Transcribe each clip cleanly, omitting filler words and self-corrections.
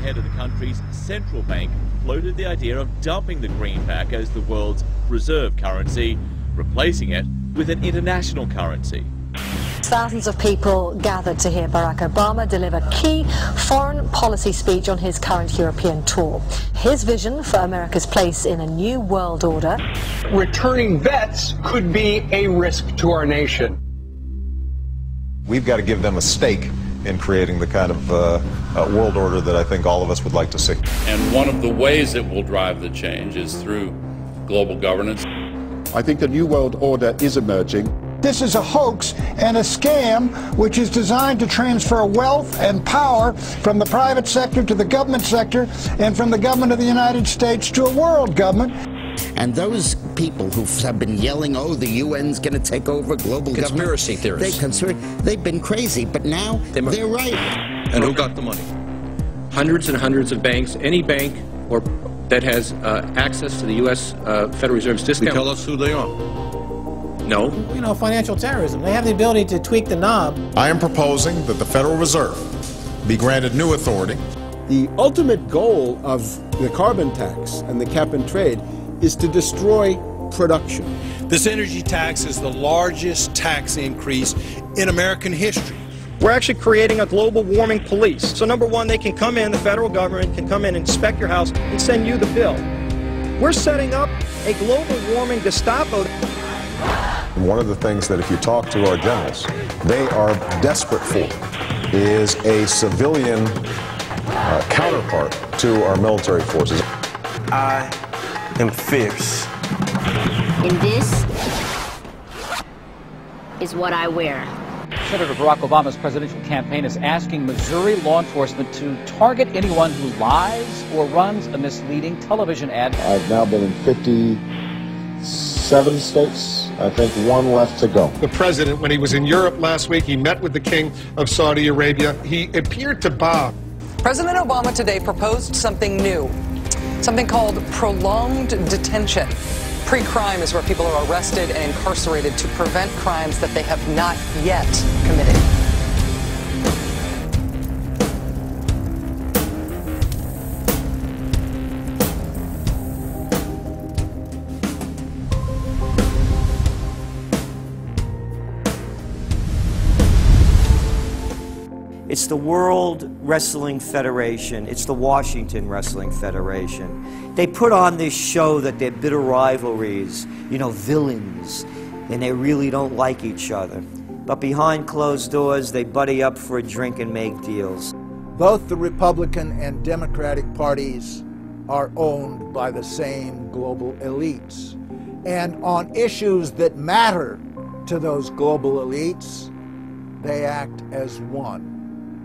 head of the country's central bank floated the idea of dumping the greenback as the world's reserve currency, replacing it with an international currency. Thousands of people gathered to hear Barack Obama deliver key foreign policy speech on his current European tour. His vision for America's place in a new world order. Returning vets could be a risk to our nation. We've got to give them a stake in creating the kind of world order that I think all of us would like to see. And one of the ways it will drive the change is through global governance. I think a new world order is emerging. This is a hoax and a scam which is designed to transfer wealth and power from the private sector to the government sector and from the government of the United States to a world government. And those people who have been yelling, oh, the UN's going to take over global conspiracy government. Theorists. They've been crazy, but now they're right. And who got the money? Hundreds and hundreds of banks. Any bank that has access to the U.S. Federal Reserve's discount. Tell us who they are. No. You know, financial terrorism. They have the ability to tweak the knob. I am proposing that the Federal Reserve be granted new authority. The ultimate goal of the carbon tax and the cap and trade is to destroy production. This energy tax is the largest tax increase in American history. We're actually creating a global warming police. So number one, they can come in, the federal government can come in and inspect your house and send you the bill. We're setting up a global warming Gestapo. And one of the things that if you talk to our generals, they are desperate for is a civilian counterpart to our military forces. I am fierce. And this is what I wear. Senator Barack Obama's presidential campaign is asking Missouri law enforcement to target anyone who lies or runs a misleading television ad. I've now been in 57 states. I think one left to go. The president, when he was in Europe last week, he met with the King of Saudi Arabia. He appeared to bow. President Obama today proposed something new, something called prolonged detention. Pre-crime is where people are arrested and incarcerated to prevent crimes that they have not yet committed. It's the World Wrestling Federation. It's the Washington Wrestling Federation. They put on this show that they're bitter rivalries, you know, villains, and they really don't like each other. But behind closed doors, they buddy up for a drink and make deals. Both the Republican and Democratic parties are owned by the same global elites. And on issues that matter to those global elites, they act as one.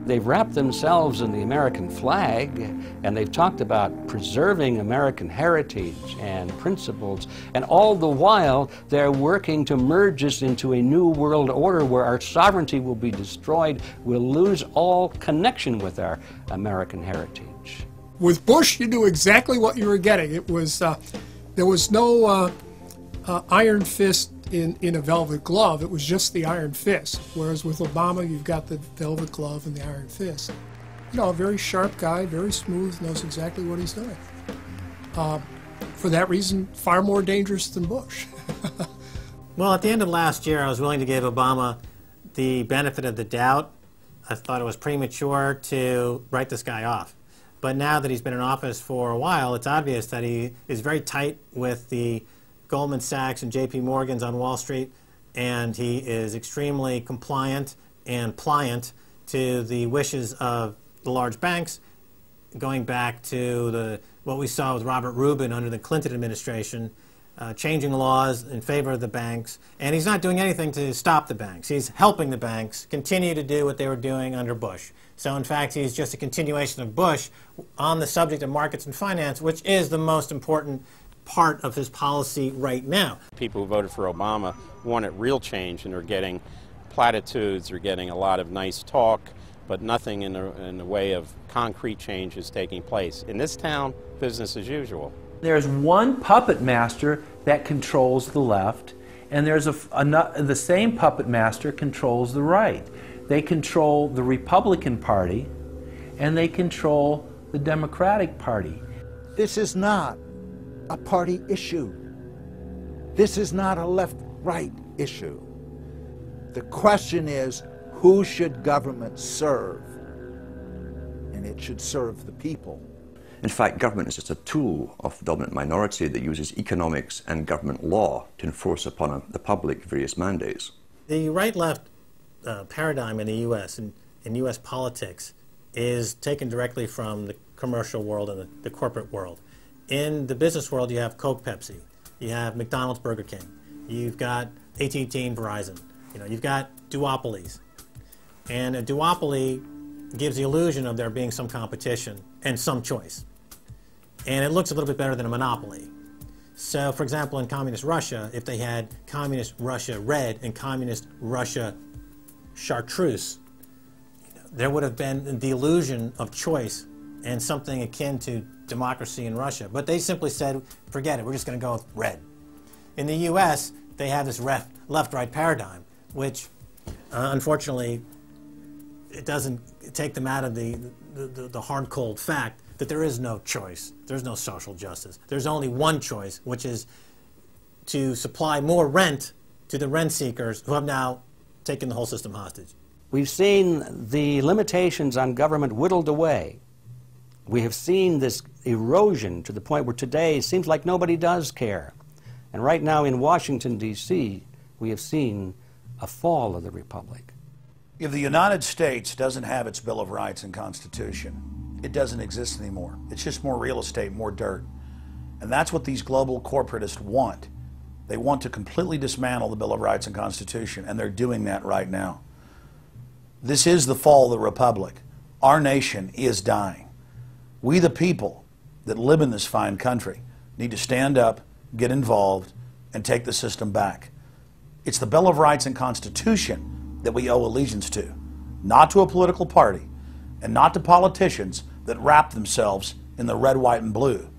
They've wrapped themselves in the American flag, and they've talked about preserving American heritage and principles, and all the while they're working to merge us into a new world order where our sovereignty will be destroyed. We'll lose all connection with our American heritage. With Bush, you knew exactly what you were getting. It was there was no iron fist in a velvet glove. It was just the iron fist. Whereas with Obama, you've got the velvet glove and the iron fist. You know, a very sharp guy, very smooth, knows exactly what he's doing. For that reason, far more dangerous than Bush. Well, at the end of last year, I was willing to give Obama the benefit of the doubt. I thought it was premature to write this guy off. But now that he's been in office for a while, it's obvious that he is very tight with the Goldman Sachs and J.P. Morgan's on Wall Street, and he is extremely compliant and pliant to the wishes of the large banks, going back to what we saw with Robert Rubin under the Clinton administration, changing laws in favor of the banks, and he's not doing anything to stop the banks. He's helping the banks continue to do what they were doing under Bush. So in fact, he's just a continuation of Bush on the subject of markets and finance, which is the most important part of his policy right now. People who voted for Obama wanted real change, and are getting platitudes, are getting a lot of nice talk, but nothing in the way of concrete change is taking place. In this town, business as usual. There's one puppet master that controls the left, and there's the same puppet master controls the right. They control the Republican Party, and they control the Democratic Party. This is not a party issue. This is not a left-right issue. The question is, who should government serve? And it should serve the people. In fact, government is just a tool of the dominant minority that uses economics and government law to enforce upon the public various mandates. The right-left paradigm in the U.S. and in U.S. politics is taken directly from the commercial world and the corporate world. In the business world, you have Coke, Pepsi. You have McDonald's, Burger King. You've got AT&T and Verizon. You've got duopolies. And a duopoly gives the illusion of there being some competition and some choice. And it looks a little bit better than a monopoly. So, for example, in Communist Russia, if they had Communist Russia Red and Communist Russia Chartreuse, there would have been the illusion of choice and something akin to democracy in Russia. But they simply said, forget it, we're just going to go with red. In the U.S., they have this left-right paradigm, which, unfortunately, it doesn't take them out of the hard, cold fact that there is no choice. There's no social justice. There's only one choice, which is to supply more rent to the rent seekers who have now taken the whole system hostage. We've seen the limitations on government whittled away. We have seen this erosion to the point where today it seems like nobody does care. And right now in Washington, D.C., we have seen a fall of the republic. If the United States doesn't have its Bill of Rights and Constitution, it doesn't exist anymore. It's just more real estate, more dirt. And that's what these global corporatists want. They want to completely dismantle the Bill of Rights and Constitution, and they're doing that right now. This is the fall of the republic. Our nation is dying. We, the people that live in this fine country, need to stand up, get involved, and take the system back. It's the Bill of Rights and Constitution that we owe allegiance to, not to a political party, and not to politicians that wrap themselves in the red, white, and blue,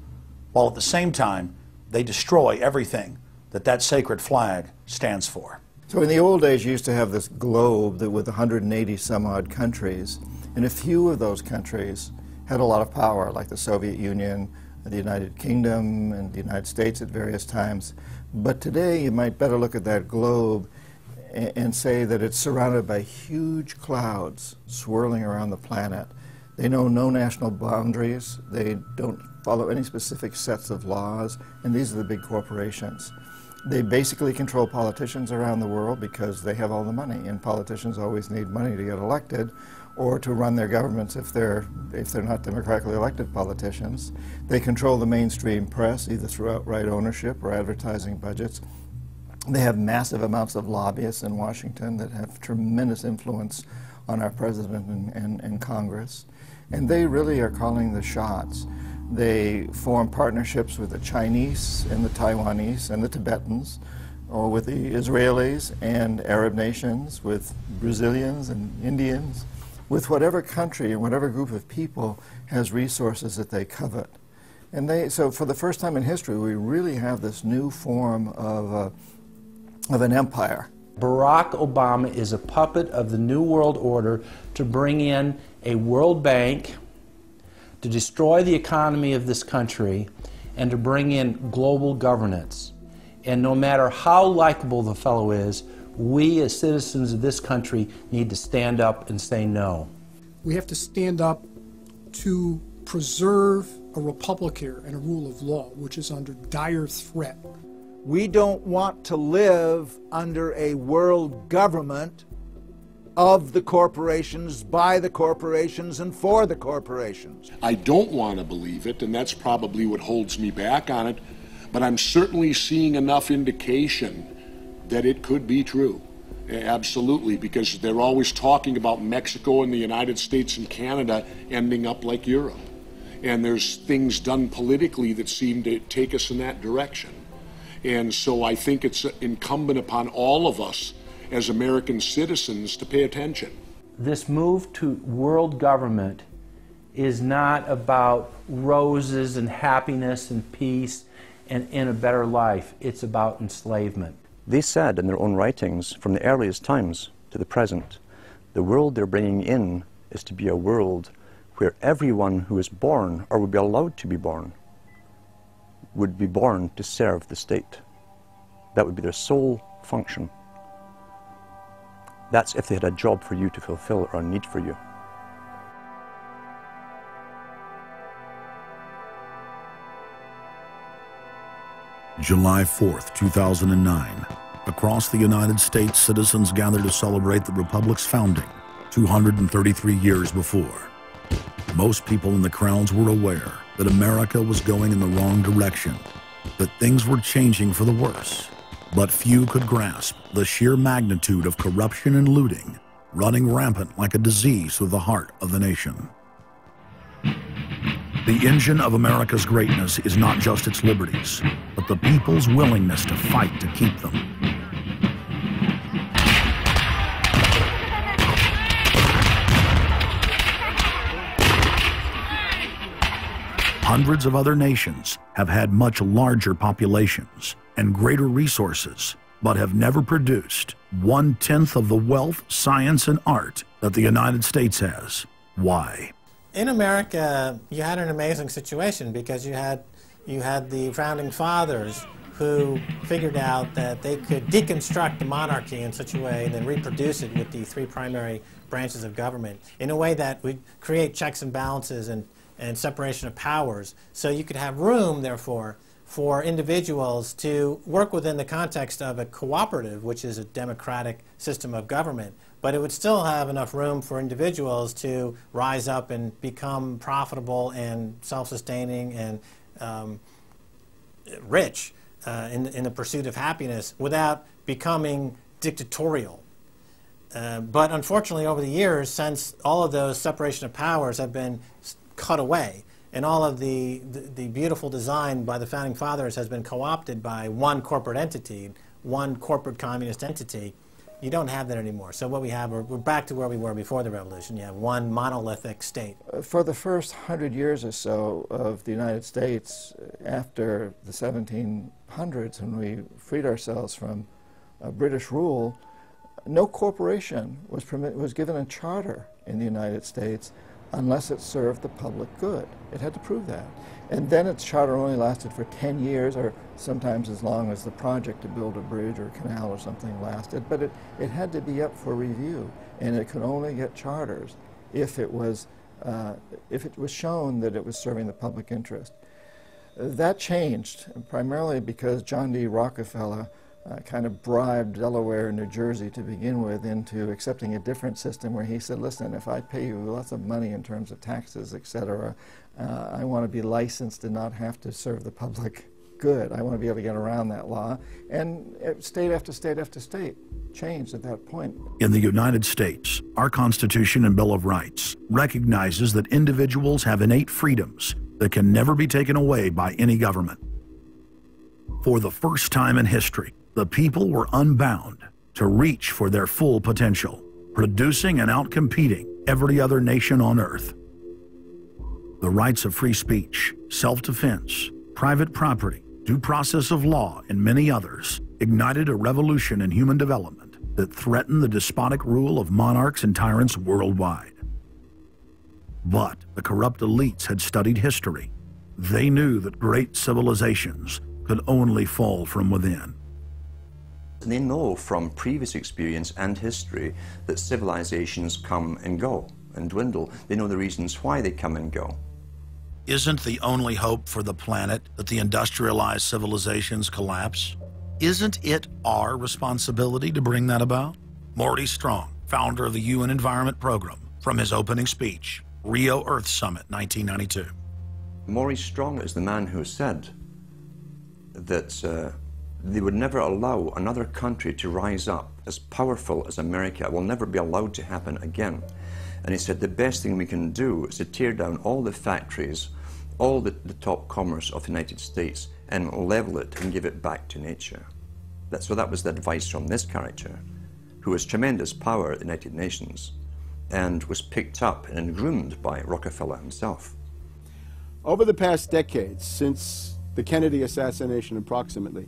while at the same time they destroy everything that sacred flag stands for. So in the old days, you used to have this globe that with 180 some odd countries, and a few of those countries had a lot of power, like the Soviet Union, the United Kingdom, and the United States at various times. But today, you might better look at that globe and say that it's surrounded by huge clouds swirling around the planet. They know no national boundaries. They don't follow any specific sets of laws, and these are the big corporations. They basically control politicians around the world because they have all the money, and politicians always need money to get elected or to run their governments if they're not democratically elected politicians. They control the mainstream press, either through outright ownership or advertising budgets. They have massive amounts of lobbyists in Washington that have tremendous influence on our president and Congress. And they really are calling the shots. They form partnerships with the Chinese and the Taiwanese and the Tibetans, or with the Israelis and Arab nations, with Brazilians and Indians, with whatever country and whatever group of people has resources that they covet. And so for the first time in history, we really have this new form of an empire. Barack Obama is a puppet of the New World Order to bring in a World Bank, to destroy the economy of this country, and to bring in global governance. And no matter how likable the fellow is, we as citizens of this country need to stand up and say no. We have to stand up to preserve a republic here and a rule of law, which is under dire threat. We don't want to live under a world government of the corporations, by the corporations, and for the corporations. I don't want to believe it, and that's probably what holds me back on it, but I'm certainly seeing enough indication that it could be true. Absolutely, because they're always talking about Mexico and the United States and Canada ending up like Europe. And there's things done politically that seem to take us in that direction. And so I think it's incumbent upon all of us as American citizens to pay attention. This move to world government is not about roses and happiness and peace and in a better life. It's about enslavement. They said in their own writings, from the earliest times to the present, the world they're bringing in is to be a world where everyone who is born, or would be allowed to be born, would be born to serve the state. That would be their sole function. That's if they had a job for you to fulfill or a need for you. July 4th, 2009. Across the United States, citizens gathered to celebrate the Republic's founding 233 years before. Most people in the crowds were aware that America was going in the wrong direction, that things were changing for the worse. But few could grasp the sheer magnitude of corruption and looting running rampant like a disease through the heart of the nation. The engine of America's greatness is not just its liberties, but the people's willingness to fight to keep them. Hundreds of other nations have had much larger populations and greater resources, but have never produced 1/10 of the wealth, science, and art that the United States has. Why? In America, you had an amazing situation because you had the founding fathers who figured out that they could deconstruct the monarchy in such a way and then reproduce it with the three primary branches of government in a way that would create checks and balances and separation of powers. So you could have room, therefore, for individuals to work within the context of a cooperative, which is a democratic system of government. But it would still have enough room for individuals to rise up and become profitable and self-sustaining and rich in the pursuit of happiness without becoming dictatorial. But unfortunately, over the years, since all of those separation of powers have been cut away, and all of the beautiful design by the founding fathers has been co-opted by one corporate entity, one corporate communist entity, you don't have that anymore. So what we have, we're back to where we were before the revolution. You have one monolithic state. For the first 100 years or so of the United States, after the 1700s, when we freed ourselves from British rule, no corporation was given a charter in the United States unless it served the public good. It had to prove that. And then its charter only lasted for 10 years, or sometimes as long as the project to build a bridge or a canal or something lasted. But it had to be up for review, and it could only get charters if it was shown that it was serving the public interest. That changed, primarily because John D. Rockefeller kind of bribed Delaware and New Jersey to begin with into accepting a different system where he said, listen, if I pay you lots of money in terms of taxes, etc., I want to be licensed and not have to serve the public good. I want to be able to get around that law. And state after state after state changed at that point. In the United States, our Constitution and Bill of Rights recognizes that individuals have innate freedoms that can never be taken away by any government. For the first time in history, the people were unbound to reach for their full potential, producing and outcompeting every other nation on earth. The rights of free speech, self-defense, private property, due process of law, and many others ignited a revolution in human development that threatened the despotic rule of monarchs and tyrants worldwide. But the corrupt elites had studied history. They knew that great civilizations could only fall from within. They know from previous experience and history that civilizations come and go and dwindle. They know the reasons why they come and go. Isn't the only hope for the planet that the industrialized civilizations collapse? Isn't it our responsibility to bring that about? Morty Strong, founder of the UN Environment Program, from his opening speech, Rio Earth Summit, 1992. Maurice Strong is the man who said that they would never allow another country to rise up as powerful as America. It will never be allowed to happen again. And he said the best thing we can do is to tear down all the factories, all the top commerce of the United States, and level it and give it back to nature. So that was the advice from this character, who has tremendous power at the United Nations and was picked up and groomed by Rockefeller himself. Over the past decades, since the Kennedy assassination approximately,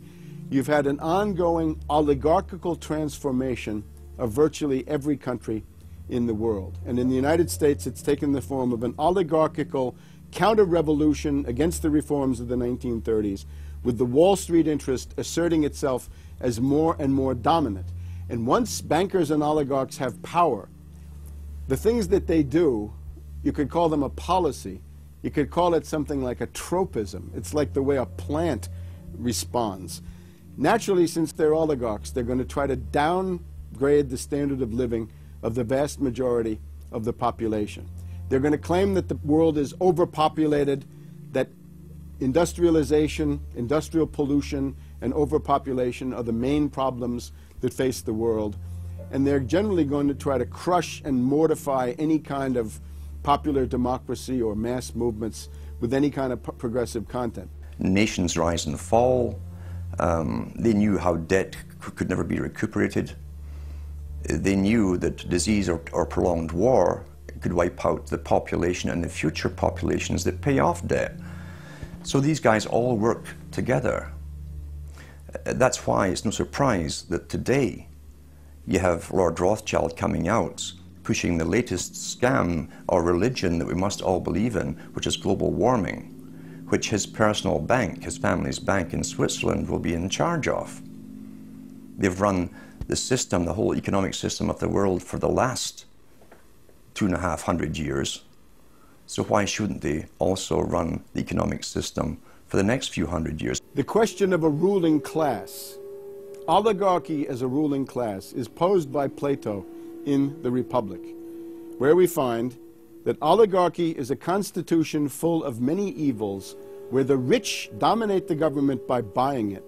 you've had an ongoing oligarchical transformation of virtually every country in the world. And in the United States, it's taken the form of an oligarchical counter-revolution against the reforms of the 1930s, with the Wall Street interest asserting itself as more and more dominant. And once bankers and oligarchs have power, the things that they do, you could call them a policy. You could call it something like a tropism. It's like the way a plant responds. Naturally, since they're oligarchs, they're going to try to downgrade the standard of living of the vast majority of the population. They're going to claim that the world is overpopulated, that industrialization, industrial pollution, and overpopulation are the main problems that face the world. And they're generally going to try to crush and mortify any kind of popular democracy or mass movements with any kind of progressive content. Nations rise and fall. They knew how debt could never be recuperated. They knew that disease or prolonged war could wipe out the population and the future populations that pay off debt. So these guys all work together. That's why it's no surprise that today you have Lord Rothschild coming out pushing the latest scam or religion that we must all believe in, which is global warming, which his personal bank, his family's bank in Switzerland, will be in charge of. They've run the system, the whole economic system of the world for the last 250 years. So why shouldn't they also run the economic system for the next few hundred years? The question of a ruling class, oligarchy as a ruling class, is posed by Plato in the Republic, where we find that oligarchy is a constitution full of many evils, where the rich dominate the government by buying it,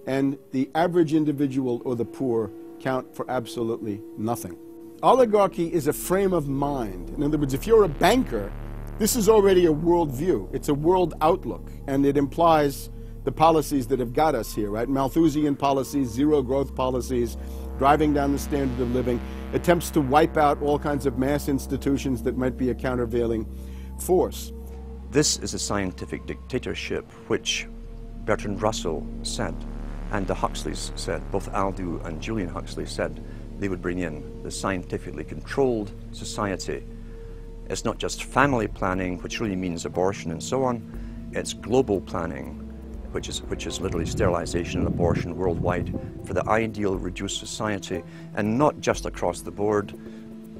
and the average individual or the poor count for absolutely nothing. Oligarchy is a frame of mind. In other words, if you're a banker, this is already a world view. It's a world outlook, and it implies the policies that have got us here, right? Malthusian policies, zero growth policies, driving down the standard of living, attempts to wipe out all kinds of mass institutions that might be a countervailing force. This is a scientific dictatorship, which Bertrand Russell said, and the Huxleys said, both Aldous and Julian Huxley said they would bring in the scientifically controlled society. It's not just family planning, which really means abortion and so on, it's global planning, which is literally sterilization and abortion worldwide for the ideal reduced society, and not just across the board,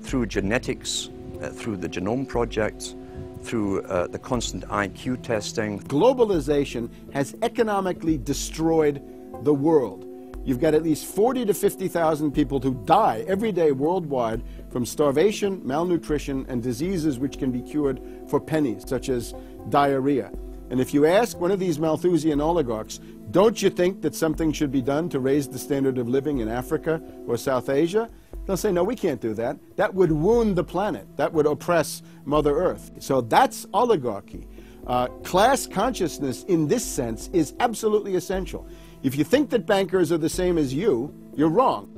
through genetics, through the Genome Project, through the constant IQ testing. Globalization has economically destroyed the world. You've got at least 40 to 50,000 people who die every day worldwide from starvation, malnutrition, and diseases which can be cured for pennies, such as diarrhea. And if you ask one of these Malthusian oligarchs, don't you think that something should be done to raise the standard of living in Africa or South Asia? They'll say, no, we can't do that. That would wound the planet. That would oppress Mother Earth. So that's oligarchy. Class consciousness in this sense is absolutely essential. If you think that bankers are the same as you, you're wrong.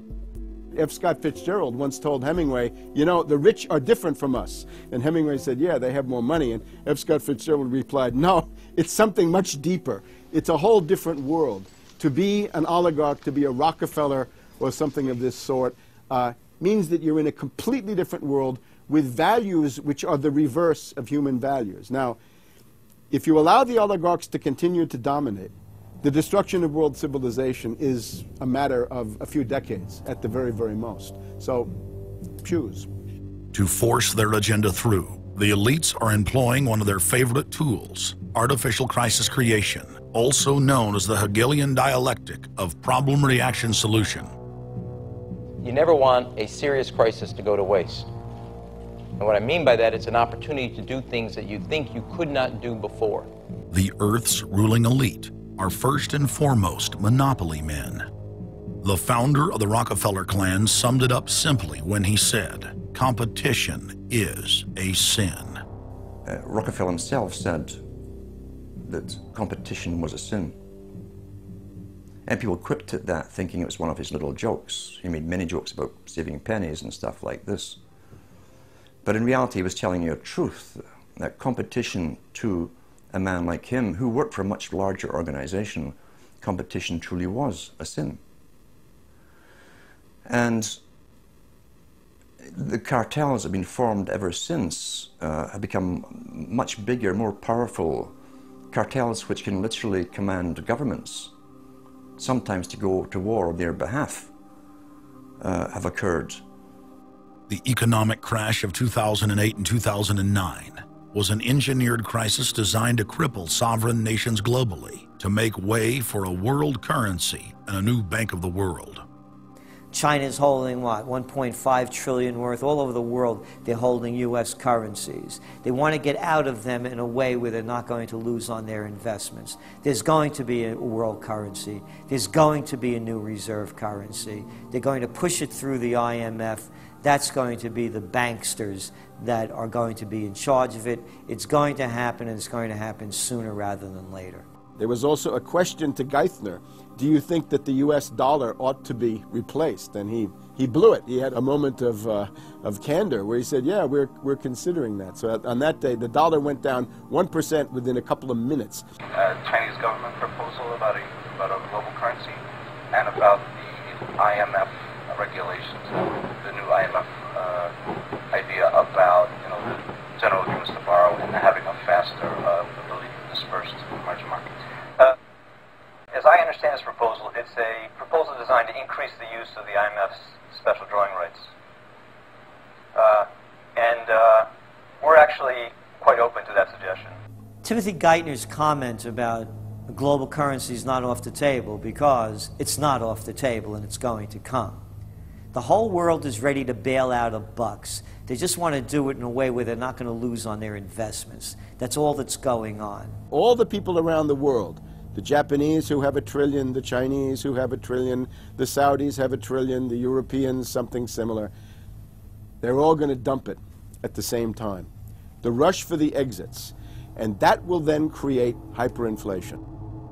F. Scott Fitzgerald once told Hemingway, you know, the rich are different from us. And Hemingway said, yeah, they have more money. And F. Scott Fitzgerald replied, no, it's something much deeper. It's a whole different world. To be an oligarch, to be a Rockefeller or something of this sort, means that you're in a completely different world with values which are the reverse of human values. Now, if you allow the oligarchs to continue to dominate, the destruction of world civilization is a matter of a few decades at the very, very most. So, choose. To force their agenda through, the elites are employing one of their favorite tools, artificial crisis creation, also known as the Hegelian dialectic of problem-reaction-solution. You never want a serious crisis to go to waste. And what I mean by that, it's an opportunity to do things that you think you could not do before. The Earth's ruling elite are first and foremost monopoly men. The founder of the Rockefeller clan summed it up simply when he said, competition is a sin. Rockefeller himself said that competition was a sin. And people quipped at that, thinking it was one of his little jokes. He made many jokes about saving pennies and stuff like this. But in reality, he was telling you a truth, that competition to a man like him, who worked for a much larger organization, competition truly was a sin. And the cartels have been formed ever since, have become much bigger, more powerful. Cartels which can literally command governments, sometimes to go to war on their behalf, have occurred. The economic crash of 2008 and 2009 was an engineered crisis designed to cripple sovereign nations globally to make way for a world currency and a new Bank of the World. China's holding, what, 1.5 trillion worth. All over the world, they're holding U.S. currencies. They want to get out of them in a way where they're not going to lose on their investments. There's going to be a world currency. There's going to be a new reserve currency. They're going to push it through the IMF. That's going to be the banksters that are going to be in charge of it. It's going to happen, and it's going to happen sooner rather than later. There was also a question to Geithner. Do you think that the U.S. dollar ought to be replaced? And he blew it. He had a moment of candor where he said, yeah, we're considering that. So on that day, the dollar went down 1% within a couple of minutes. Chinese government proposal about a global currency and about the IMF regulations, the new IMF idea about the general agreements to borrow and having a faster ability to disperse to the emerging market. As I understand this proposal, it's a proposal designed to increase the use of the IMF's special drawing rights. We're actually quite open to that suggestion. Timothy Geithner's comment about global currency is not off the table because it's not off the table and it's going to come. The whole world is ready to bail out of bucks. They just want to do it in a way where they're not going to lose on their investments. That's all that's going on. All the people around the world, the Japanese who have $1 trillion, the Chinese who have $1 trillion, the Saudis have $1 trillion, the Europeans something similar, they're all going to dump it at the same time. The rush for the exits. And that will then create hyperinflation.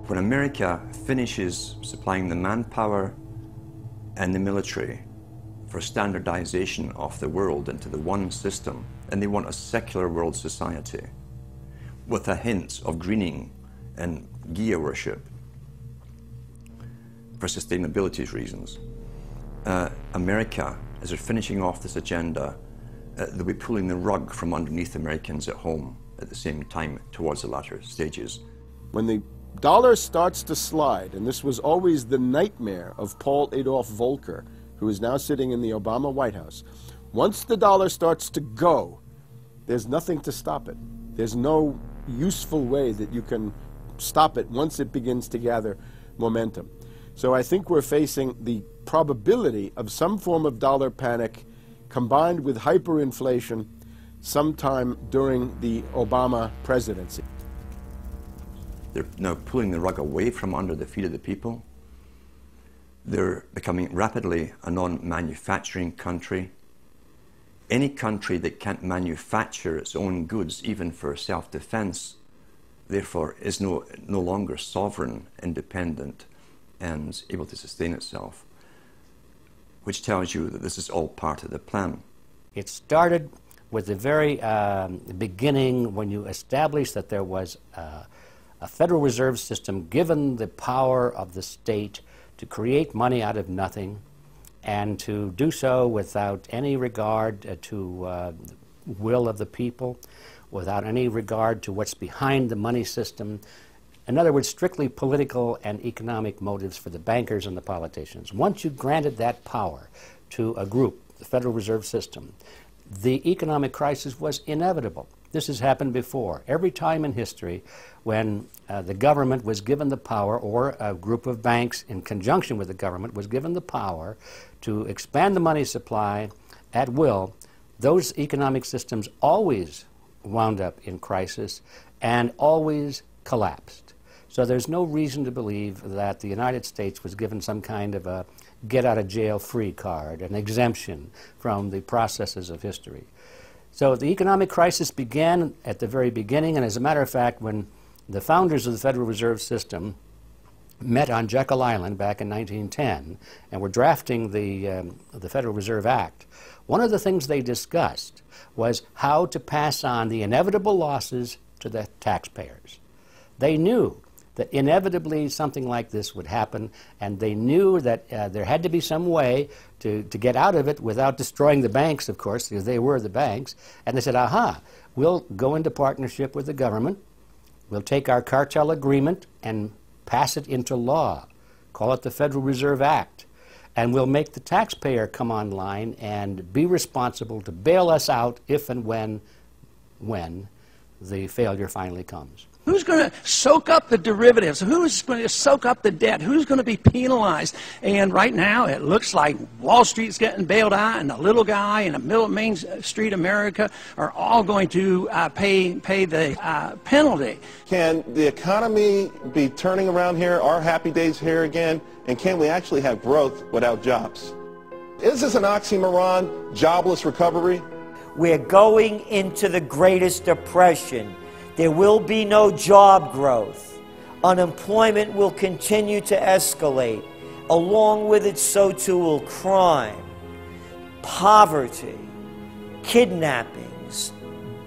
When America finishes supplying the manpower and the military for standardization of the world into the one system, and they want a secular world society with a hint of greening and Gaia worship for sustainability reasons. America, as they're finishing off this agenda, they'll be pulling the rug from underneath Americans at home at the same time towards the latter stages. When the dollar starts to slide, and this was always the nightmare of Paul Adolph Volcker, who is now sitting in the Obama White House, once the dollar starts to go, there's nothing to stop it. There's no useful way that you can stop it once it begins to gather momentum. So I think we're facing the probability of some form of dollar panic combined with hyperinflation sometime during the Obama presidency. They're now pulling the rug away from under the feet of the people. They're becoming rapidly a non-manufacturing country. Any country that can't manufacture its own goods, even for self-defense, therefore is no longer sovereign, independent, and able to sustain itself, which tells you that this is all part of the plan. It started with the very beginning when you established that there was a Federal Reserve System given the power of the state to create money out of nothing and to do so without any regard to will of the people, without any regard to what's behind the money system. In other words, strictly political and economic motives for the bankers and the politicians. Once you granted that power to a group, the Federal Reserve System, the economic crisis was inevitable. This has happened before. Every time in history when the government was given the power, or a group of banks in conjunction with the government was given the power to expand the money supply at will, those economic systems always wound up in crisis and always collapsed. So there's no reason to believe that the United States was given some kind of a get-out-of-jail-free card, an exemption from the processes of history. So the economic crisis began at the very beginning, and as a matter of fact, when the founders of the Federal Reserve System met on Jekyll Island back in 1910 and were drafting the Federal Reserve Act, one of the things they discussed was how to pass on the inevitable losses to the taxpayers. They knew that inevitably something like this would happen, and they knew that there had to be some way to get out of it without destroying the banks, of course, because they were the banks. And they said, aha, we'll go into partnership with the government, we'll take our cartel agreement and pass it into law, call it the Federal Reserve Act, and we'll make the taxpayer come online and be responsible to bail us out if and when the failure finally comes. Who's going to soak up the derivatives? Who's going to soak up the debt? Who's going to be penalized? And right now, it looks like Wall Street's getting bailed out, and the little guy and the middle of Main Street America are all going to pay the penalty. Can the economy be turning around here? Are happy days here again? And can we actually have growth without jobs? Is this an oxymoron, jobless recovery? We're going into the greatest depression. There will be no job growth. Unemployment will continue to escalate. Along with it, so too will crime, poverty, kidnappings,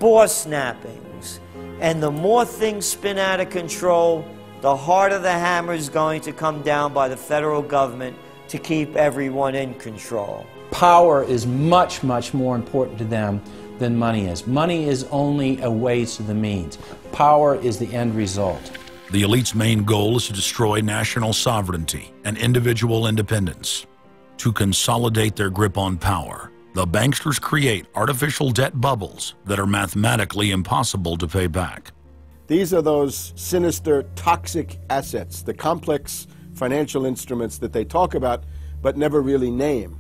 boss snappings. And the more things spin out of control, the harder the hammer is going to come down by the federal government to keep everyone in control. Power is much, much more important to them than money is. Money is only a ways to the means. Power is the end result. The elite's main goal is to destroy national sovereignty and individual independence. To consolidate their grip on power, the banksters create artificial debt bubbles that are mathematically impossible to pay back. These are those sinister, toxic assets, the complex financial instruments that they talk about but never really name.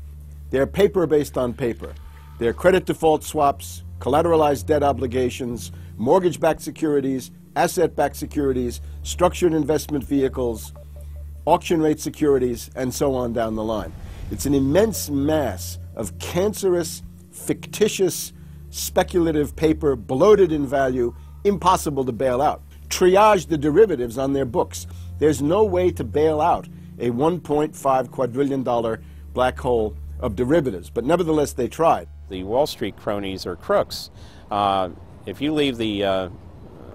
They're paper based on paper. They're credit default swaps, collateralized debt obligations, mortgage-backed securities, asset-backed securities, structured investment vehicles, auction rate securities, and so on down the line. It's an immense mass of cancerous, fictitious, speculative paper, bloated in value, impossible to bail out. Triage the derivatives on their books. There's no way to bail out a $1.5 quadrillion black hole of derivatives, but nevertheless they tried. The Wall Street cronies are crooks. If you leave the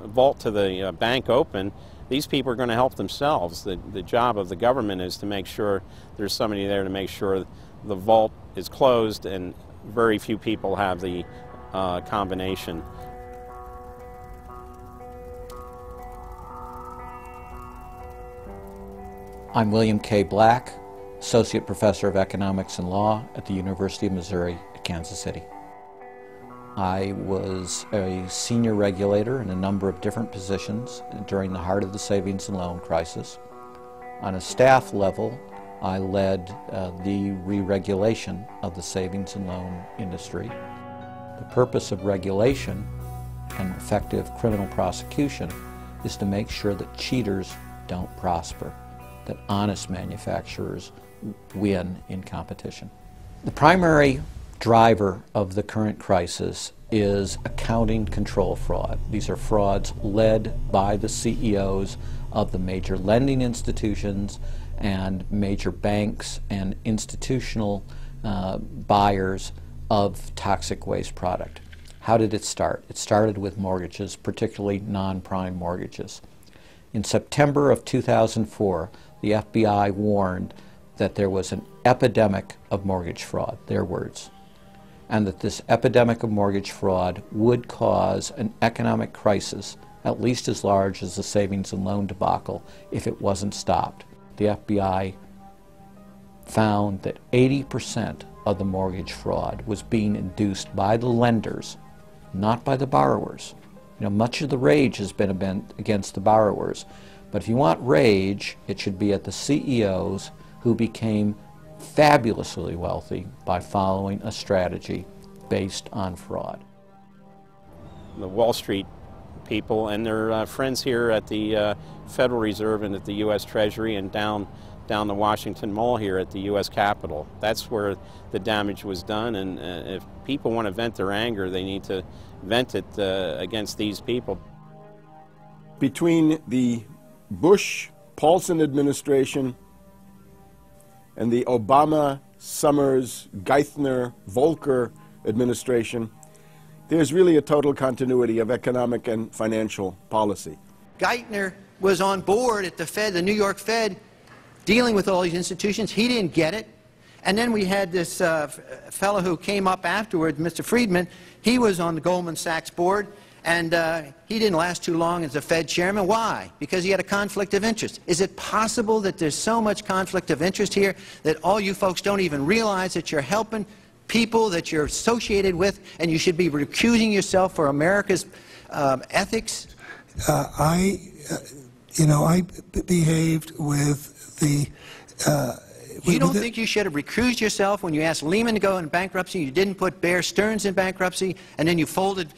vault to the bank open, these people are going to help themselves. The job of the government is to make sure there's somebody there to make sure the vault is closed, and very few people have the combination. I'm William K. Black, Associate Professor of Economics and Law at the University of Missouri at Kansas City. I was a senior regulator in a number of different positions during the heart of the savings and loan crisis. On a staff level, I led the re-regulation of the savings and loan industry. The purpose of regulation and effective criminal prosecution is to make sure that cheaters don't prosper, that honest manufacturers win in competition. The primary driver of the current crisis is accounting control fraud. These are frauds led by the CEOs of the major lending institutions and major banks and institutional buyers of toxic waste product. How did it start? It started with mortgages, particularly non-prime mortgages. In September of 2004, the FBI warned that there was an epidemic of mortgage fraud, their words, and that this epidemic of mortgage fraud would cause an economic crisis at least as large as the savings and loan debacle if it wasn't stopped. The FBI found that 80% of the mortgage fraud was being induced by the lenders, not by the borrowers. You know, much of the rage has been against the borrowers, but if you want rage, it should be at the CEOs who became fabulously wealthy by following a strategy based on fraud. The Wall Street people and their friends here at the Federal Reserve and at the U.S. Treasury and down the Washington Mall here at the U.S. Capitol. That's where the damage was done, and if people want to vent their anger, they need to vent it against these people. Between the Bush-Paulson administration and the Obama, Summers, Geithner, Volcker administration, there's really a total continuity of economic and financial policy. Geithner was on board at the Fed, the New York Fed, dealing with all these institutions. He didn't get it. And then we had this fellow who came up afterward, Mr. Friedman. He was on the Goldman Sachs board, and he didn't last too long as a Fed chairman. Why? Because he had a conflict of interest. Is it possible that there's so much conflict of interest here that all you folks don't even realize that you're helping people that you're associated with, and you should be recusing yourself for America's ethics? I behaved with the... You don't think you should have recused yourself when you asked Lehman to go in bankruptcy, you didn't put Bear Stearns in bankruptcy, and then you folded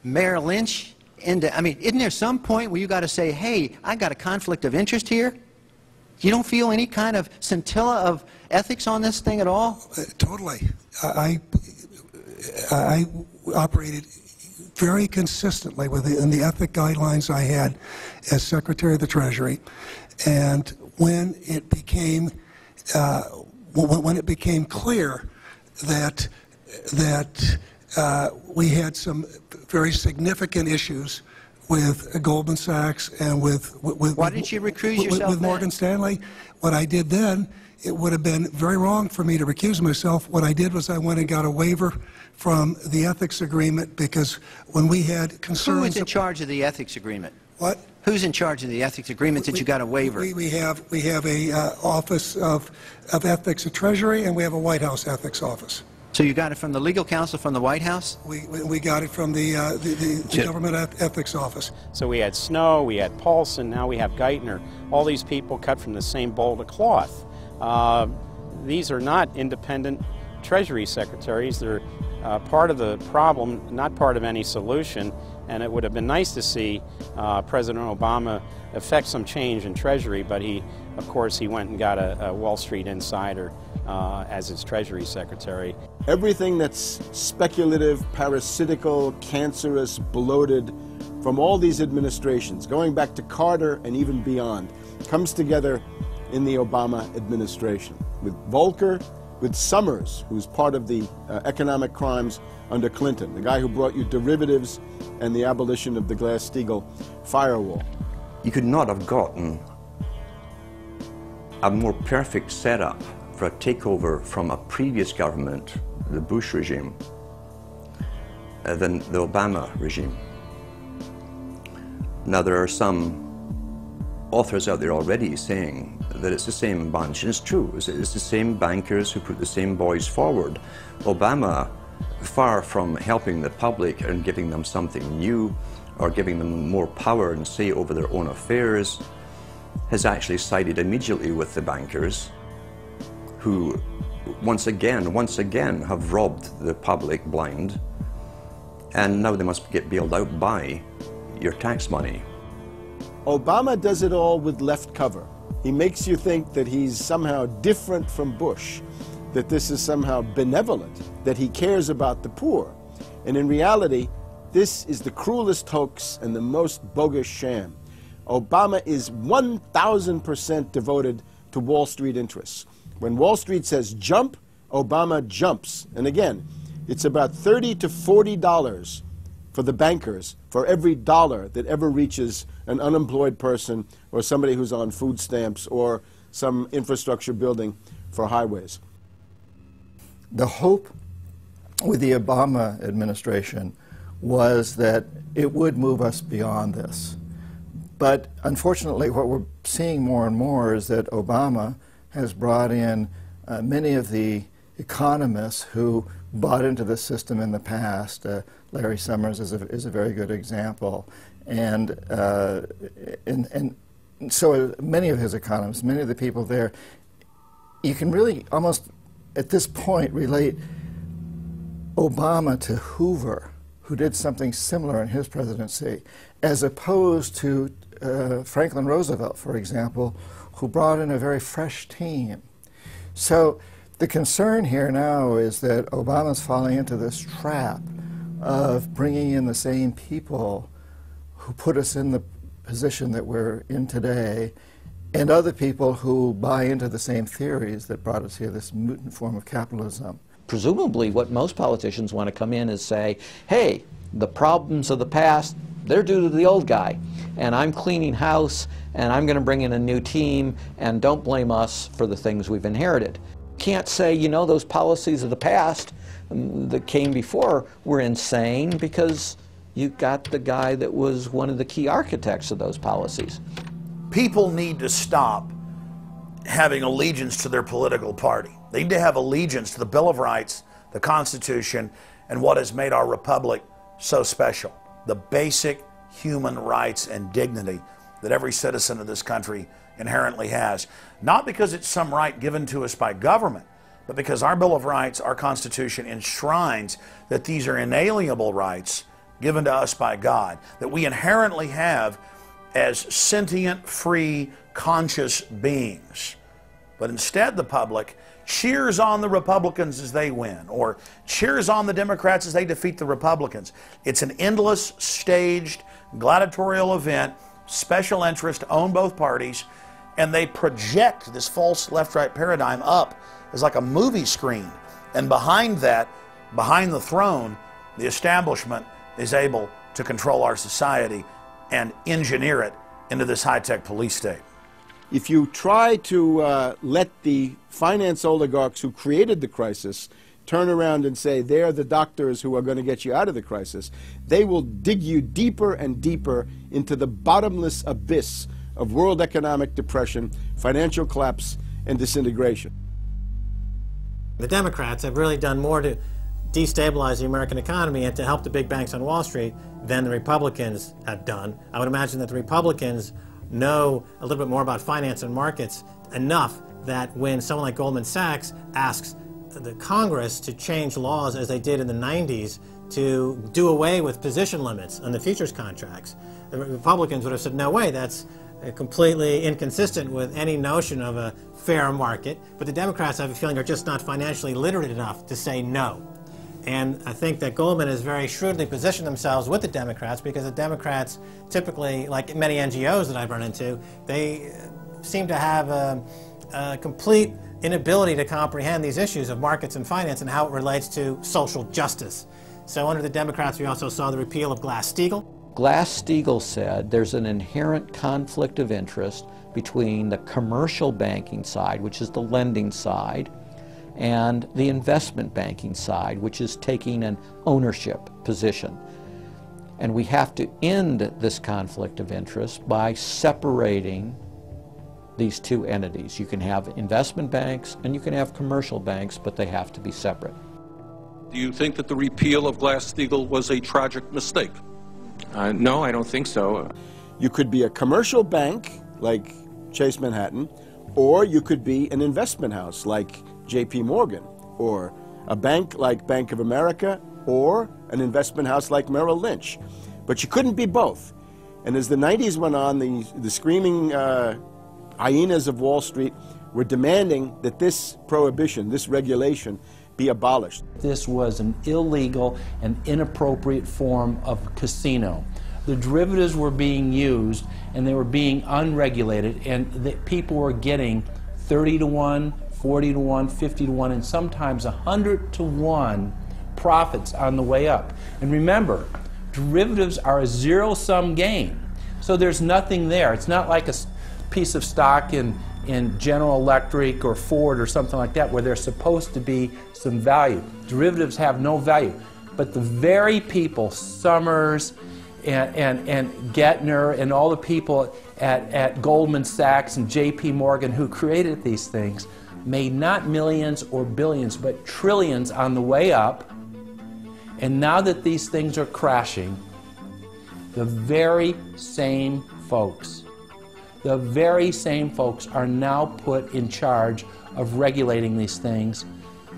Merrill Lynch into... I mean, isn't there some point where you got to say, hey, I got a conflict of interest here? You don't feel any kind of scintilla of ethics on this thing at all? Totally. I operated very consistently within the ethic guidelines I had as Secretary of the Treasury, and when it became clear that we had some very significant issues with Goldman Sachs and with why didn't you recuse yourself with Morgan Stanley, what I did then, it would have been very wrong for me to recuse myself. What I did was I went and got a waiver from the ethics agreement, because when we had concerns... Who is in charge of the ethics agreement? What? Who's in charge of the ethics agreement that you got a waiver? We have a Office of Ethics at Treasury, and we have a White House ethics office. So you got it from the legal counsel from the White House? We got it from the Government Ethics Office. So we had Snow, we had Paulson, now we have Geithner. All these people cut from the same bowl of cloth. These are not independent Treasury secretaries. They're part of the problem, not part of any solution. And it would have been nice to see President Obama effect some change in Treasury, but of course, he went and got a Wall Street insider as his Treasury Secretary. Everything that's speculative, parasitical, cancerous, bloated from all these administrations, going back to Carter and even beyond, comes together in the Obama administration. With Volcker, with Summers, who's part of the economic crimes under Clinton, the guy who brought you derivatives and the abolition of the Glass-Steagall firewall. You could not have gotten a more perfect setup for a takeover from a previous government, the Bush regime, than the Obama regime. Now, there are some authors out there already saying that it's the same bunch, and it's true. It's the same bankers who put the same boys forward. Obama, far from helping the public and giving them something new or giving them more power and say over their own affairs, has actually sided immediately with the bankers who once again have robbed the public blind, and now they must get bailed out by your tax money. Obama does it all with left cover. He makes you think that he's somehow different from Bush, that this is somehow benevolent, that he cares about the poor. And in reality, this is the cruelest hoax and the most bogus sham. Obama is 1,000% devoted to Wall Street interests. When Wall Street says jump, Obama jumps. And again, it's about $30 to $40 for the bankers for every dollar that ever reaches an unemployed person or somebody who's on food stamps or some infrastructure building for highways. The hope with the Obama administration was that it would move us beyond this. But unfortunately, what we're seeing more and more is that Obama has brought in many of the economists who bought into the system in the past. Larry Summers is a very good example. And so many of his economists, many of the people there, you can really almost at this point relate Obama to Hoover, who did something similar in his presidency, as opposed to Franklin Roosevelt, for example, who brought in a very fresh team. So the concern here now is that Obama's falling into this trap of bringing in the same people who put us in the position that we're in today, and other people who buy into the same theories that brought us here, this mutant form of capitalism. Presumably what most politicians want to come in is say, hey, the problems of the past, they're due to the old guy. And I'm cleaning house, and I'm going to bring in a new team, and don't blame us for the things we've inherited. Can't say, you know, those policies of the past that came before were insane, because you got the guy that was one of the key architects of those policies. People need to stop having allegiance to their political party. They need to have allegiance to the Bill of Rights, the Constitution, and what has made our republic so special. The basic human rights and dignity that every citizen of this country inherently has. Not because it's some right given to us by government, but because our Bill of Rights, our Constitution, enshrines that these are inalienable rights given to us by God, that we inherently have as sentient, free, conscious beings. But instead the public cheers on the Republicans as they win, or cheers on the Democrats as they defeat the Republicans. It's an endless, staged, gladiatorial event, special interest own both parties, and they project this false left-right paradigm up as like a movie screen. And behind that, behind the throne, the establishment is able to control our society and engineer it into this high-tech police state. If you try to let the finance oligarchs who created the crisis turn around and say they're the doctors who are going to get you out of the crisis, they will dig you deeper and deeper into the bottomless abyss of world economic depression, financial collapse, and disintegration. The Democrats have really done more to destabilize the American economy and to help the big banks on Wall Street than the Republicans have done. I would imagine that the Republicans know a little bit more about finance and markets enough that when someone like Goldman Sachs asks the Congress to change laws as they did in the 90s to do away with position limits on the futures contracts, the Republicans would have said, no way, that's completely inconsistent with any notion of a fair market. But the Democrats, I have a feeling, are just not financially literate enough to say no. And I think that Goldman has very shrewdly positioned themselves with the Democrats, because the Democrats typically, like many NGOs that I've run into, they seem to have a complete inability to comprehend these issues of markets and finance and how it relates to social justice. So under the Democrats, we also saw the repeal of Glass-Steagall. Glass-Steagall said there's an inherent conflict of interest between the commercial banking side, which is the lending side, and the investment banking side, which is taking an ownership position. And we have to end this conflict of interest by separating these two entities. You can have investment banks and you can have commercial banks, but they have to be separate. Do you think that the repeal of Glass-Steagall was a tragic mistake? No, I don't think so. You could be a commercial bank like Chase Manhattan, or you could be an investment house like JP Morgan, or a bank like Bank of America, or an investment house like Merrill Lynch. But you couldn't be both. And as the 90s went on, the screaming hyenas of Wall Street were demanding that this prohibition, this regulation, be abolished. This was an illegal and inappropriate form of casino. The derivatives were being used and they were being unregulated, and people were getting 30 to 1, 40 to 1, 50 to 1, and sometimes 100 to 1 profits on the way up. And remember, derivatives are a zero-sum game, so there's nothing there. It's not like a piece of stock in General Electric or Ford or something like that where there's supposed to be some value. Derivatives have no value. But the very people, Summers and Gettner and all the people at Goldman Sachs and JP Morgan who created these things, made not millions or billions, but trillions on the way up. And now that these things are crashing, the very same folks are now put in charge of regulating these things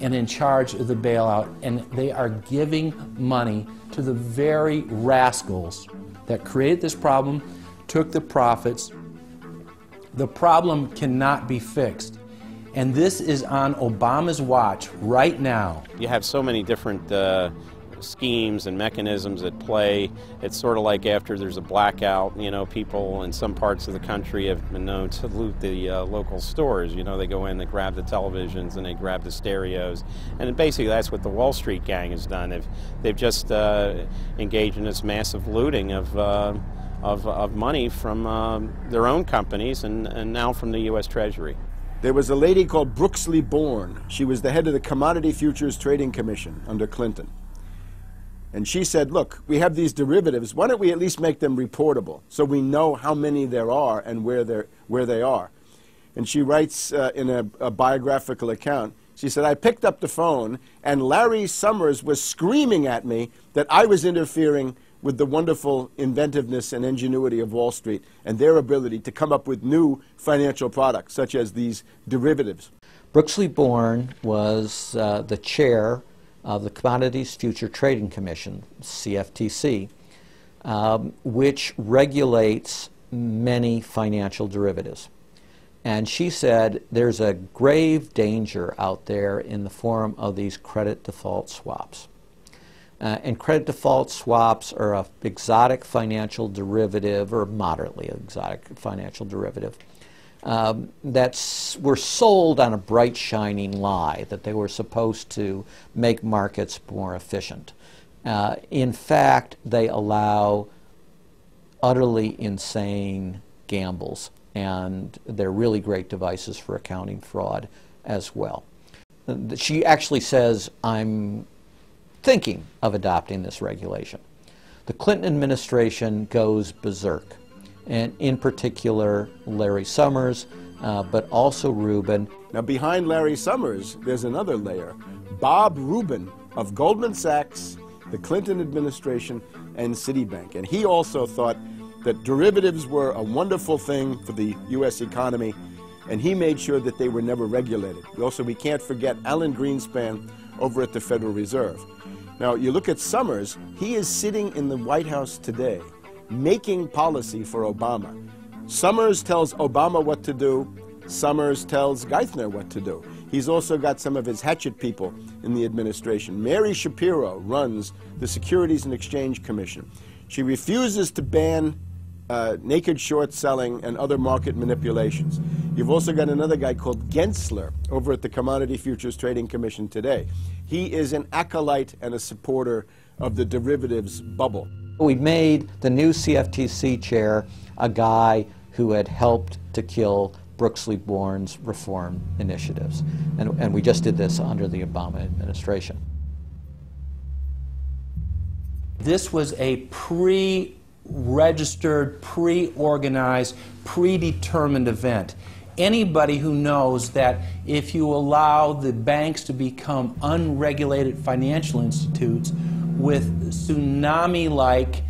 and in charge of the bailout, and they are giving money to the very rascals that created this problem, took the profits. The problem cannot be fixed. And this is on Obama's watch right now. You have so many different schemes and mechanisms at play. It's sort of like after there's a blackout, you know, people in some parts of the country have been known to loot the local stores. You know, they go in, they grab the televisions, and they grab the stereos. And basically that's what the Wall Street gang has done. They've just engaged in this massive looting of money from their own companies and now from the U.S. Treasury. There was a lady called Brooksley Born. She was the head of the Commodity Futures Trading Commission under Clinton. And she said, look, we have these derivatives. Why don't we at least make them reportable so we know how many there are and where they are? And she writes in a biographical account, she said, I picked up the phone and Larry Summers was screaming at me that I was interfering with the wonderful inventiveness and ingenuity of Wall Street and their ability to come up with new financial products, such as these derivatives. Brooksley Born was the chair of the Commodities Future Trading Commission, CFTC, which regulates many financial derivatives. And she said there's a grave danger out there in the form of these credit default swaps. And credit default swaps are an exotic financial derivative, or moderately exotic financial derivative, that were sold on a bright, shining lie that they were supposed to make markets more efficient. In fact, they allow utterly insane gambles, and they're really great devices for accounting fraud as well. She actually says, I'm thinking of adopting this regulation. The Clinton administration goes berserk, and in particular Larry Summers, but also Rubin. Now behind Larry Summers, there's another layer. Bob Rubin of Goldman Sachs, the Clinton administration, and Citibank. And he also thought that derivatives were a wonderful thing for the U.S. economy, and he made sure that they were never regulated. Also, we can't forget Alan Greenspan over at the Federal Reserve. Now, you look at Summers, he is sitting in the White House today, making policy for Obama. Summers tells Obama what to do. Summers tells Geithner what to do. He's also got some of his hatchet people in the administration. Mary Shapiro runs the Securities and Exchange Commission. She refuses to ban naked short selling and other market manipulations. You've also got another guy called Gensler over at the Commodity Futures Trading Commission today. He is an acolyte and a supporter of the derivatives bubble. We made the new CFTC chair a guy who had helped to kill Brooksley Born's reform initiatives. And we just did this under the Obama administration. This was a pre-registered, pre-organized, predetermined event. Anybody who knows that if you allow the banks to become unregulated financial institutes with tsunami-like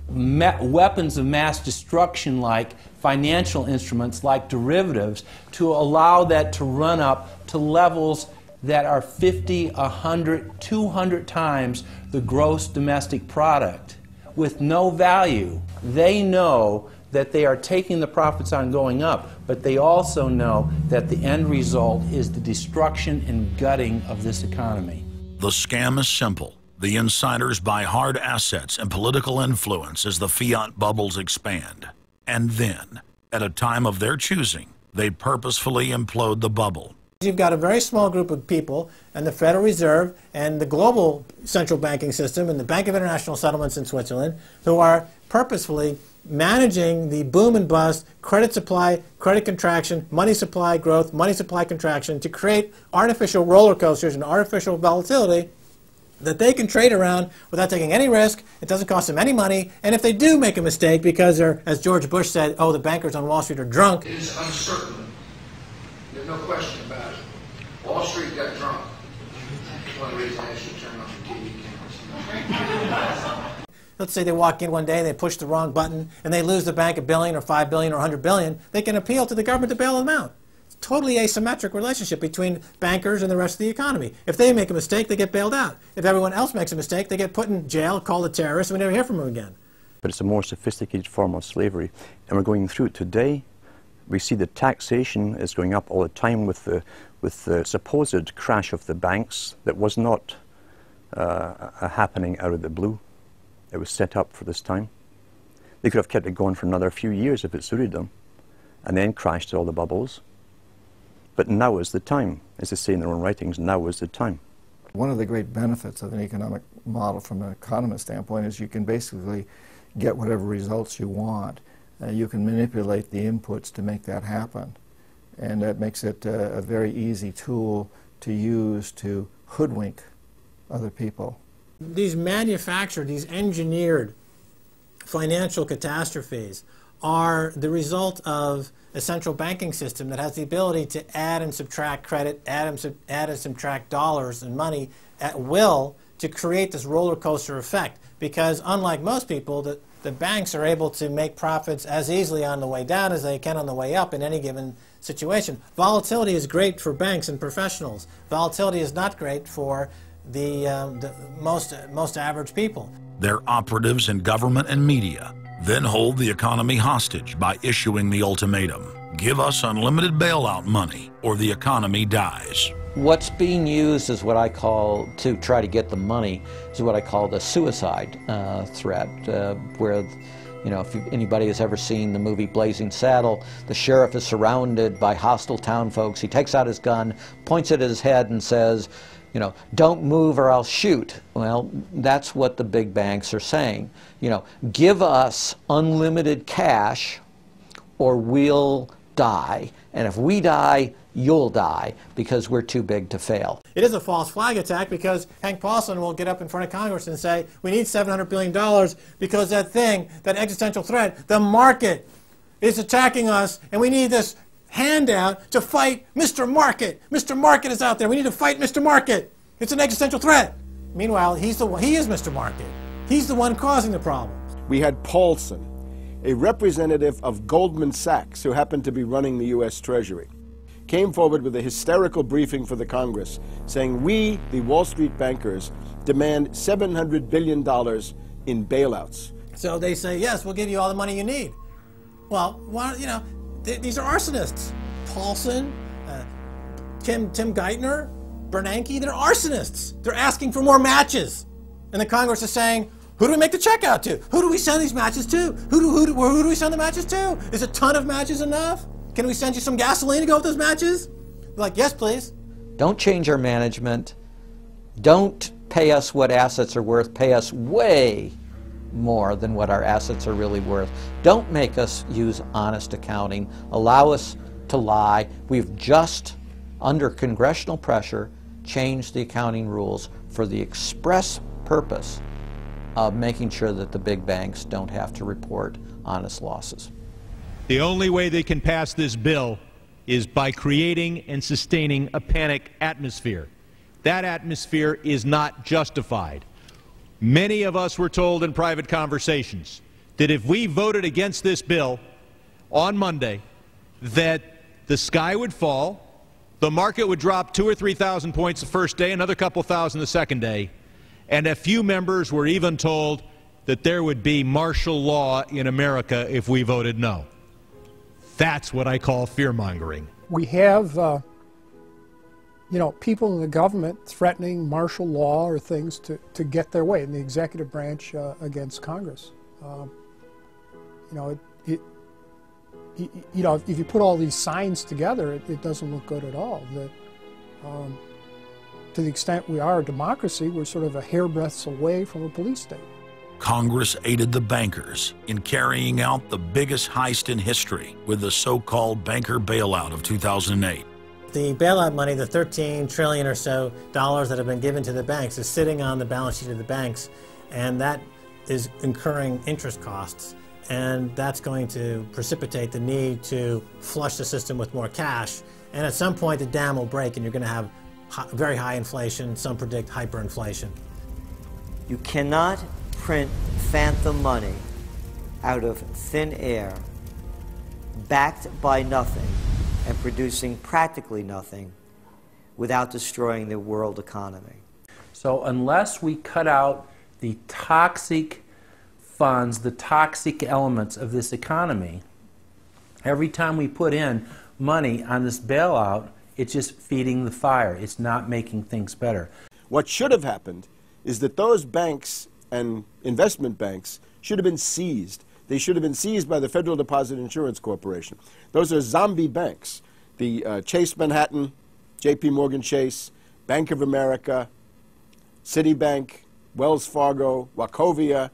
weapons of mass destruction-like financial instruments like derivatives, to allow that to run up to levels that are 50, 100, 200 times the gross domestic product with no value. They know that they are taking the profits on going up, but they also know that the end result is the destruction and gutting of this economy. The scam is simple. The insiders buy hard assets and political influence as the fiat bubbles expand. And then, at a time of their choosing, they purposefully implode the bubble. You've got a very small group of people, and the Federal Reserve and the global central banking system and the Bank of International Settlements in Switzerland, who are purposefully managing the boom and bust, credit supply, credit contraction, money supply growth, money supply contraction, to create artificial roller coasters and artificial volatility that they can trade around without taking any risk. It doesn't cost them any money. And if they do make a mistake because they're, as George Bush said, oh, the bankers on Wall Street are drunk. It is uncertain. There's no question about it. Wall Street got drunk. That's one of the reasons I should turn on the TV cameras. Let's say they walk in one day and they push the wrong button and they lose the bank $1 billion or $5 billion or $100 billion. They can appeal to the government to bail them out. It's a totally asymmetric relationship between bankers and the rest of the economy. If they make a mistake, they get bailed out. If everyone else makes a mistake, they get put in jail, called a terrorist, and we never hear from them again. But it's a more sophisticated form of slavery, and we're going through it today. We see the taxation is going up all the time with the supposed crash of the banks that was not a happening out of the blue. It was set up for this time. They could have kept it going for another few years if it suited them, and then crashed all the bubbles. But now is the time. As they say in their own writings, now is the time. One of the great benefits of an economic model from an economist standpoint is you can basically get whatever results you want. You can manipulate the inputs to make that happen. And that makes it a very easy tool to use to hoodwink other people. These manufactured, these engineered financial catastrophes are the result of a central banking system that has the ability to add and subtract credit, add and subtract dollars and money at will to create this roller coaster effect. Because unlike most people, the banks are able to make profits as easily on the way down as they can on the way up in any given situation. Volatility is great for banks and professionals. Volatility is not great for the most average people. Their operatives in government and media then hold the economy hostage by issuing the ultimatum: give us unlimited bailout money or the economy dies. What's being used is what I call, to try to get the money, is what I call the suicide threat, where, you know, if anybody has ever seen the movie Blazing Saddle, the sheriff is surrounded by hostile town folks. He takes out his gun, points it at his head and says, you know, don't move or I'll shoot. Well, that's what the big banks are saying. You know, give us unlimited cash or we'll die. And if we die, you'll die, because we're too big to fail. It is a false flag attack, because Hank Paulson will get up in front of Congress and say, we need $700 billion because that thing, that existential threat, the market is attacking us, and we need this handout to fight Mr. Market. Mr. Market is out there. We need to fight Mr. Market. It's an existential threat. Meanwhile, he is Mr. Market. He's the one causing the problems. We had Paulson, a representative of Goldman Sachs who happened to be running the U.S. Treasury, came forward with a hysterical briefing for the Congress saying, we, the Wall Street bankers, demand $700 billion in bailouts. So they say, yes, we'll give you all the money you need. Well, you know, these are arsonists. Paulson, Tim Geithner, Bernanke, they're arsonists. They're asking for more matches. And the Congress is saying, who do we make the check out to? Who do we send these matches to? Who do we send the matches to? Is a ton of matches enough? Can we send you some gasoline to go with those matches? They're like, yes, please. Don't change our management. Don't pay us what assets are worth. Pay us way more than what our assets are really worth. Don't make us use honest accounting. Allow us to lie. We've just, under congressional pressure, changed the accounting rules for the express purpose of making sure that the big banks don't have to report honest losses. The only way they can pass this bill is by creating and sustaining a panic atmosphere. That atmosphere is not justified. Many of us were told in private conversations that if we voted against this bill on Monday, that the sky would fall, the market would drop 2,000 or 3,000 points the first day, another couple thousand the second day, and a few members were even told that there would be martial law in America if we voted no. That's what I call fear-mongering. We have, you know, people in the government threatening martial law or things to get their way in the executive branch against Congress. You know, you know, if you put all these signs together, it doesn't look good at all. To the extent we are a democracy, we're sort of a hairbreadth away from a police state. Congress aided the bankers in carrying out the biggest heist in history with the so-called banker bailout of 2008. The bailout money, the $13 trillion or so dollars that have been given to the banks, is sitting on the balance sheet of the banks, and that is incurring interest costs. And that's going to precipitate the need to flush the system with more cash. And at some point, the dam will break, and you're going to have very high inflation. Some predict hyperinflation. You cannot print phantom money out of thin air, backed by nothing, and producing practically nothing without destroying the world economy. So unless we cut out the toxic funds, the toxic elements of this economy, every time we put in money on this bailout, it's just feeding the fire. It's not making things better. What should have happened is that those banks and investment banks should have been seized. They should have been seized by the Federal Deposit Insurance Corporation. Those are zombie banks. The Chase Manhattan, J.P. Morgan Chase, Bank of America, Citibank, Wells Fargo, Wachovia,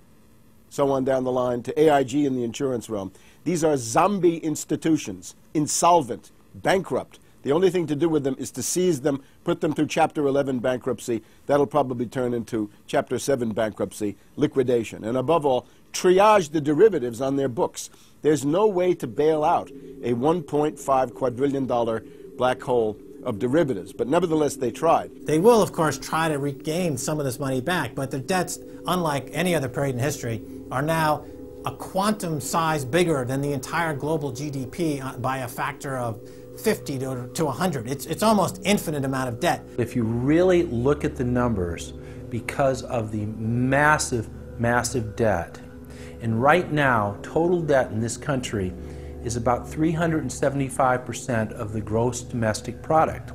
so on down the line, to AIG in the insurance realm. These are zombie institutions, insolvent, bankrupt. The only thing to do with them is to seize them, put them through Chapter 11 bankruptcy. That'll probably turn into Chapter 7 bankruptcy, liquidation. And above all, triage the derivatives on their books. There's no way to bail out a $1.5 quadrillion black hole of derivatives, but nevertheless they tried. They will, of course, try to regain some of this money back, but their debts, unlike any other period in history, are now a quantum size bigger than the entire global GDP by a factor of 50 to 100. It's almost infinite amount of debt. If you really look at the numbers, because of the massive, massive debt, and right now, total debt in this country is about 375% of the gross domestic product.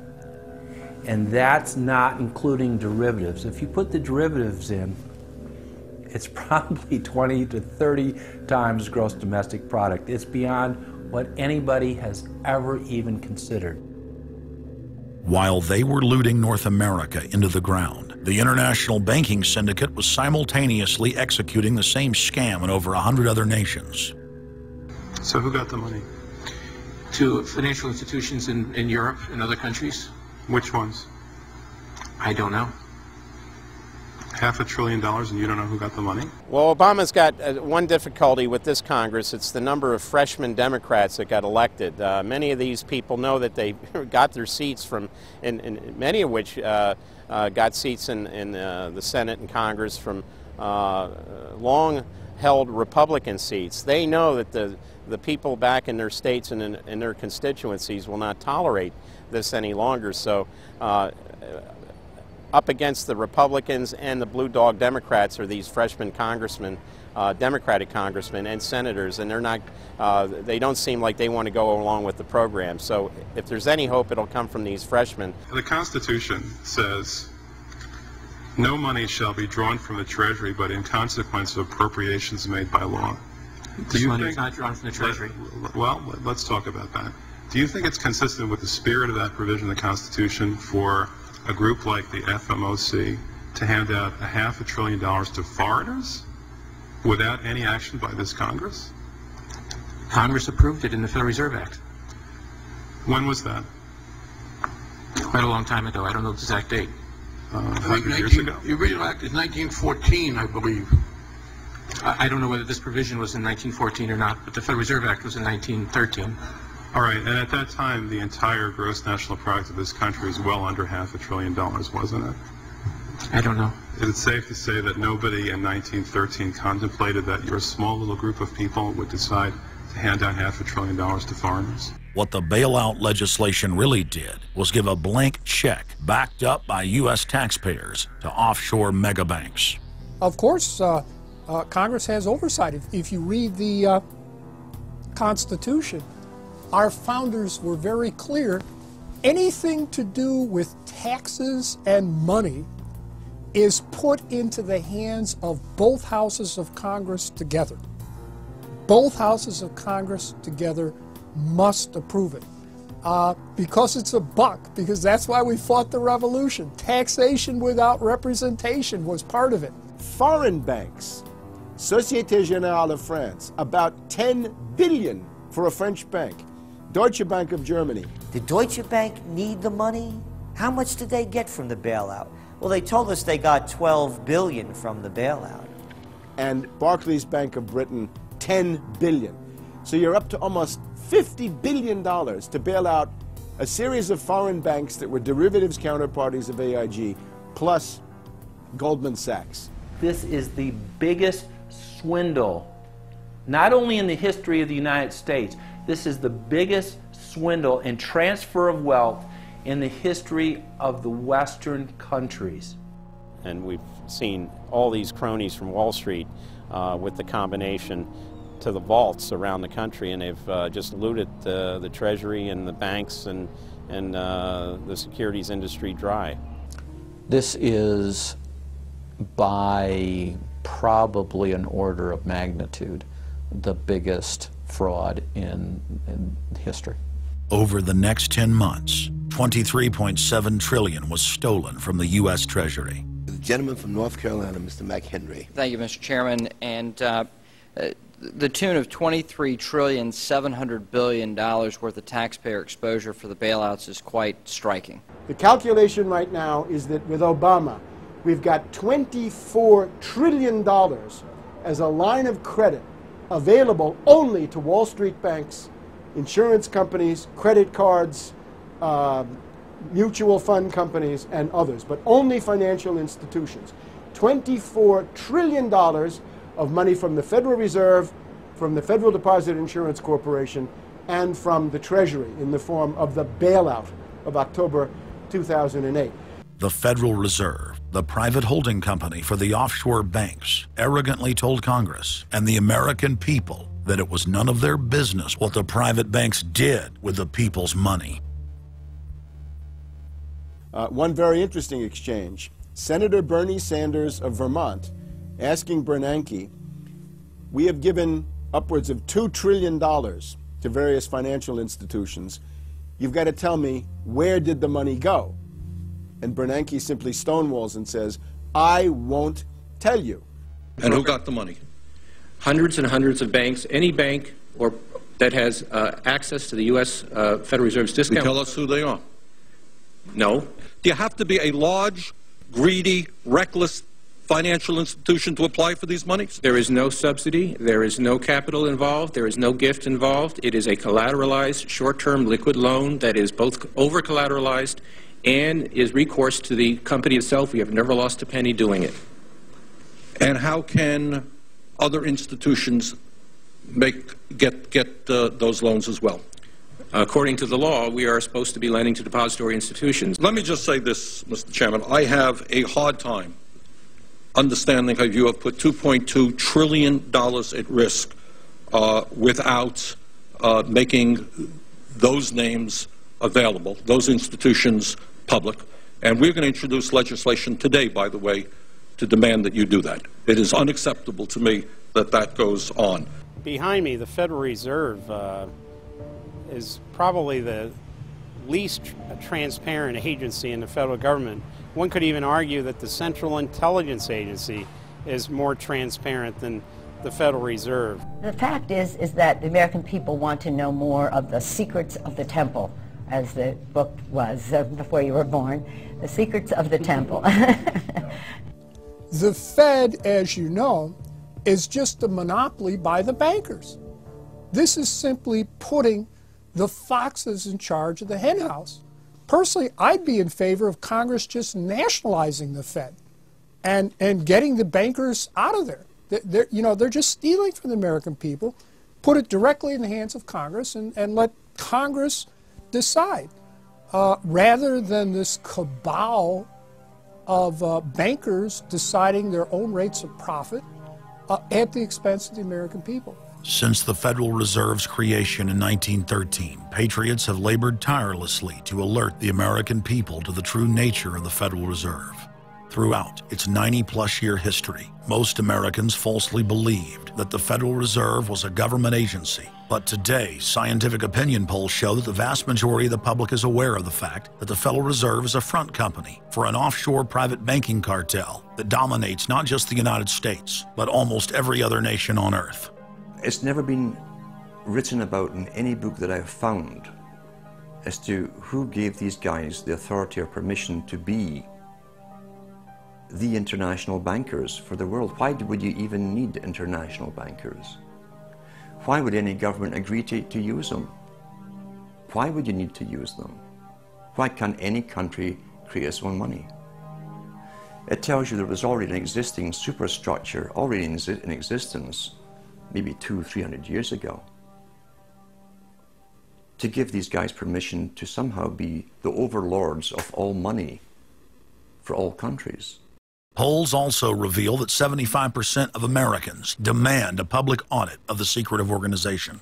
And that's not including derivatives. If you put the derivatives in, it's probably 20 to 30 times gross domestic product. It's beyond what anybody has ever even considered. While they were looting North America into the ground, the international banking syndicate was simultaneously executing the same scam in over 100 other nations. So who got the money? To financial institutions in Europe and other countries. Which ones? I don't know. $500 billion and you don't know who got the money? Well, Obama's got one difficulty with this Congress. It's the number of freshman Democrats that got elected. Many of these people know that they got their seats from, and many of which got seats in the Senate and Congress from long-held Republican seats. They know that the people back in their states and in their constituencies will not tolerate this any longer. So up against the Republicans and the blue dog Democrats are these freshman congressmen, Democratic congressmen and senators, and they're not, they don't seem like they want to go along with the program. So if there's any hope, it'll come from these freshmen. The Constitution says no money shall be drawn from the Treasury but in consequence of appropriations made by law. This money is not drawn from the Treasury. Well, let's talk about that. Do you think it's consistent with the spirit of that provision of the Constitution for a group like the FMOC to hand out $500 billion to foreigners without any action by this Congress? Congress approved it in the Federal Reserve Act. When was that? Quite a long time ago. I don't know the exact date. 100 years ago? The original act is 1914, I believe. I don't know whether this provision was in 1914 or not, but the Federal Reserve Act was in 1913. All right, and at that time, the entire gross national product of this country was well under $500 billion, wasn't it? I don't know. Is it safe to say that nobody in 1913 contemplated that your small little group of people would decide to hand out $500 billion to foreigners? What the bailout legislation really did was give a blank check backed up by U.S. taxpayers to offshore megabanks. Of course, Congress has oversight. If you read the Constitution, our founders were very clear. Anything to do with taxes and money is put into the hands of both houses of Congress together. Both houses of Congress together must approve it. Because it's a buck, because that's why we fought the revolution. Taxation without representation was part of it. Foreign banks, Société Générale of France, about 10 billion for a French bank. Deutsche Bank of Germany. Did Deutsche Bank need the money? How much did they get from the bailout? Well, they told us they got $12 billion from the bailout. And Barclays Bank of Britain, $10 billion. So you're up to almost $50 billion to bail out a series of foreign banks that were derivatives counterparties of AIG, plus Goldman Sachs. This is the biggest swindle, not only in the history of the United States, this is the biggest swindle and transfer of wealth in the history of the Western countries. And we've seen all these cronies from Wall Street with the combination to the vaults around the country, and they've just looted the Treasury and the banks and the securities industry dry. This is by probably an order of magnitude the biggest fraud in history. Over the next 10 months, $23.7 trillion was stolen from the U.S. Treasury. The gentleman from North Carolina, Mr. McHenry. Thank you, Mr. Chairman. And the tune of $23.7 trillion worth of taxpayer exposure for the bailouts is quite striking. The calculation right now is that with Obama, we've got $24 trillion as a line of credit available only to Wall Street banks, insurance companies, credit cards, mutual fund companies, and others, but only financial institutions. $24 trillion of money from the Federal Reserve, from the Federal Deposit Insurance Corporation, and from the Treasury in the form of the bailout of October 2008. The Federal Reserve, the private holding company for the offshore banks, arrogantly told Congress and the American people that it was none of their business what the private banks did with the people's money. One very interesting exchange. Senator Bernie Sanders of Vermont asking Bernanke, we have given upwards of $2 trillion to various financial institutions. You've got to tell me, where did the money go? And Bernanke simply stonewalls and says, I won't tell you. And who got the money? Hundreds and hundreds of banks. Any bank that has access to the U.S. Federal Reserve's discount. Tell us who they are. No. Do you have to be a large, greedy, reckless financial institution to apply for these monies? There is no subsidy. There is no capital involved. There is no gift involved. It is a collateralized, short-term liquid loan that is both over-collateralized and is recourse to the company itself. We have never lost a penny doing it. And how can other institutions get those loans as well? According to the law, we are supposed to be lending to depository institutions. Let me just say this, Mr. Chairman. I have a hard time understanding how you have put $2.2 trillion at risk without making those names available, those institutions public. And we're going to introduce legislation today, by the way, to demand that you do that. It is unacceptable to me that that goes on. Behind me, the Federal Reserve is probably the least transparent agency in the federal government. One could even argue that the Central Intelligence Agency is more transparent than the Federal Reserve. The fact is that the American people want to know more of the secrets of the temple, as the book was before you were born, The Secrets of the Temple. The Fed, as you know, is just a monopoly by the bankers. This is simply putting the foxes in charge of the henhouse. Personally, I'd be in favor of Congress just nationalizing the Fed and getting the bankers out of there. They're just stealing from the American people. Put it directly in the hands of Congress and let Congress decide, rather than this cabal of bankers deciding their own rates of profit at the expense of the American people. Since the Federal Reserve's creation in 1913, patriots have labored tirelessly to alert the American people to the true nature of the Federal Reserve. Throughout its 90-plus year history, most Americans falsely believed that the Federal Reserve was a government agency. But today, scientific opinion polls show that the vast majority of the public is aware of the fact that the Federal Reserve is a front company for an offshore private banking cartel that dominates not just the United States, but almost every other nation on Earth. It's never been written about in any book that I've found as to who gave these guys the authority or permission to be the international bankers for the world. Why would you even need international bankers? Why would any government agree to use them? Why would you need to use them? Why can't any country create its own money? It tells you there was already an existing superstructure, already in existence, maybe 200-300 years ago, to give these guys permission to somehow be the overlords of all money for all countries. Polls also reveal that 75% of Americans demand a public audit of the secretive organization.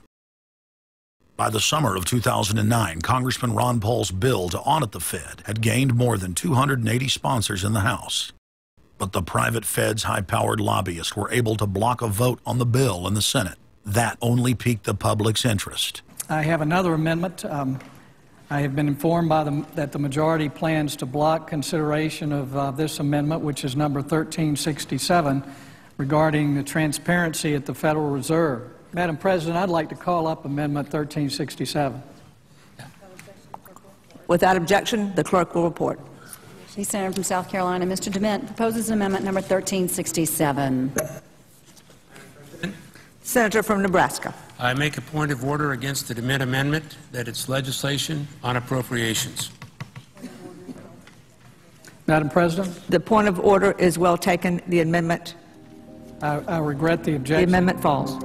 By the summer of 2009, Congressman Ron Paul's bill to audit the Fed had gained more than 280 sponsors in the House. But the private Fed's high-powered lobbyists were able to block a vote on the bill in the Senate. That only piqued the public's interest. I have another amendment. I have been informed that the majority plans to block consideration of this amendment, which is number 1367, regarding the transparency at the Federal Reserve. Madam President, I'd like to call up Amendment 1367. Without objection, the clerk will report. The Senator from South Carolina, Mr. DeMint, proposes amendment number 1367. Senator from Nebraska. I make a point of order against the DeMint amendment that it's legislation on appropriations. Madam President? The point of order is well taken. The amendment. I regret the objection. The amendment falls.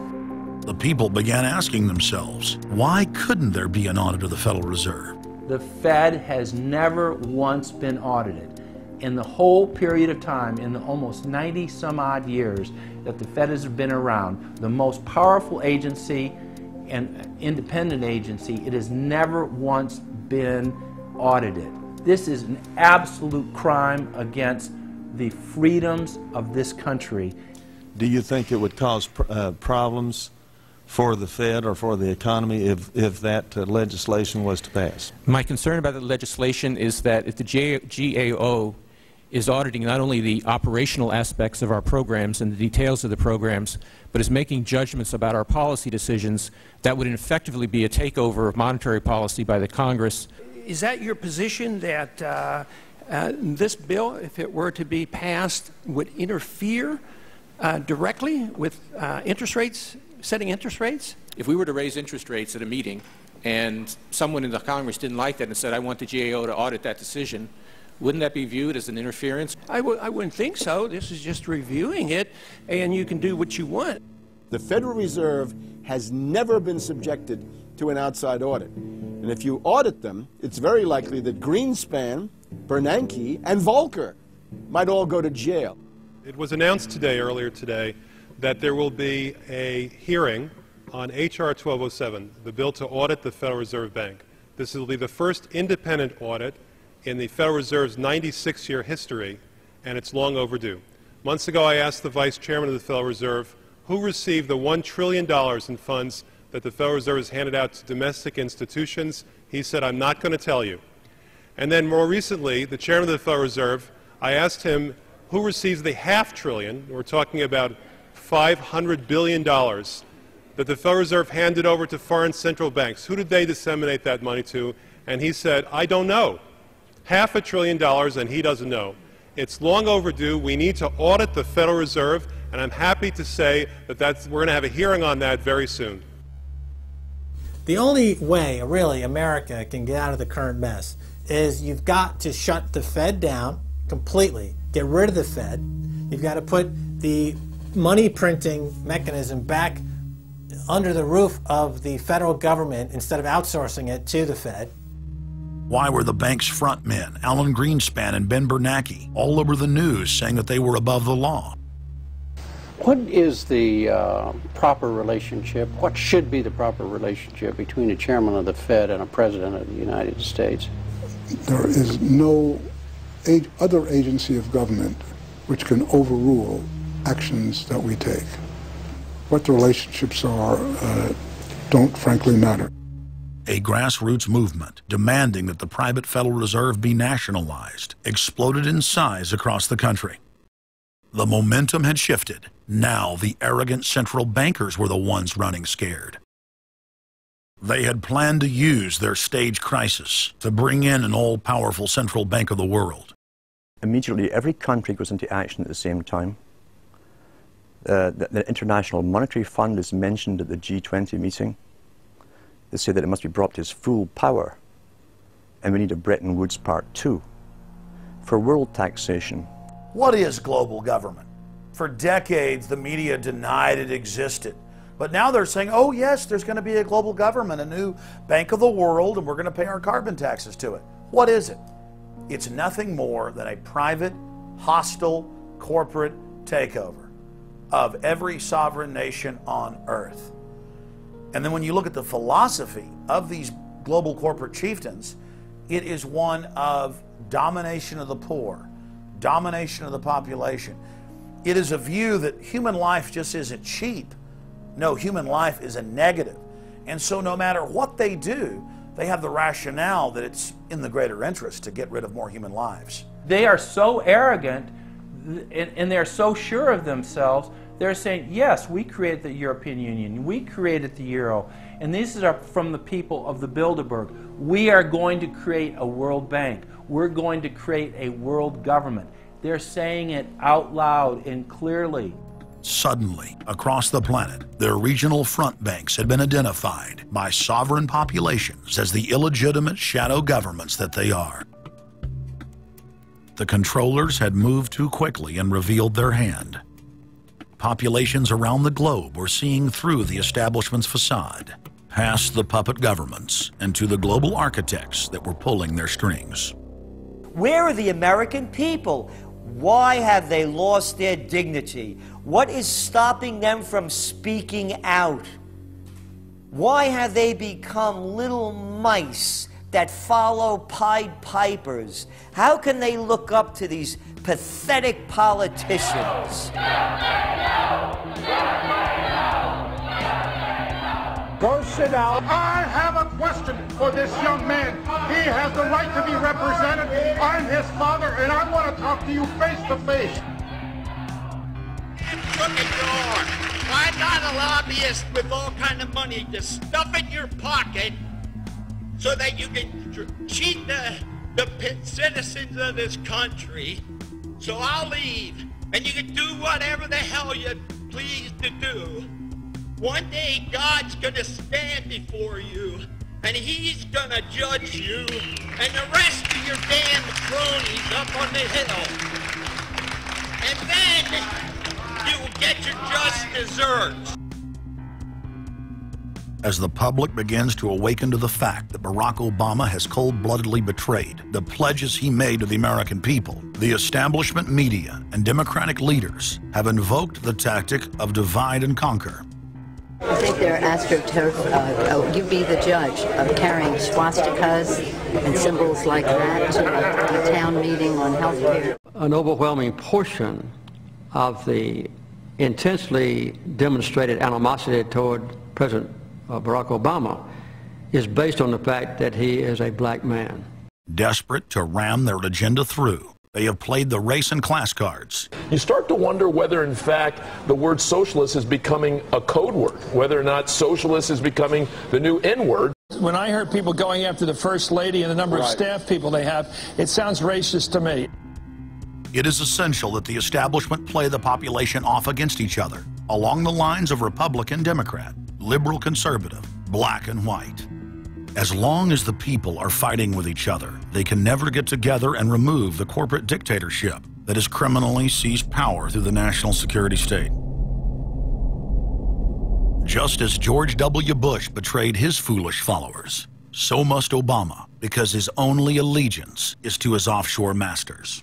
The people began asking themselves, why couldn't there be an audit of the Federal Reserve? The Fed has never once been audited. In the whole period of time, in the almost 90-some-odd years that the Fed has been around, the most powerful agency and independent agency, it has never once been audited. This is an absolute crime against the freedoms of this country. Do you think it would cause problems for the Fed or for the economy if that legislation was to pass? My concern about the legislation is that if the GAO is auditing not only the operational aspects of our programs and the details of the programs, but is making judgments about our policy decisions, that would effectively be a takeover of monetary policy by the Congress. Is that your position, that this bill, if it were to be passed, would interfere directly with interest rates, setting interest rates? If we were to raise interest rates at a meeting and someone in the Congress didn't like that and said, I want the GAO to audit that decision, wouldn't that be viewed as an interference? I wouldn't think so. This is just reviewing it, and you can do what you want. The Federal Reserve has never been subjected to an outside audit. And if you audit them, it's very likely that Greenspan, Bernanke, and Volcker might all go to jail. It was announced earlier today, that there will be a hearing on H.R. 1207, the bill to audit the Federal Reserve Bank. This will be the first independent audit in the Federal Reserve's 96-year history, and it's long overdue. Months ago, I asked the Vice Chairman of the Federal Reserve who received the $1 trillion in funds that the Federal Reserve has handed out to domestic institutions. He said, I'm not going to tell you. And then more recently, the Chairman of the Federal Reserve, I asked him who receives the $500 billion, we're talking about $500 billion, that the Federal Reserve handed over to foreign central banks. Who did they disseminate that money to? And he said, I don't know. $500 billion, and he doesn't know. It's long overdue. We need to audit the Federal Reserve, and I'm happy to say that we're going to have a hearing on that very soon. The only way, really, America can get out of the current mess is you've got to shut the Fed down completely, get rid of the Fed. You've got to put the money printing mechanism back under the roof of the federal government instead of outsourcing it to the Fed. Why were the bank's front men, Alan Greenspan and Ben Bernanke, all over the news saying that they were above the law? What is the proper relationship, what should be the proper relationship between a chairman of the Fed and a president of the United States? There is no other agency of government which can overrule actions that we take. What the relationships are don't frankly matter. A grassroots movement demanding that the private Federal Reserve be nationalized exploded in size across the country. The momentum had shifted. Now the arrogant central bankers were the ones running scared. They had planned to use their stage crisis to bring in an all-powerful central bank of the world. Immediately, every country goes into action at the same time. The International Monetary Fund is mentioned at the G20 meeting. They say that it must be brought to its full power, and we need a Bretton Woods Part 2 for world taxation. What is global government? For decades, the media denied it existed. But now they're saying, oh yes, there's going to be a global government, a new bank of the world, and we're going to pay our carbon taxes to it. What is it? It's nothing more than a private, hostile, corporate takeover of every sovereign nation on earth. And then when you look at the philosophy of these global corporate chieftains, it is one of domination of the poor, domination of the population. It is a view that human life just isn't cheap. No, human life is a negative. And so no matter what they do, they have the rationale that it's in the greater interest to get rid of more human lives. They are so arrogant and they're so sure of themselves, they're saying, yes, we created the European Union, we created the Euro, and these are from the people of the Bilderberg. We are going to create a World Bank. We're going to create a world government. They're saying it out loud and clearly. Suddenly, across the planet, their regional front banks had been identified by sovereign populations as the illegitimate shadow governments that they are. The controllers had moved too quickly and revealed their hand. Populations around the globe were seeing through the establishment's facade, past the puppet governments, and to the global architects that were pulling their strings. Where are the American people? Why have they lost their dignity? What is stopping them from speaking out? Why have they become little mice that follow Pied Pipers? How can they look up to these pathetic politicians? Go sit down. I have a question for this young man. He has the right to be represented. I'm his father, and I want to talk to you face to face. Crooked door. Why not a lobbyist with all kind of money to stuff in your pocket so that you can cheat the citizens of this country? So I'll leave, and you can do whatever the hell you please to do. One day God's gonna stand before you, and he's gonna judge you and the rest of your damn cronies up on the hill. And then you will get your just desserts. As the public begins to awaken to the fact that Barack Obama has cold-bloodedly betrayed the pledges he made to the American people, the establishment media and Democratic leaders have invoked the tactic of divide and conquer. I think they're astroturf. You be the judge of carrying swastikas and symbols like that to a town meeting on health care. An overwhelming portion of the intensely demonstrated animosity toward President Barack Obama is based on the fact that he is a black man. Desperate to ram their agenda through, they have played the race and class cards. You start to wonder whether, in fact, the word socialist is becoming a code word, whether or not socialist is becoming the new N-word. When I heard people going after the First Lady and the number of staff people they have, it sounds racist to me. It is essential that the establishment play the population off against each other, along the lines of Republican, Democrat, liberal, conservative, black and white. As long as the people are fighting with each other, they can never get together and remove the corporate dictatorship that has criminally seized power through the national security state. Just as George W. Bush betrayed his foolish followers, so must Obama, because his only allegiance is to his offshore masters.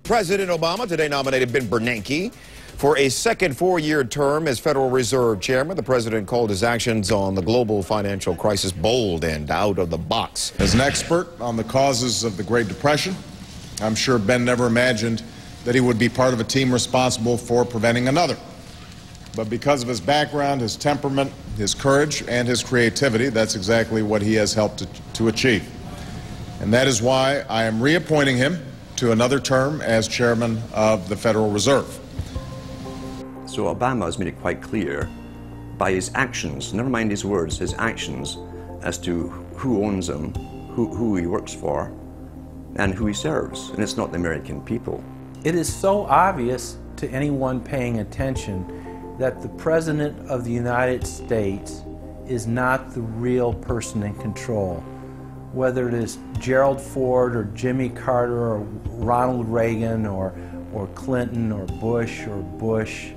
President Obama today nominated Ben Bernanke for a second four-year term as Federal Reserve Chairman. The president called his actions on the global financial crisis bold and out of the box. As an expert on the causes of the Great Depression, I'm sure Ben never imagined that he would be part of a team responsible for preventing another. But because of his background, his temperament, his courage, and his creativity, that's exactly what he has helped to achieve. And that is why I am reappointing him to another term as chairman of the Federal Reserve. So Obama has made it quite clear by his actions, never mind his words, his actions, as to who owns him, who he works for, and who he serves. And it's not the American people. It is so obvious to anyone paying attention that the President of the United States is not the real person in control. Whether it is Gerald Ford or Jimmy Carter or Ronald Reagan or Clinton or Bush,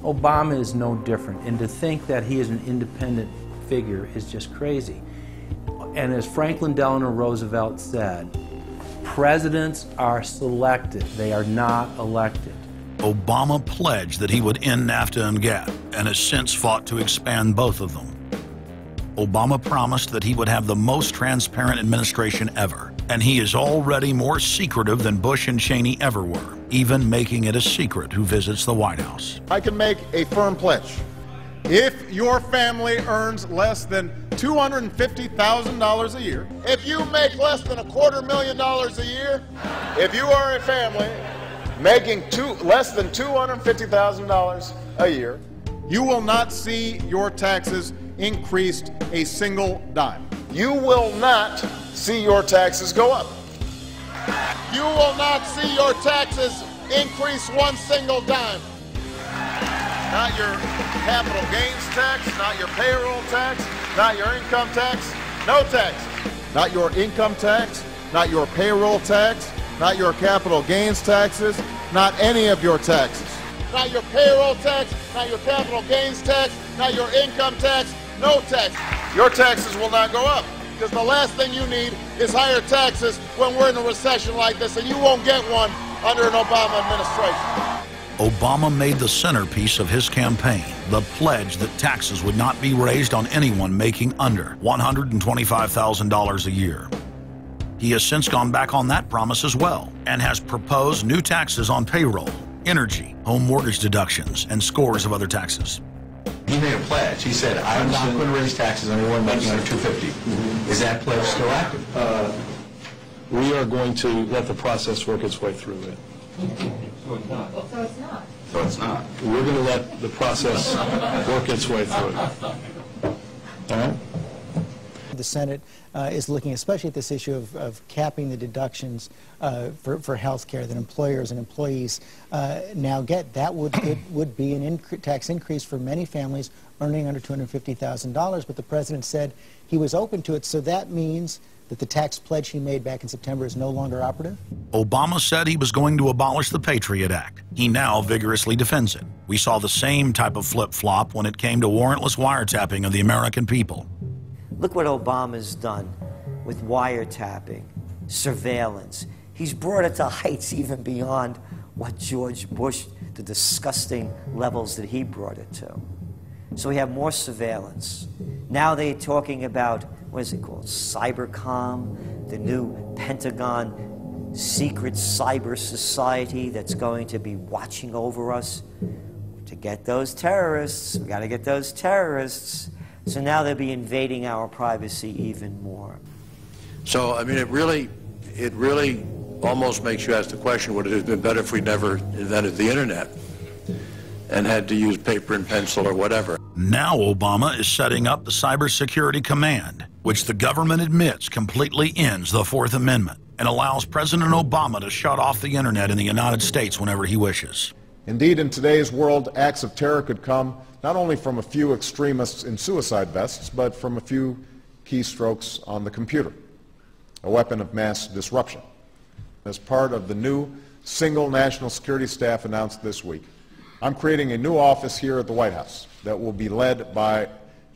Obama is no different. And to think that he is an independent figure is just crazy. And as Franklin Delano Roosevelt said, presidents are selected, they are not elected. Obama pledged that he would end NAFTA and GATT, and has since fought to expand both of them. Obama promised that he would have the most transparent administration ever, and he is already more secretive than Bush and Cheney ever were, even making it a secret who visits the White House. I can make a firm pledge. If your family earns less than $250,000 a year, if you make less than $250,000 a year, if you are a family making less than $250,000 a year, you will not see your taxes increased a single dime. You will not see your taxes go up. You will not see your taxes increase one single dime. Not your capital gains tax, not your payroll tax, not your income tax, no tax. Not your income tax, not your payroll tax, not your capital gains taxes, not any of your taxes. Not your payroll tax, not your capital gains tax, not your income tax, no tax. Your taxes will not go up, because the last thing you need is higher taxes when we're in a recession like this, and you won't get one under an Obama administration. Obama made the centerpiece of his campaign the pledge that taxes would not be raised on anyone making under $125,000 a year. He has since gone back on that promise as well, and has proposed new taxes on payroll, energy, home mortgage deductions, and scores of other taxes. He made a pledge. He said, I'm not going to raise taxes on anyone making under $250,000. Is that pledge still active? We are going to let the process work its way through it. So it's not. So it's not. So it's not. We're going to let the process work its way through it. All right? The Senate is looking especially at this issue of capping the deductions for health care that employers and employees now get. That would be an tax increase for many families earning under $250,000, but the president said he was open to it, so that means that the tax pledge he made back in September is no longer operative? Obama said he was going to abolish the Patriot Act. He now vigorously defends it. We saw the same type of flip-flop when it came to warrantless wiretapping of the American people. Look what Obama's done with wiretapping, surveillance. He's brought it to heights even beyond what George Bush, the disgusting levels that he brought it to. So we have more surveillance. Now they're talking about, what is it called, Cybercom, the new Pentagon secret cyber society that's going to be watching over us. To get those terrorists, we got to get those terrorists. So now they'll be invading our privacy even more. So, I mean, it really almost makes you ask the question, would it have been better if we never invented the internet and had to use paper and pencil or whatever? Now Obama is setting up the Cybersecurity Command, which the government admits completely ends the Fourth Amendment and allows President Obama to shut off the internet in the United States whenever he wishes. Indeed, in today's world, acts of terror could come not only from a few extremists in suicide vests, but from a few keystrokes on the computer, a weapon of mass disruption. As part of the new single national security staff announced this week, I'm creating a new office here at the White House that will be led by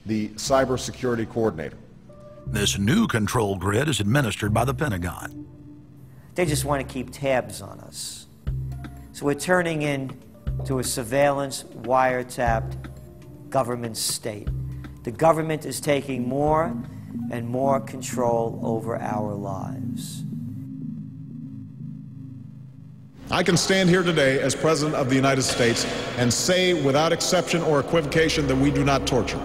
the cybersecurity coordinator. This new control grid is administered by the Pentagon. They just want to keep tabs on us. So we're turning into a surveillance, wiretapped government state. The government is taking more and more control over our lives. I can stand here today as President of the United States and say without exception or equivocation that we do not torture.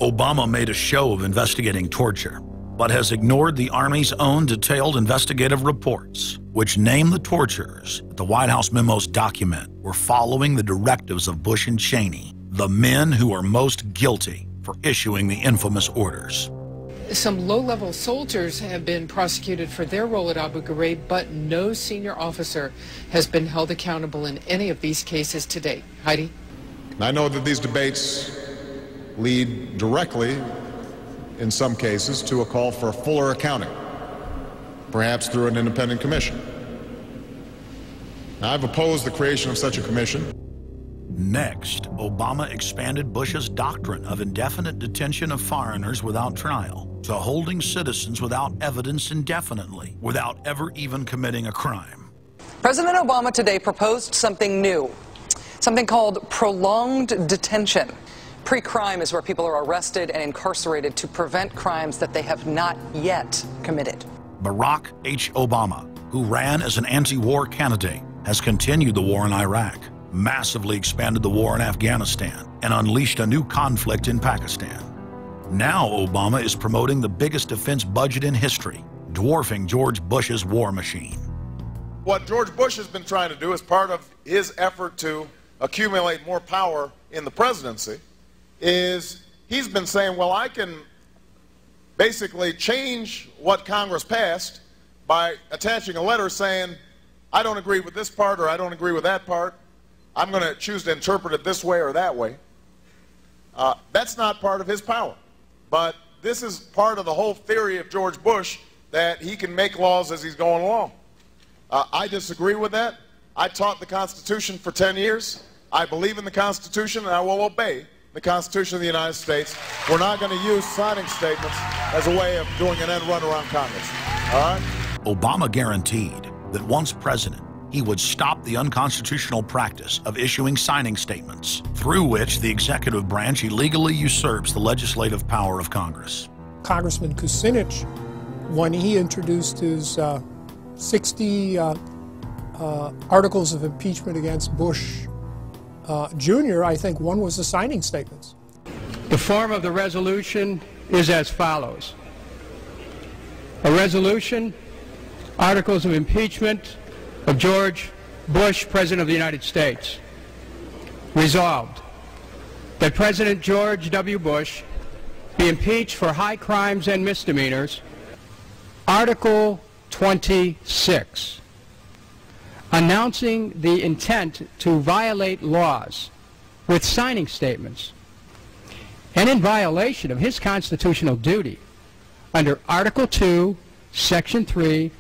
Obama made a show of investigating torture, but has ignored the Army's own detailed investigative reports, which name the torturers that the White House memos document were following the directives of Bush and Cheney, the men who are most guilty for issuing the infamous orders. Some low-level soldiers have been prosecuted for their role at Abu Ghraib, but no senior officer has been held accountable in any of these cases to date. Heidi? I know that these debates lead directly, in some cases, to a call for a fuller accounting, perhaps through an independent commission. Now, I've opposed the creation of such a commission. Next, Obama expanded Bush's doctrine of indefinite detention of foreigners without trial to holding citizens without evidence indefinitely, without ever even committing a crime. President Obama today proposed something new, something called prolonged detention. Pre-crime is where people are arrested and incarcerated to prevent crimes that they have not yet committed. Barack H. Obama, who ran as an anti-war candidate, has continued the war in Iraq, massively expanded the war in Afghanistan, and unleashed a new conflict in Pakistan. Now Obama is promoting the biggest defense budget in history, dwarfing George Bush's war machine. What George Bush has been trying to do as part of his effort to accumulate more power in the presidency is he's been saying, well, I can basically change what Congress passed by attaching a letter saying, I don't agree with this part or I don't agree with that part. I'm going to choose to interpret it this way or that way. That's not part of his power. But this is part of the whole theory of George Bush, that he can make laws as he's going along. I disagree with that. I taught the Constitution for 10 years. I believe in the Constitution, and I will obey the Constitution of the United States. We're not going to use signing statements as a way of doing an end run around Congress. All right? Obama guaranteed that once president, he would stop the unconstitutional practice of issuing signing statements, through which the executive branch illegally usurps the legislative power of Congress. Congressman Kucinich, when he introduced his 60 articles of impeachment against Bush Jr., I think one was the signing statements. The form of the resolution is as follows. A resolution, articles of impeachment of George Bush, President of the United States. Resolved, that President George W. Bush be impeached for high crimes and misdemeanors. Article 26, announcing the intent to violate laws with signing statements, and in violation of his constitutional duty under Article 2, Section 3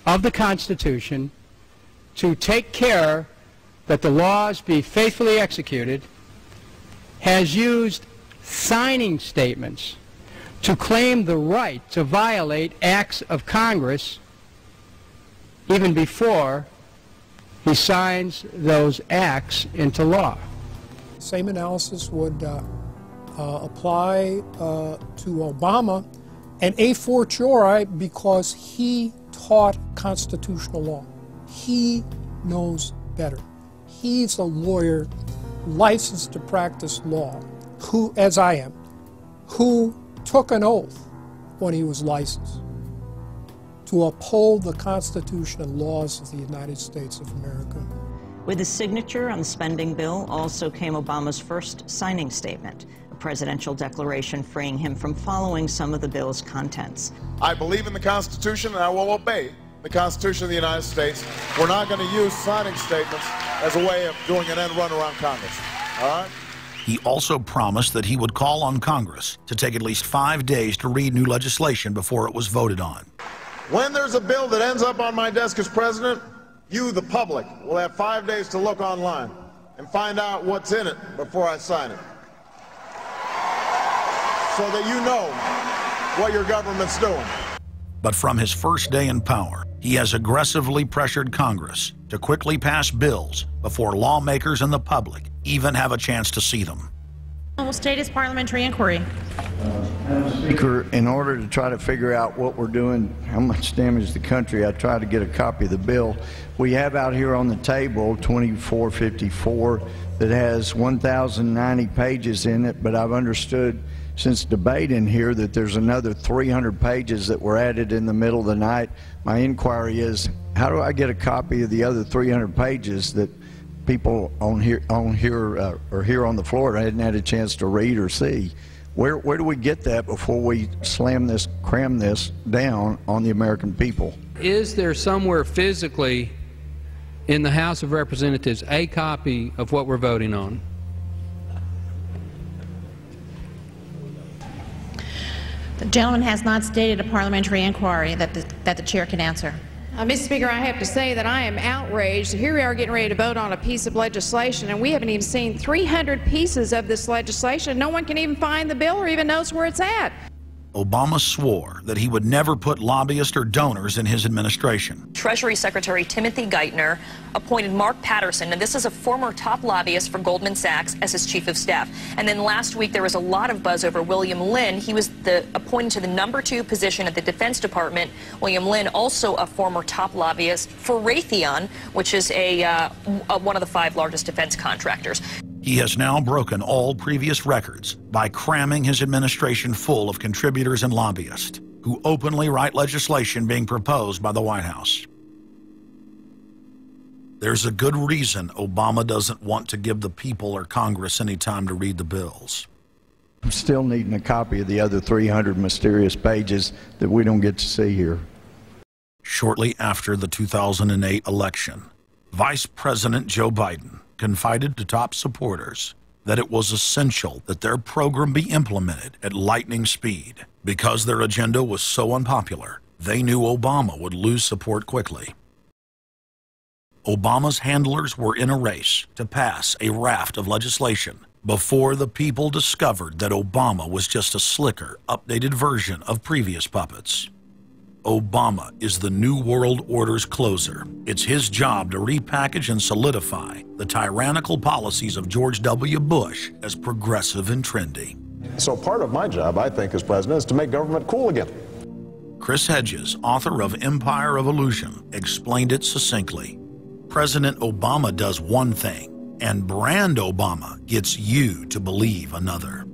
of the Constitution, to take care that the laws be faithfully executed, has used signing statements to claim the right to violate acts of Congress even before he signs those acts into law. Same analysis would apply to Obama and a fortiori because he taught constitutional law. He knows better. He's a lawyer licensed to practice law, who, as I am, who took an oath when he was licensed to uphold the Constitution and laws of the United States of America. With his signature on the spending bill also came Obama's first signing statement, a presidential declaration freeing him from following some of the bill's contents. I believe in the Constitution, and I will obey the Constitution of the United States. We're not going to use signing statements as a way of doing an end run around Congress. All right? He also promised that he would call on Congress to take at least 5 days to read new legislation before it was voted on. When there's a bill that ends up on my desk as president, you, the public, will have 5 days to look online and find out what's in it before I sign it, so that you know what your government's doing. But from his first day in power, he has aggressively pressured Congress to quickly pass bills before lawmakers and the public even have a chance to see them. Will state his parliamentary inquiry. Speaker, in order to try to figure out what we're doing, how much damage to the country, I tried to get a copy of the bill. We have out here on the table 2454 that has 1,090 pages in it, but I've understood since debate in here that there's another 300 pages that were added in the middle of the night. My inquiry is, how do I get a copy of the other 300 pages that people on here or here on the floor hadn't had a chance to read or see? Where do we get that before we cram this down on the American people? Is there somewhere physically in the House of Representatives a copy of what we're voting on? The gentleman has not stated a parliamentary inquiry that the chair can answer. Mr. Speaker, I have to say that I am outraged. Here we are getting ready to vote on a piece of legislation, and we haven't even seen 300 pieces of this legislation. No one can even find the bill or even knows where it's at. Obama swore that he would never put lobbyists or donors in his administration. Treasury Secretary Timothy Geithner appointed Mark Patterson, and this is a former top lobbyist for Goldman Sachs, as his chief of staff. And then last week there was a lot of buzz over William Lynn. He was appointed to the #2 position at the Defense Department. William Lynn, also a former top lobbyist for Raytheon, which is one of the 5 largest defense contractors. He has now broken all previous records by cramming his administration full of contributors and lobbyists who openly write legislation being proposed by the White House. There's a good reason Obama doesn't want to give the people or Congress any time to read the bills. I'm still needing a copy of the other 300 mysterious pages that we don't get to see here. Shortly after the 2008 election, Vice President Joe Biden confided to top supporters that it was essential that their program be implemented at lightning speed. Because their agenda was so unpopular, they knew Obama would lose support quickly. Obama's handlers were in a race to pass a raft of legislation before the people discovered that Obama was just a slicker, updated version of previous puppets. Obama is the New World Order's closer. It's his job to repackage and solidify the tyrannical policies of George W. Bush as progressive and trendy. So part of my job, I think, as president, is to make government cool again. Chris Hedges, author of Empire of Illusion, explained it succinctly. President Obama does one thing, and brand Obama gets you to believe another.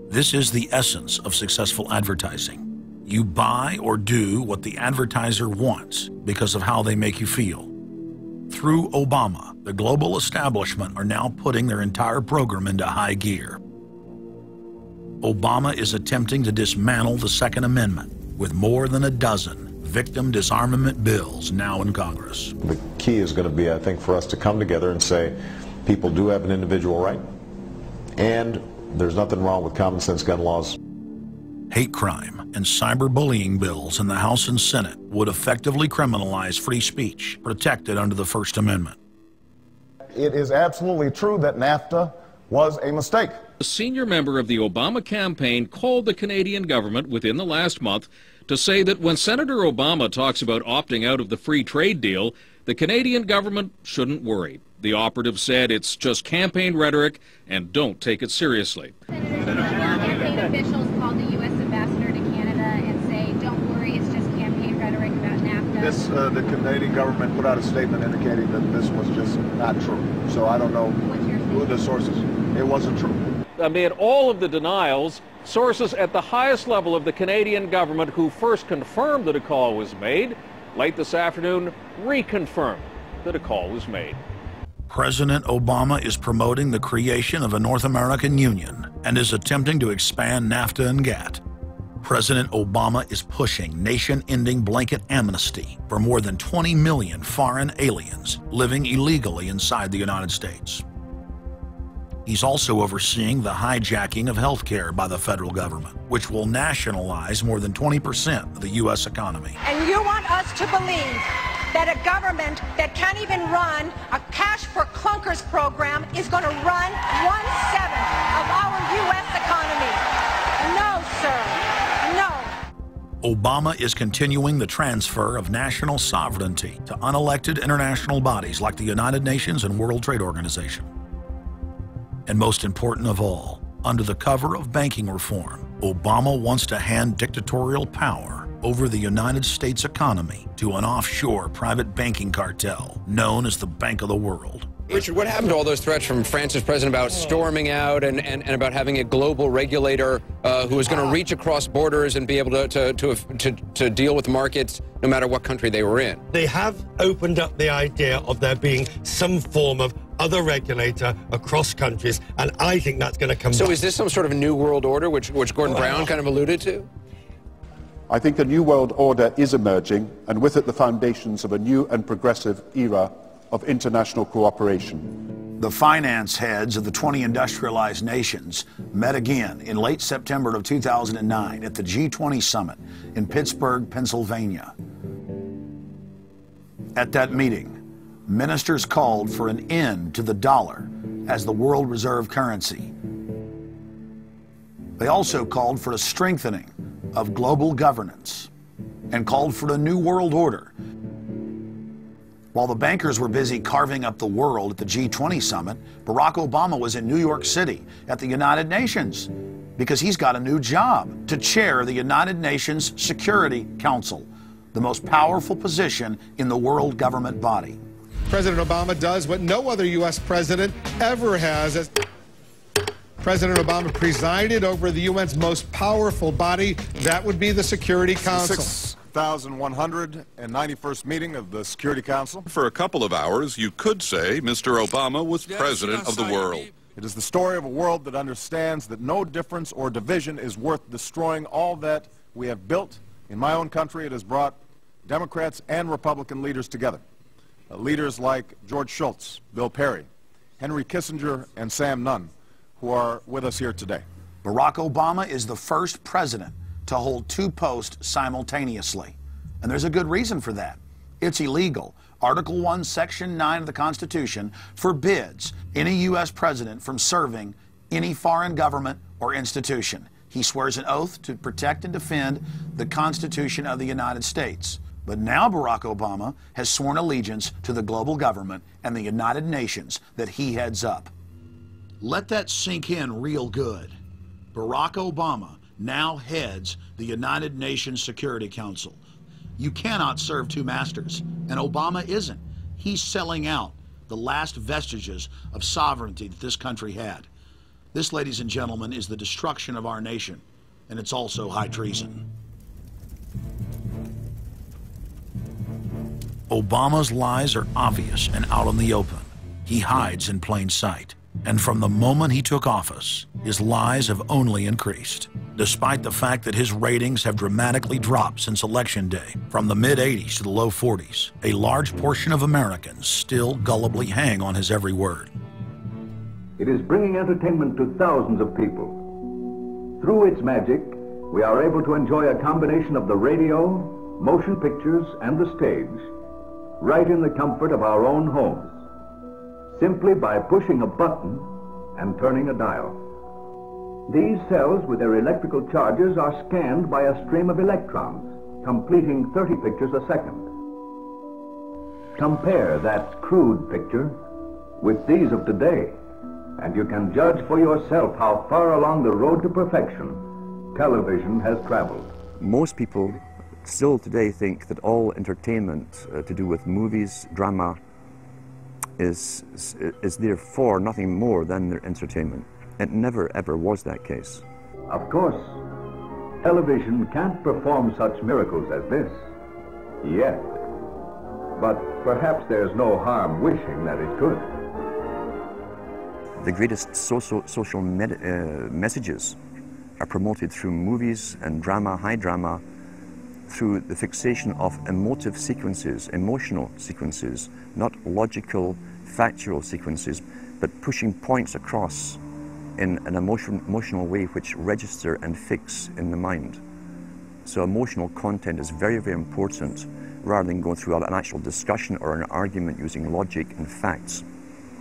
This is the essence of successful advertising. You buy or do what the advertiser wants because of how they make you feel. Through Obama, the global establishment are now putting their entire program into high gear. Obama is attempting to dismantle the Second Amendment with more than a dozen victim disarmament bills now in Congress. The key is going to be, I think, for us to come together and say people do have an individual right, and there's nothing wrong with common sense gun laws. Hate crime and cyberbullying bills in the House and Senate would effectively criminalize free speech protected under the First Amendment. It is absolutely true that NAFTA was a mistake. A senior member of the Obama campaign called the Canadian government within the last month to say that when Senator Obama talks about opting out of the free trade deal, the Canadian government shouldn't worry. The operative said it's just campaign rhetoric and don't take it seriously. Campaign officials called the U.S. ambassador to Canada and say, don't worry, it's just campaign rhetoric about NAFTA. The Canadian government put out a statement indicating that this was just not true. So I don't know who the sources. It wasn't true. Amid all of the denials, sources at the highest level of the Canadian government who first confirmed that a call was made, late this afternoon reconfirmed that a call was made. President Obama is promoting the creation of a North American Union and is attempting to expand NAFTA and GATT. President Obama is pushing nation-ending blanket amnesty for more than 20 million foreign aliens living illegally inside the United States. He's also overseeing the hijacking of health care by the federal government, which will nationalize more than 20% of the U.S. economy. And you want us to believe that a government that can't even run a cash for clunkers program is going to run 1/7 of our U.S. economy. No, sir. No. Obama is continuing the transfer of national sovereignty to unelected international bodies like the United Nations and World Trade Organization. And most important of all, under the cover of banking reform, Obama wants to hand dictatorial power over the United States economy to an offshore private banking cartel known as the Bank of the World. Richard, what happened to all those threats from France's president about storming out and about having a global regulator who was going to reach across borders and be able to deal with markets no matter what country they were in? They have opened up the idea of there being some form of other regulator across countries, and I think that's going to come So back. is this some sort of new world order, which Gordon Brown kind of alluded to? I think a new world order is emerging, and with it the foundations of a new and progressive era of international cooperation. The finance heads of the 20 industrialized nations met again in late September of 2009 at the G20 summit in Pittsburgh, Pennsylvania. At that meeting, ministers called for an end to the dollar as the world reserve currency. They also called for a strengthening of global governance and called for a new world order. While the bankers were busy carving up the world at the G20 summit, Barack Obama was in New York City at the United Nations because he's got a new job to chair the United Nations Security Council, the most powerful position in the world government body. President Obama does what no other U.S. president ever has. As President Obama presided over the UN's most powerful body, that would be the Security Council. 6,191st meeting of the Security Council. For a couple of hours, you could say Mr. Obama was president of the world. It is the story of a world that understands that no difference or division is worth destroying all that we have built. In my own country, it has brought Democrats and Republican leaders together. Leaders like George Shultz, Bill Perry, Henry Kissinger, and Sam Nunn, who are with us here today. Barack Obama is the first president to hold two posts simultaneously. And there's a good reason for that. It's illegal. Article 1, Section 9 of the Constitution forbids any U.S. president from serving any foreign government or institution. He swears an oath to protect and defend the Constitution of the United States. But now Barack Obama has sworn allegiance to the global government and the United Nations that he heads up. Let that sink in real good. Barack Obama now heads the United Nations Security Council. You cannot serve two masters, and Obama isn't. He's selling out the last vestiges of sovereignty that this country had. This, ladies and gentlemen, is the destruction of our nation, and it's also high treason. Obama's lies are obvious and out in the open. He hides in plain sight. And from the moment he took office, his lies have only increased, despite the fact that his ratings have dramatically dropped since Election Day, from the mid-80s to the low 40s. A large portion of Americans still gullibly hang on his every word. It is bringing entertainment to thousands of people. Through its magic, we are able to enjoy a combination of the radio, motion pictures, and the stage, right in the comfort of our own homes, simply by pushing a button and turning a dial. These cells with their electrical charges are scanned by a stream of electrons, completing 30 pictures a second. Compare that crude picture with these of today, and you can judge for yourself how far along the road to perfection television has traveled. Most people still today think that all entertainment to do with movies, drama, is therefore nothing more than their entertainment. It never ever was that case. Of course, television can't perform such miracles as this, yet. But perhaps there's no harm wishing that it could. The greatest social messages are promoted through movies and drama, high drama, through the fixation of emotive sequences, emotional sequences, not logical, factual sequences, but pushing points across in an emotional way which register and fix in the mind. So emotional content is very, very important, rather than going through an actual discussion or an argument using logic and facts.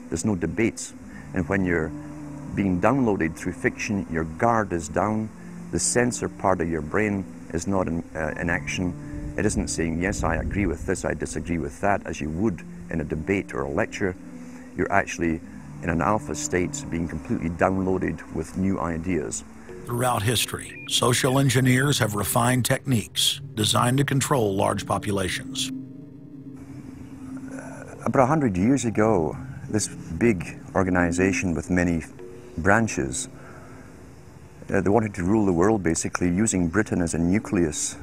There's no debate. And when you're being downloaded through fiction, your guard is down, the censor part of your brain is not in action. It isn't saying, yes, I agree with this, I disagree with that, as you would in a debate or a lecture. You're actually in an alpha state, being completely downloaded with new ideas. Throughout history, social engineers have refined techniques designed to control large populations. About 100 years ago, this big organization with many branches, they wanted to rule the world basically using Britain as a nucleus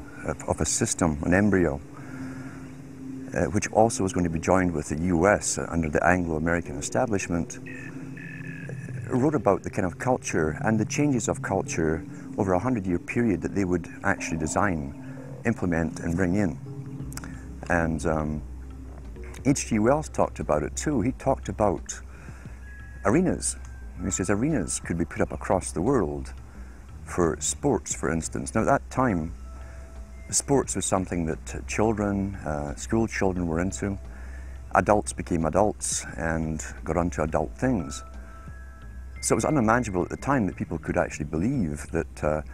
of a system, an embryo, which also was going to be joined with the US under the Anglo-American establishment, wrote about the kind of culture and the changes of culture over a 100-year period that they would actually design, implement, and bring in. And H.G. Wells talked about it too. He talked about arenas. He says arenas could be put up across the world for sports, for instance. Now at that time, sports was something that children, school children were into. Adults became adults and got onto adult things. So it was unimaginable at the time that people could actually believe that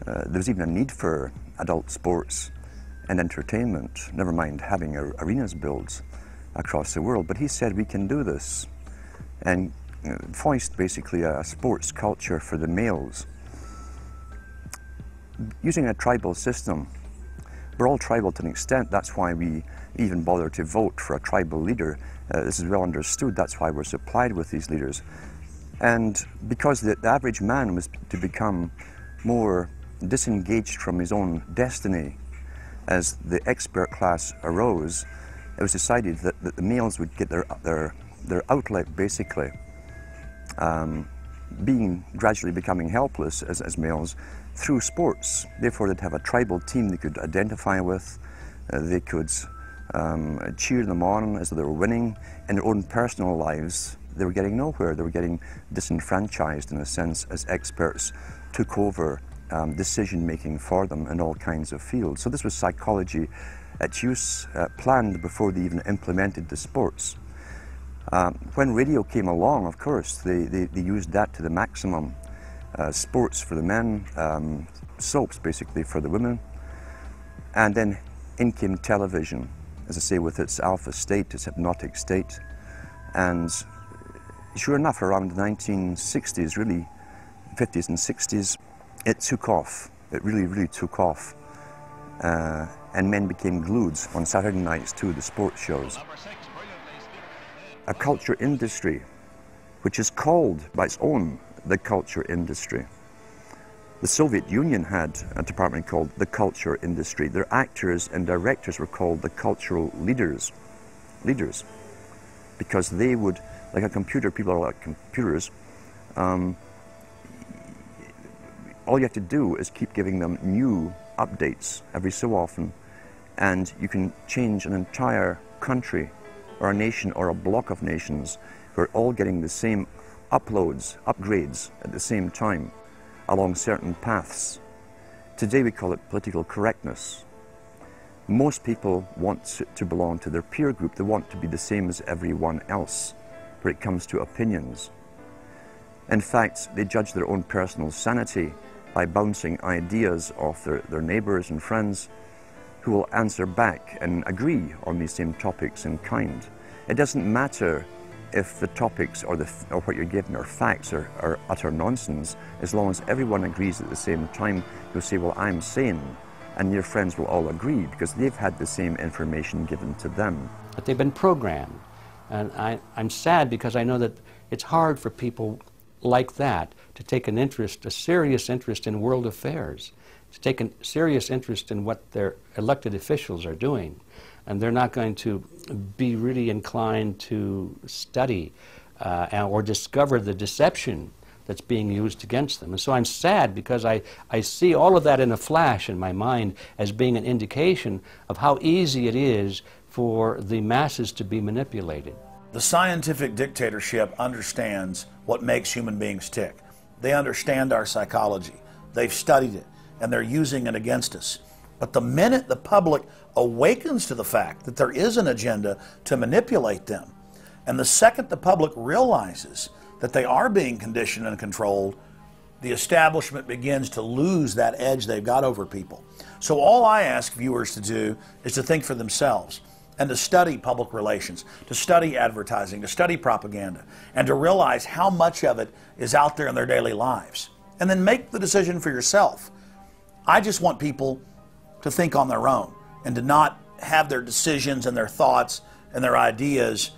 There was even a need for adult sports and entertainment, never mind having arenas built across the world. But he said we can do this, and foist basically a sports culture for the males. Using a tribal system, we're all tribal to an extent. That's why we even bother to vote for a tribal leader. This is well understood. That's why we're supplied with these leaders. And because the average man was to become more disengaged from his own destiny as the expert class arose, it was decided that the males would get their outlet, basically, gradually becoming helpless as males through sports. Therefore, they'd have a tribal team they could identify with. They could cheer them on as they were winning. In their own personal lives, they were getting nowhere. They were getting disenfranchised, in a sense, as experts took over decision-making for them in all kinds of fields. So this was psychology at use, planned before they even implemented the sports. When radio came along, of course, they used that to the maximum. Sports for the men, soaps basically for the women, and then in came television, as I say, with its alpha state, its hypnotic state. And sure enough, around the 1960s, really, 50s and 60s, it took off. It really, really took off. And men became glued on Saturday nights to the sports shows. A culture industry, which is called by its own the culture industry. The Soviet Union had a department called the culture industry. Their actors and directors were called the cultural leaders, because they would, like a computer, people are like computers, all you have to do is keep giving them new updates every so often, and you can change an entire country or a nation or a block of nations who are all getting the same upgrades at the same time along certain paths. Today we call it political correctness. Most people want to belong to their peer group. They want to be the same as everyone else when it comes to opinions. In fact, they judge their own personal sanity by bouncing ideas off their neighbors and friends who will answer back and agree on these same topics in kind. It doesn't matter if the topics or what you're given are facts or utter nonsense, as long as everyone agrees at the same time. You'll say, well, I'm sane, and your friends will all agree because they've had the same information given to them. But they've been programmed, and I'm sad because I know that it's hard for people like that to take an interest, a serious interest in world affairs, to take a serious interest in what their elected officials are doing. And they're not going to be really inclined to study or discover the deception that's being used against them. And so I'm sad because I see all of that in a flash in my mind as being an indication of how easy it is for the masses to be manipulated. The scientific dictatorship understands what makes human beings tick. They understand our psychology. They've studied it, and they're using it against us. But the minute the public awakens to the fact that there is an agenda to manipulate them, and the second the public realizes that they are being conditioned and controlled, the establishment begins to lose that edge they've got over people. So all I ask viewers to do is to think for themselves and to study public relations, to study advertising, to study propaganda, and to realize how much of it is out there in their daily lives. And then make the decision for yourself. I just want people to think on their own and to not have their decisions and their thoughts and their ideas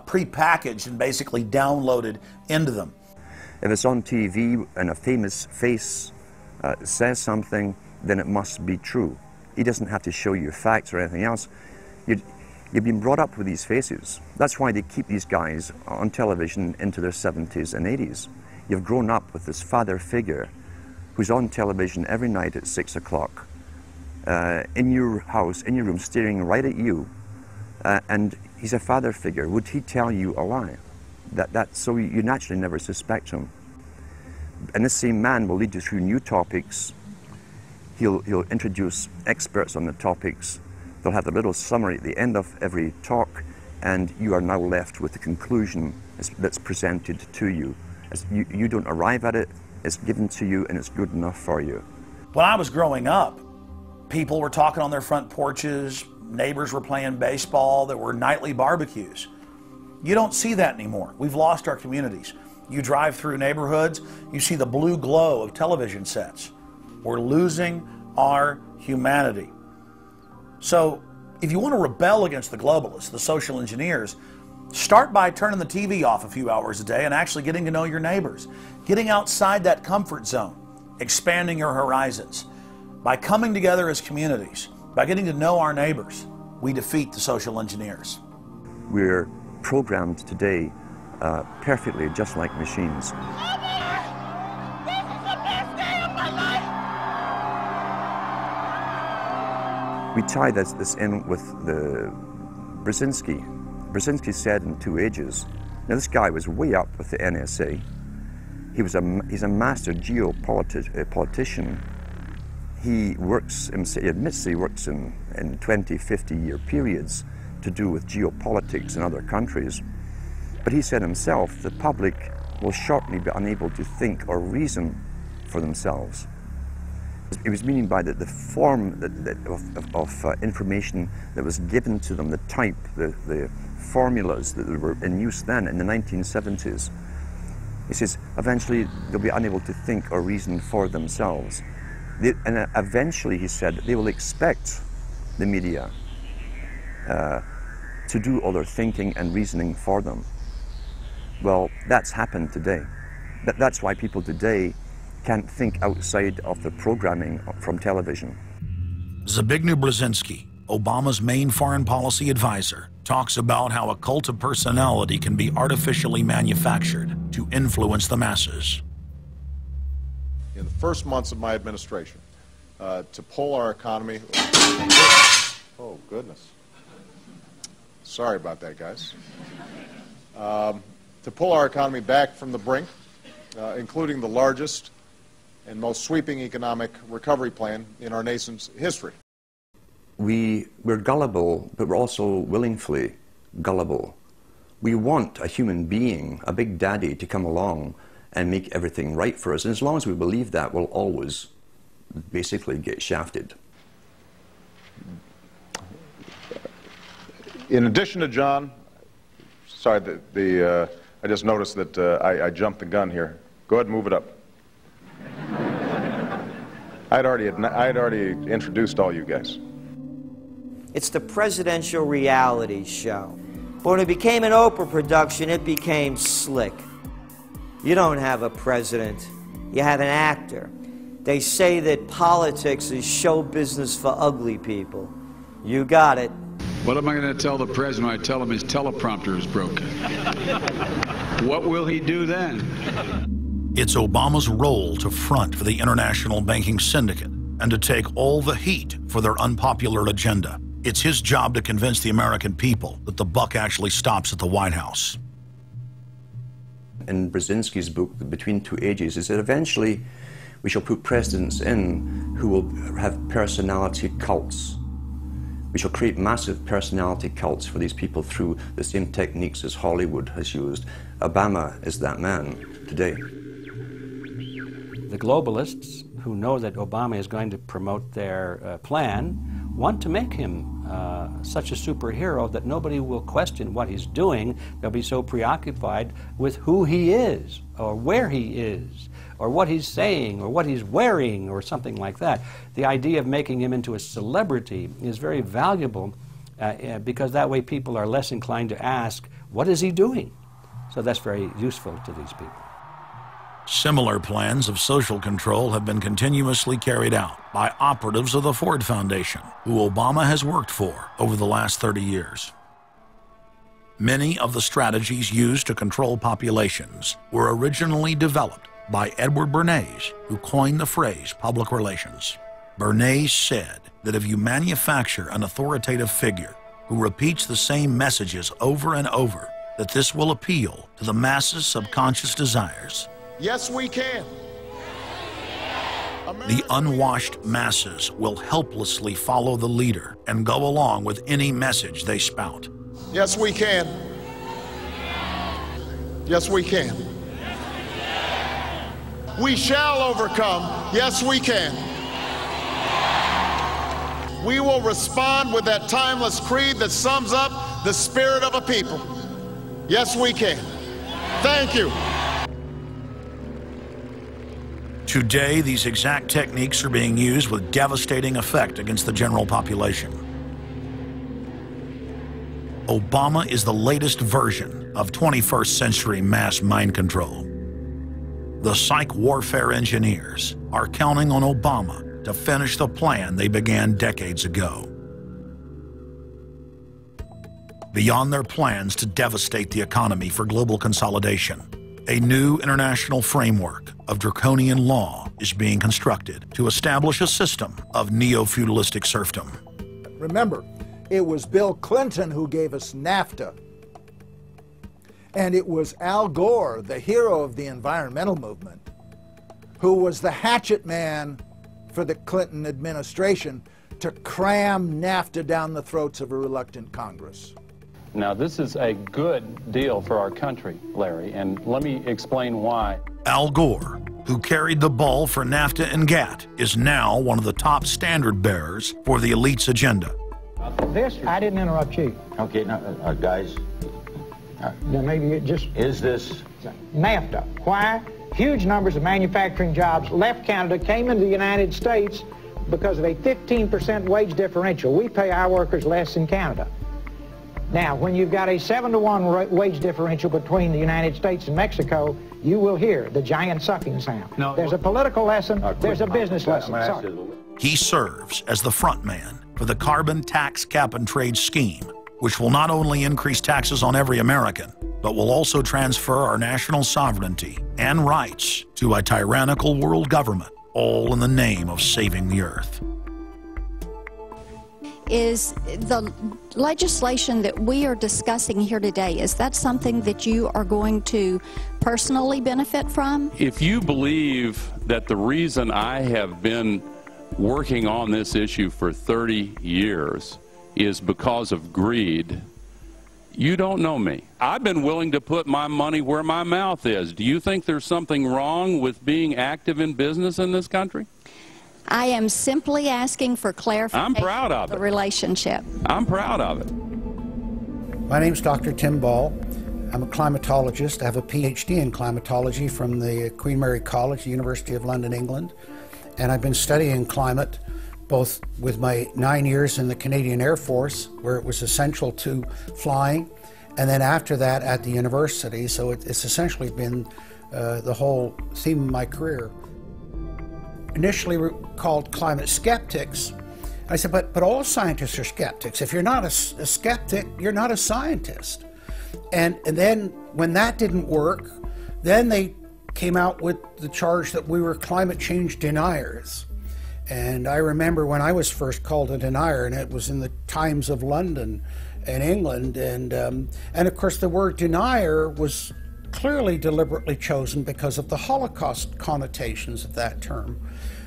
pre-packaged and basically downloaded into them. If it's on TV and a famous face says something, then it must be true. He doesn't have to show you facts or anything else. You've been brought up with these faces. That's why they keep these guys on television into their 70s and 80s. You've grown up with this father figure who's on television every night at 6 o'clock. In your house, in your room, staring right at you, and he's a father figure. Would he tell you a lie? So you naturally never suspect him. And this same man will lead you through new topics. He'll introduce experts on the topics. They'll have a little summary at the end of every talk, and you are now left with the conclusion that's presented to you. You don't arrive at it, it's given to you, and it's good enough for you. When I was growing up, people were talking on their front porches, neighbors were playing baseball, there were nightly barbecues. You don't see that anymore. We've lost our communities. You drive through neighborhoods, you see the blue glow of television sets. We're losing our humanity. So if you want to rebel against the globalists, the social engineers, start by turning the TV off a few hours a day and actually getting to know your neighbors. Getting outside that comfort zone, expanding your horizons. By coming together as communities, by getting to know our neighbors, we defeat the social engineers. We're programmed today perfectly, just like machines. We tie this in with the Brzezinski. Brzezinski said in Two Ages, now this guy was way up with the NSA. He's a master geopolitician. He admits he works in 20, 50-year periods to do with geopolitics in other countries. But he said himself, the public will shortly be unable to think or reason for themselves. It was meaning by the form of information that was given to them, the type, the formulas that were in use then in the 1970s. He says, eventually they'll be unable to think or reason for themselves. And eventually, he said, they will expect the media to do all their thinking and reasoning for them. Well, that's happened today. That's why people today can't think outside of the programming from television. Zbigniew Brzezinski, Obama's main foreign policy advisor, talks about how a cult of personality can be artificially manufactured to influence the masses. In the first months of my administration, to pull our economy... Oh, goodness. Sorry about that, guys. To pull our economy back from the brink, including the largest and most sweeping economic recovery plan in our nation's history. We're gullible, but we're also willingly gullible. We want a human being, a big daddy, to come along and make everything right for us. And as long as we believe that, we'll always basically get shafted. In addition to John, sorry, I just noticed that I jumped the gun here. Go ahead and move it up. I'd already introduced all you guys. It's the presidential reality show. But when it became an Oprah production, it became slick. You don't have a president, you have an actor. They say that politics is show business for ugly people. You got it. What am I going to tell the president when I tell him his teleprompter is broken? What will he do then? It's Obama's role to front for the international banking syndicate and to take all the heat for their unpopular agenda. It's his job to convince the American people that the buck actually stops at the White House. In Brzezinski's book, Between Two Ages, is that eventually we shall put presidents in who will have personality cults. We shall create massive personality cults for these people through the same techniques as Hollywood has used. Obama is that man today. The globalists, who know that Obama is going to promote their plan, want to make him such a superhero that nobody will question what he's doing. They'll be so preoccupied with who he is, or where he is, or what he's saying, or what he's wearing, or something like that. The idea of making him into a celebrity is very valuable because that way people are less inclined to ask, what is he doing? So that's very useful to these people. Similar plans of social control have been continuously carried out by operatives of the Ford Foundation, who Obama has worked for over the last 30 years. Many of the strategies used to control populations were originally developed by Edward Bernays, who coined the phrase public relations. Bernays said that if you manufacture an authoritative figure who repeats the same messages over and over, that this will appeal to the masses' subconscious desires. Yes, we can. The unwashed masses will helplessly follow the leader and go along with any message they spout. Yes, we can. Yes, we can. We shall overcome. Yes, we can. we will respond with that timeless creed that sums up the spirit of a people. Yes, we can. Thank you. Today, these exact techniques are being used with devastating effect against the general population. Obama is the latest version of 21st century mass mind control. The psych warfare engineers are counting on Obama to finish the plan they began decades ago. Beyond their plans to devastate the economy for global consolidation, a new international framework of draconian law is being constructed to establish a system of neo-feudalistic serfdom. Remember, it was Bill Clinton who gave us NAFTA. And it was Al Gore, the hero of the environmental movement, who was the hatchet man for the Clinton administration to cram NAFTA down the throats of a reluctant Congress. Now, this is a good deal for our country, Larry, and let me explain why. Al Gore, who carried the ball for NAFTA and GATT, is now one of the top standard bearers for the elite's agenda. I didn't interrupt you. Okay, now, guys. Then maybe it just... Is this... NAFTA. Why? Huge numbers of manufacturing jobs left Canada, came into the United States because of a 15% wage differential. We pay our workers less in Canada. Now, when you've got a 7-to-1 wage differential between the United States and Mexico, you will hear the giant sucking sound. No, there's a political lesson, there's a business lesson. Sorry. He serves as the front man for the carbon tax cap and trade scheme, which will not only increase taxes on every American, but will also transfer our national sovereignty and rights to a tyrannical world government, all in the name of saving the earth. Is the legislation that we are discussing here today, is that something that you are going to personally benefit from? If you believe that the reason I have been working on this issue for 30 years is because of greed, you don't know me. I've been willing to put my money where my mouth is. Do you think there's something wrong with being active in business in this country? I am simply asking for clarification. I'm proud of the relationship. I'm proud of it. My name's Dr. Tim Ball. I'm a climatologist. I have a PhD in climatology from the Queen Mary College, University of London, England. And I've been studying climate both with my 9 years in the Canadian Air Force, where it was essential to flying, and then after that at the university. So it's essentially been the whole theme of my career. Initially we're called climate skeptics. I said, but all scientists are skeptics. If you're not a skeptic, you're not a scientist. And then when that didn't work, then they came out with the charge that we were climate change deniers. And I remember when I was first called a denier, and it was in the Times of London in England, and of course the word denier was clearly deliberately chosen because of the Holocaust connotations of that term.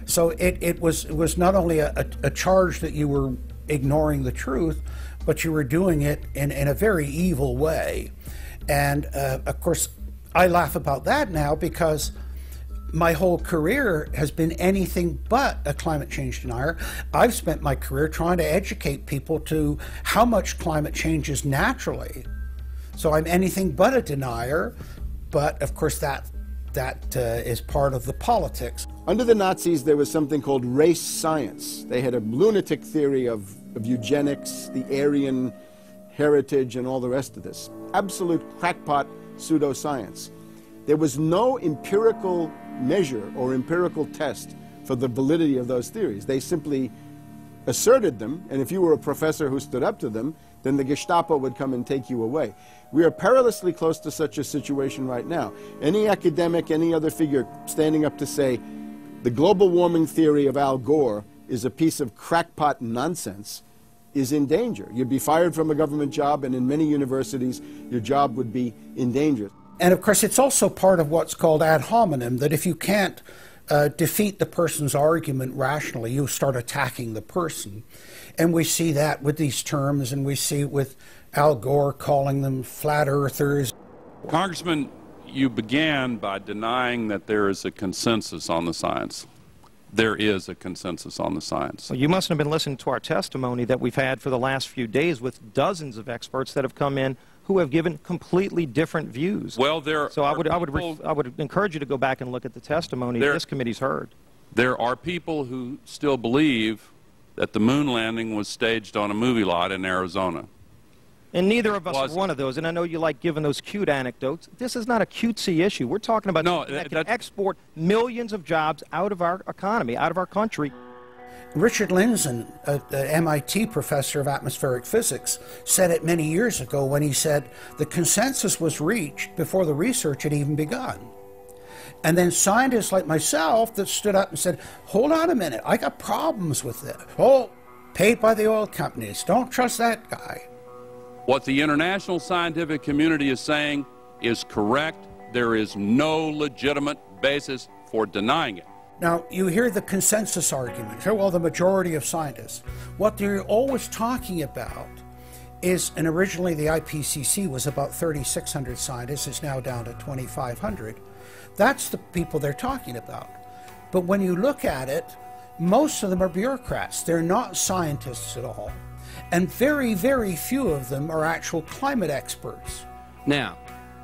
So it was not only a charge that you were ignoring the truth, but you were doing it in a very evil way. And of course, I laugh about that now because my whole career has been anything but a climate change denier. I've spent my career trying to educate people to how much climate changes naturally. So I'm anything but a denier, but of course that is part of the politics. Under the Nazis, there was something called race science. They had a lunatic theory of eugenics, the Aryan heritage, and all the rest of this. Absolute crackpot pseudoscience. There was no empirical measure or empirical test for the validity of those theories. They simply asserted them, and if you were a professor who stood up to them, then the Gestapo would come and take you away. We are perilously close to such a situation right now. Any academic, any other figure standing up to say the global warming theory of Al Gore is a piece of crackpot nonsense is in danger. You'd be fired from a government job, and in many universities, your job would be in danger. And of course, it's also part of what's called ad hominem, that if you can't defeat the person's argument rationally, you start attacking the person. And we see that with these terms, and we see it with Al Gore calling them flat earthers. Congressman, you began by denying that there is a consensus on the science. there is a consensus on the science. Well, you mustn't have been listening to our testimony that we've had for the last few days with dozens of experts that have come in who have given completely different views. Well, I would encourage you to go back and look at the testimony this committee's heard. There are people who still believe that the moon landing was staged on a movie lot in Arizona. And neither of us are one of those, and I know you like giving those cute anecdotes. This is not a cutesy issue. We're talking about something that can export millions of jobs out of our economy, out of our country. Richard Lindzen, an MIT professor of atmospheric physics, said it many years ago when he said the consensus was reached before the research had even begun. And then scientists like myself that stood up and said, hold on a minute, I got problems with it. Oh, paid by the oil companies, don't trust that guy. What the international scientific community is saying is correct. There is no legitimate basis for denying it. Now, you hear the consensus argument. Well, the majority of scientists. What they're always talking about is, and originally the IPCC was about 3,600 scientists, it's now down to 2,500. That's the people they're talking about. But when you look at it, most of them are bureaucrats. They're not scientists at all. And very, very few of them are actual climate experts. Now,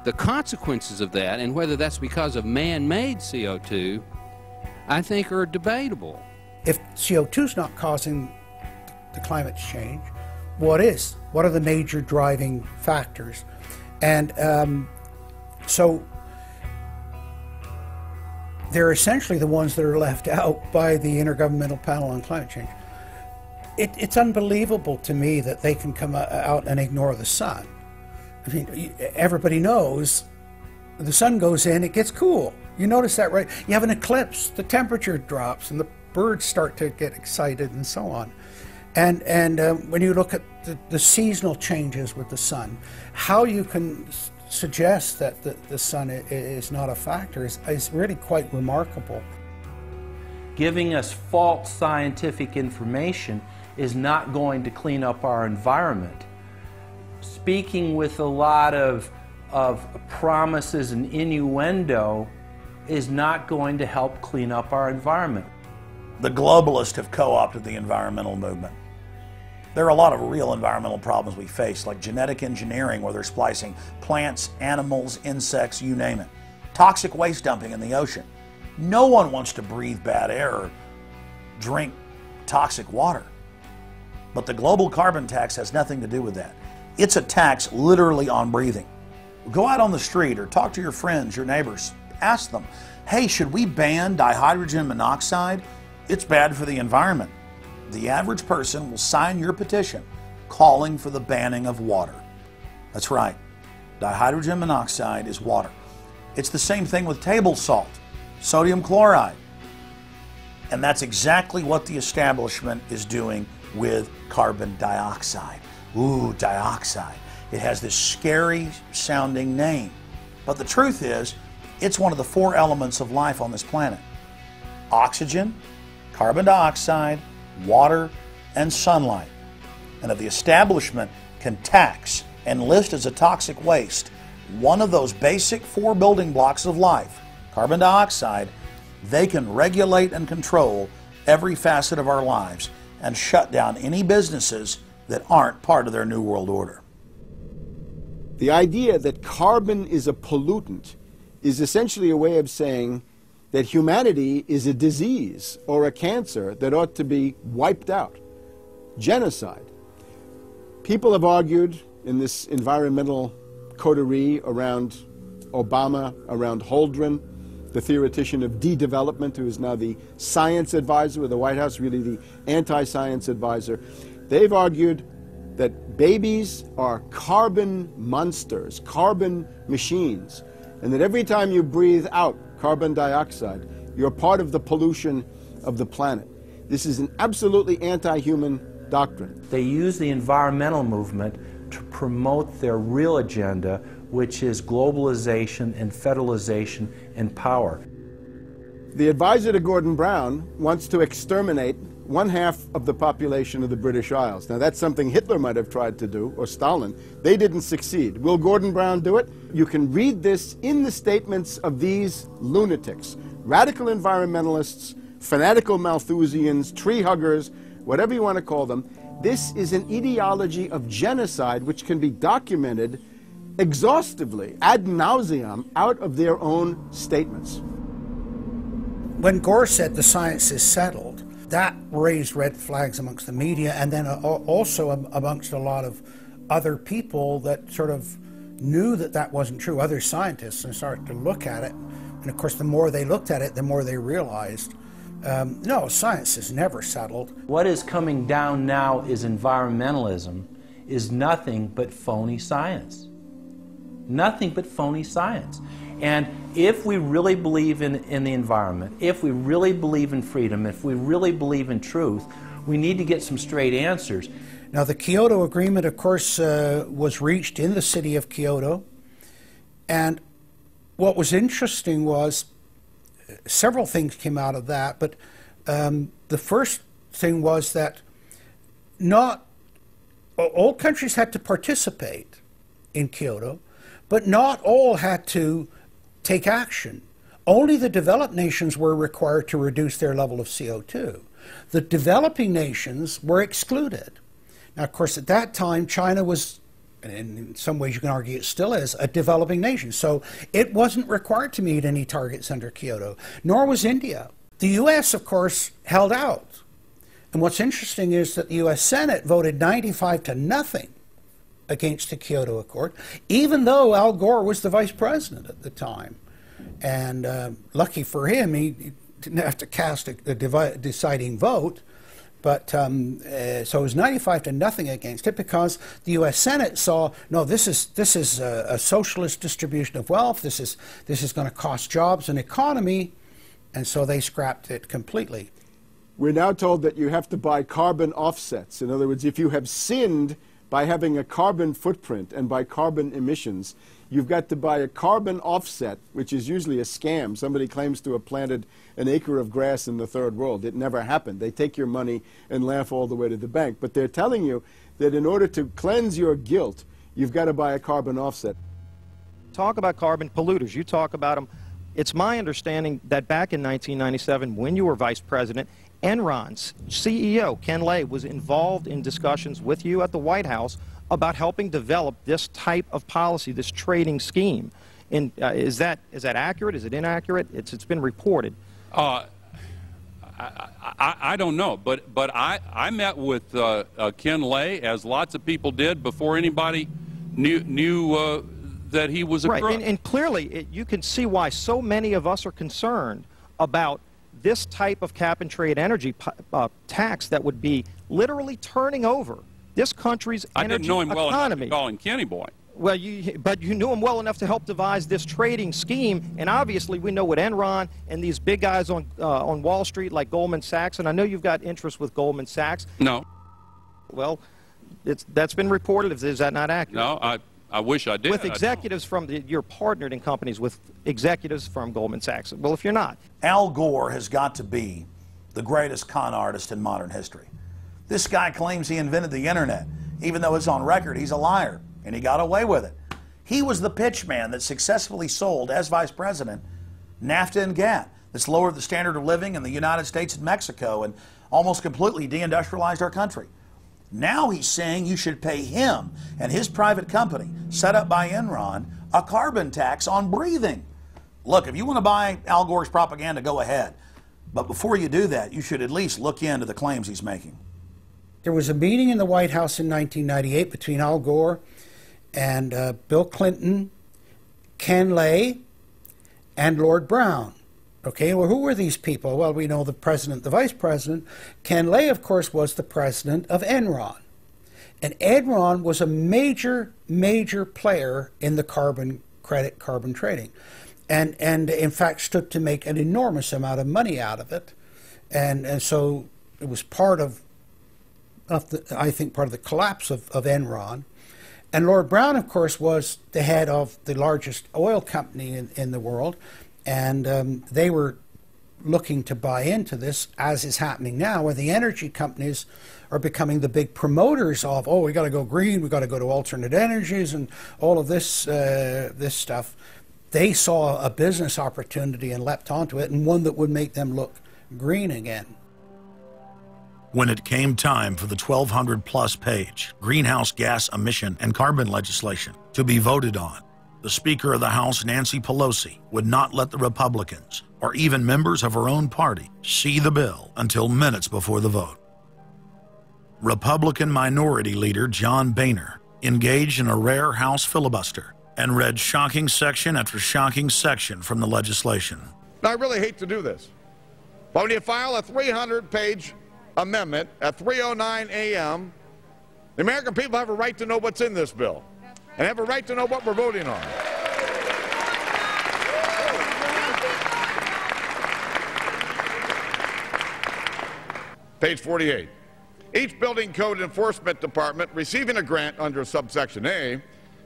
the consequences of that, and whether that's because of man-made CO2, I think are debatable. If CO2 is not causing the climate change, what is? What are the major driving factors? And so they're essentially the ones that are left out by the Intergovernmental Panel on Climate Change. It's unbelievable to me that they can come out and ignore the sun. I mean, everybody knows the sun goes in, it gets cool. You notice that, right? You have an eclipse, the temperature drops, and the birds start to get excited and so on. And when you look at the seasonal changes with the sun, how you can suggest that the sun is not a factor is really quite remarkable. Giving us false scientific information is not going to clean up our environment. Speaking with a lot of promises and innuendo is not going to help clean up our environment. The globalists have co-opted the environmental movement. There are a lot of real environmental problems we face, like genetic engineering, where they're splicing plants, animals, insects, you name it. Toxic waste dumping in the ocean. No one wants to breathe bad air or drink toxic water. But the global carbon tax has nothing to do with that. It's a tax literally on breathing. Go out on the street or talk to your friends, your neighbors. Ask them, hey, should we ban dihydrogen monoxide? It's bad for the environment. The average person will sign your petition calling for the banning of water. That's right. Dihydrogen monoxide is water. It's the same thing with table salt, sodium chloride. And that's exactly what the establishment is doing with carbon dioxide. Ooh, dioxide. It has this scary sounding name. But the truth is, it's one of the 4 elements of life on this planet. Oxygen, carbon dioxide, water, and sunlight. And if the establishment can tax and list as a toxic waste one of those basic 4 building blocks of life, carbon dioxide, they can regulate and control every facet of our lives and shut down any businesses that aren't part of their New World Order. The idea that carbon is a pollutant is essentially a way of saying that humanity is a disease or a cancer that ought to be wiped out. Genocide. People have argued in this environmental coterie around Obama, around Holdren, the theoretician of de-development, who is now the science advisor of the White House, really the anti-science advisor. They've argued that babies are carbon monsters, carbon machines, and that every time you breathe out carbon dioxide, you're part of the pollution of the planet. This is an absolutely anti-human doctrine. They use the environmental movement to promote their real agenda, which is globalization and federalization and power. The advisor to Gordon Brown wants to exterminate 1/2 of the population of the British Isles. Now that's something Hitler might have tried to do, or Stalin. They didn't succeed. Will Gordon Brown do it? You can read this in the statements of these lunatics, radical environmentalists fanatical Malthusians, tree huggers, whatever you want to call them. This is an ideology of genocide which can be documented exhaustively, ad nauseum, out of their own statements. When Gore said the science is settled, that raised red flags amongst the media, and then also amongst a lot of other people that sort of knew that that wasn't true, other scientists, and started to look at it. And of course, the more they looked at it, the more they realized, no, science is never settled. What is coming down now is environmentalism is nothing but phony science. Nothing but phony science. And if we really believe in the environment, if we really believe in freedom, if we really believe in truth, we need to get some straight answers. Now, the Kyoto Agreement, of course, was reached in the city of Kyoto. And what was interesting was several things came out of that, but the first thing was that not all countries had to participate in Kyoto, but not all had to take action. Only the developed nations were required to reduce their level of CO2. The developing nations were excluded. Now, of course, at that time, China was, and in some ways you can argue it still is, a developing nation. So it wasn't required to meet any targets under Kyoto, nor was India. The U.S., of course, held out. And what's interesting is that the U.S. Senate voted 95-0 against the Kyoto Accord, even though Al Gore was the vice president at the time. And lucky for him, he didn't have to cast a deciding vote. But so it was 95-0 against it, because the U.S. Senate saw, no, this is a socialist distribution of wealth. This is going to cost jobs and economy, and so they scrapped it completely. We're now told that you have to buy carbon offsets. In other words, if you have sinned by having a carbon footprint and by carbon emissions, you've got to buy a carbon offset, which is usually a scam. Somebody claims to have planted an acre of grass in the third world. It never happened. They take your money and laugh all the way to the bank. But they're telling you that in order to cleanse your guilt, you've got to buy a carbon offset. Talk about carbon polluters. You talk about them. It's my understanding that back in 1997, when you were vice president, Enron's CEO, Ken Lay, was involved in discussions with you at the White House about helping develop this type of policy, this trading scheme. And is that accurate? Is it inaccurate? It's been reported. I don't know, but I met with Ken Lay, as lots of people did, before anybody knew that he was a crook. Right, and clearly you can see why so many of us are concerned about this type of cap-and-trade energy tax that would be literally turning over this country's energy economy. I didn't know him well enough to call him Kenny Boy. Well, but you knew him well enough to help devise this trading scheme, and obviously we know what Enron and these big guys on Wall Street like Goldman Sachs, and I know you've got interest with Goldman Sachs. No. Well, that's been reported. Is that not accurate? No, I wish I did. With executives from you're partnered in companies with executives from Goldman Sachs. Well, if you're not. Al Gore has got to be the greatest con artist in modern history. This guy claims he invented the internet, even though it's on record he's a liar, and he got away with it. He was the pitch man that successfully sold, as vice president, NAFTA and GATT. That's lowered the standard of living in the United States and Mexico and almost completely deindustrialized our country. Now he's saying you should pay him and his private company, set up by Enron, a carbon tax on breathing. Look, if you want to buy Al Gore's propaganda, go ahead. But before you do that, you should at least look into the claims he's making. There was a meeting in the White House in 1998 between Al Gore and Bill Clinton, Ken Lay, and Lord Browne. Okay, well, who were these people? Well, we know the president, the vice president. Ken Lay, of course, was the president of Enron. And Enron was a major, major player in the carbon credit, carbon trading. And in fact, stood to make an enormous amount of money out of it. And so it was part of I think, part of the collapse of Enron. And Lord Browne, of course, was the head of the largest oil company in the world. And they were looking to buy into this, as is happening now, where the energy companies are becoming the big promoters of, oh, we got to go green, we got to go to alternate energies, and all of this this stuff. They saw a business opportunity and leapt onto it, and one that would make them look green again. When it came time for the 1,200-plus page greenhouse gas emission and carbon legislation to be voted on, the Speaker of the House, Nancy Pelosi, would not let the Republicans, or even members of her own party, see the bill until minutes before the vote. Republican Minority Leader John Boehner engaged in a rare House filibuster and read shocking section after shocking section from the legislation. Now, I really hate to do this, but when you file a 300-page amendment at 3:09 a.m., the American people have a right to know what's in this bill and have a right to know what we're voting on. Page 48. Each building code enforcement department receiving a grant under subsection A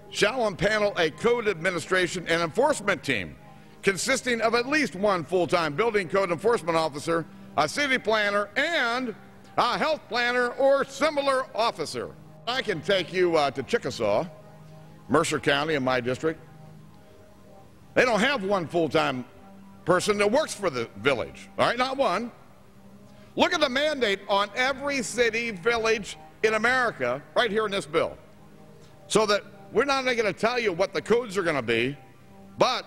shall impanel a code administration and enforcement team consisting of at least one full-time building code enforcement officer, a city planner, and a health planner or similar officer. I can take you to Chickasaw, Mercer County in my district. They don't have one full-time person that works for the village, all right, not one. Look at the mandate on every city, village in America right here in this bill. So that we're not only going to tell you what the codes are going to be, but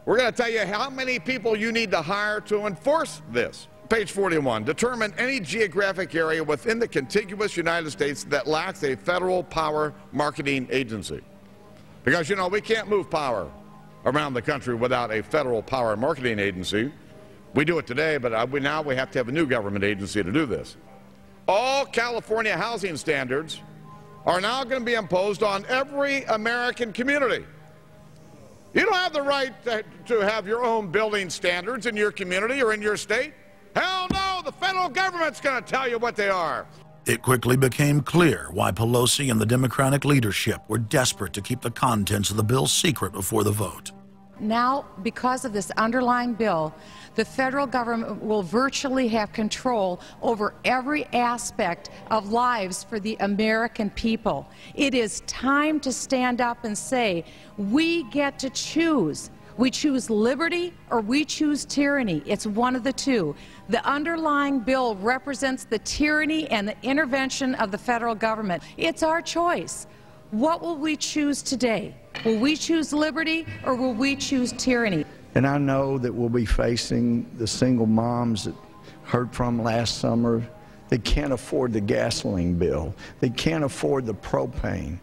we're going to tell you how many people you need to hire to enforce this. Page 41, determine any geographic area within the contiguous United States that lacks a federal power marketing agency. Because, you know, we can't move power around the country without a federal power marketing agency. We do it today, but now we have to have a new government agency to do this. All California housing standards are now going to be imposed on every American community. You don't have the right to have your own building standards in your community or in your state. Hell no, the federal government's going to tell you what they are. It quickly became clear why Pelosi and the Democratic leadership were desperate to keep the contents of the bill secret before the vote. Now, because of this underlying bill, the federal government will virtually have control over every aspect of lives for the American people. It is time to stand up and say, we get to choose. We choose liberty or we choose tyranny. It's one of the two. The underlying bill represents the tyranny and the intervention of the federal government. It's our choice. What will we choose today? Will we choose liberty or will we choose tyranny? And I know that we'll be facing the single moms that heard from last summer. They can't afford the gasoline bill. They can't afford the propane.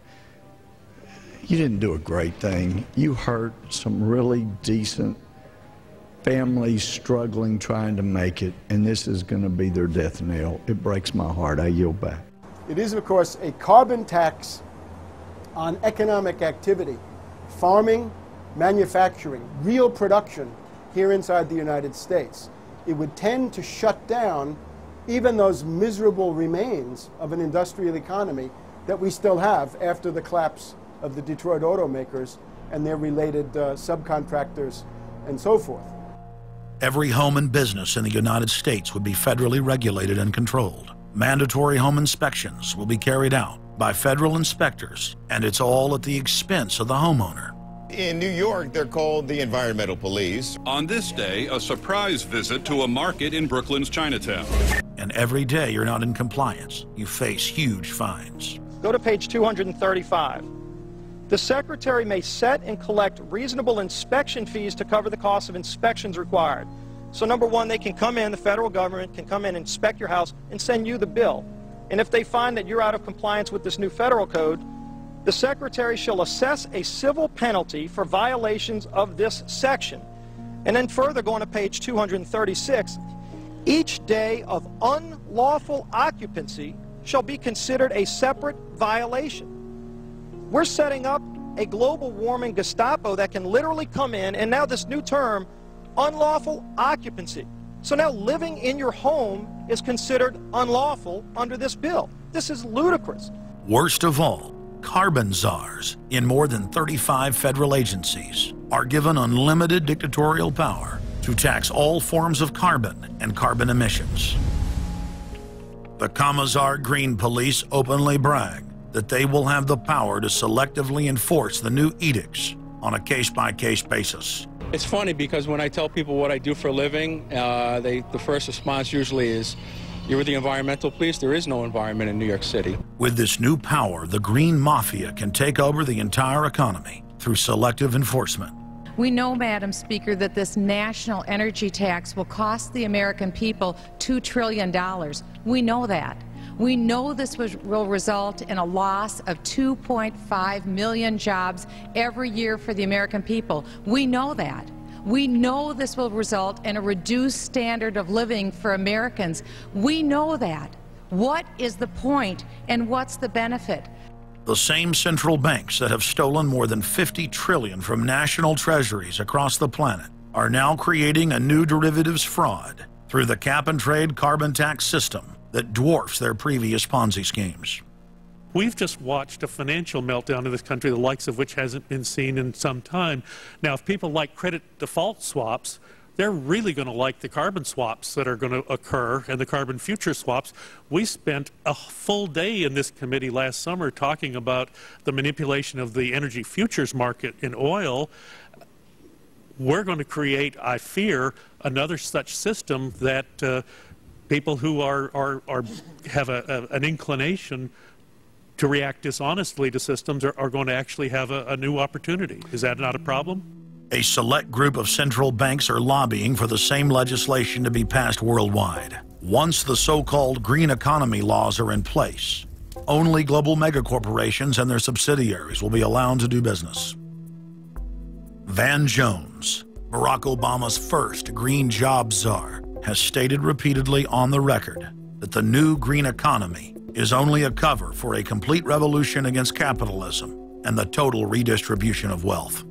You didn't do a great thing. You hurt some really decent families struggling, trying to make it, and this is going to be their death knell. It breaks my heart. I yield back. It is, of course, a carbon tax on economic activity, farming, manufacturing, real production here inside the United States. It would tend to shut down even those miserable remains of an industrial economy that we still have after the collapse of the Detroit automakers and their related subcontractors and so forth. Every home and business in the United States would be federally regulated and controlled. Mandatory home inspections will be carried out by federal inspectors, and it's all at the expense of the homeowner. In New York, they're called the Environmental Police. On this day, a surprise visit to a market in Brooklyn's Chinatown. And every day you're not in compliance, you face huge fines. Go to page 235. The Secretary may set and collect reasonable inspection fees to cover the cost of inspections required. So number one, they can come in, the federal government can come in and inspect your house and send you the bill. And if they find that you're out of compliance with this new federal code, the Secretary shall assess a civil penalty for violations of this section. And then further, going to page 236, each day of unlawful occupancy shall be considered a separate violation. We're setting up a global warming Gestapo that can literally come in, and now this new term, unlawful occupancy. So now living in your home is considered unlawful under this bill. This is ludicrous. Worst of all, carbon czars in more than 35 federal agencies are given unlimited dictatorial power to tax all forms of carbon and carbon emissions. The Commissar Green Police openly brag that they will have the power to selectively enforce the new edicts on a case-by-case basis. It's funny because when I tell people what I do for a living, the first response usually is, "You're with the environmental police?" There is no environment in New York City. With this new power, the green mafia can take over the entire economy through selective enforcement. We know, Madam Speaker, that this national energy tax will cost the American people $2 trillion. We know that. We know this will result in a loss of 2.5 million jobs every year for the American people. We know that. We know this will result in a reduced standard of living for Americans. We know that. What is the point and what's the benefit? The same central banks that have stolen more than $50 trillion from national treasuries across the planet are now creating a new derivatives fraud through the cap-and-trade carbon tax system that dwarfs their previous Ponzi schemes. We've just watched a financial meltdown in this country, the likes of which hasn't been seen in some time. Now, if people like credit default swaps, they're really going to like the carbon swaps that are going to occur and the carbon future swaps. We spent a full day in this committee last summer talking about the manipulation of the energy futures market in oil. We're going to create, I fear, another such system that people who have an inclination to react dishonestly to systems are going to actually have a new opportunity. Is that not a problem? A select group of central banks are lobbying for the same legislation to be passed worldwide. Once the so-called green economy laws are in place, only global megacorporations and their subsidiaries will be allowed to do business. Van Jones, Barack Obama's first green job czar, has stated repeatedly on the record that the new green economy is only a cover for a complete revolution against capitalism and the total redistribution of wealth.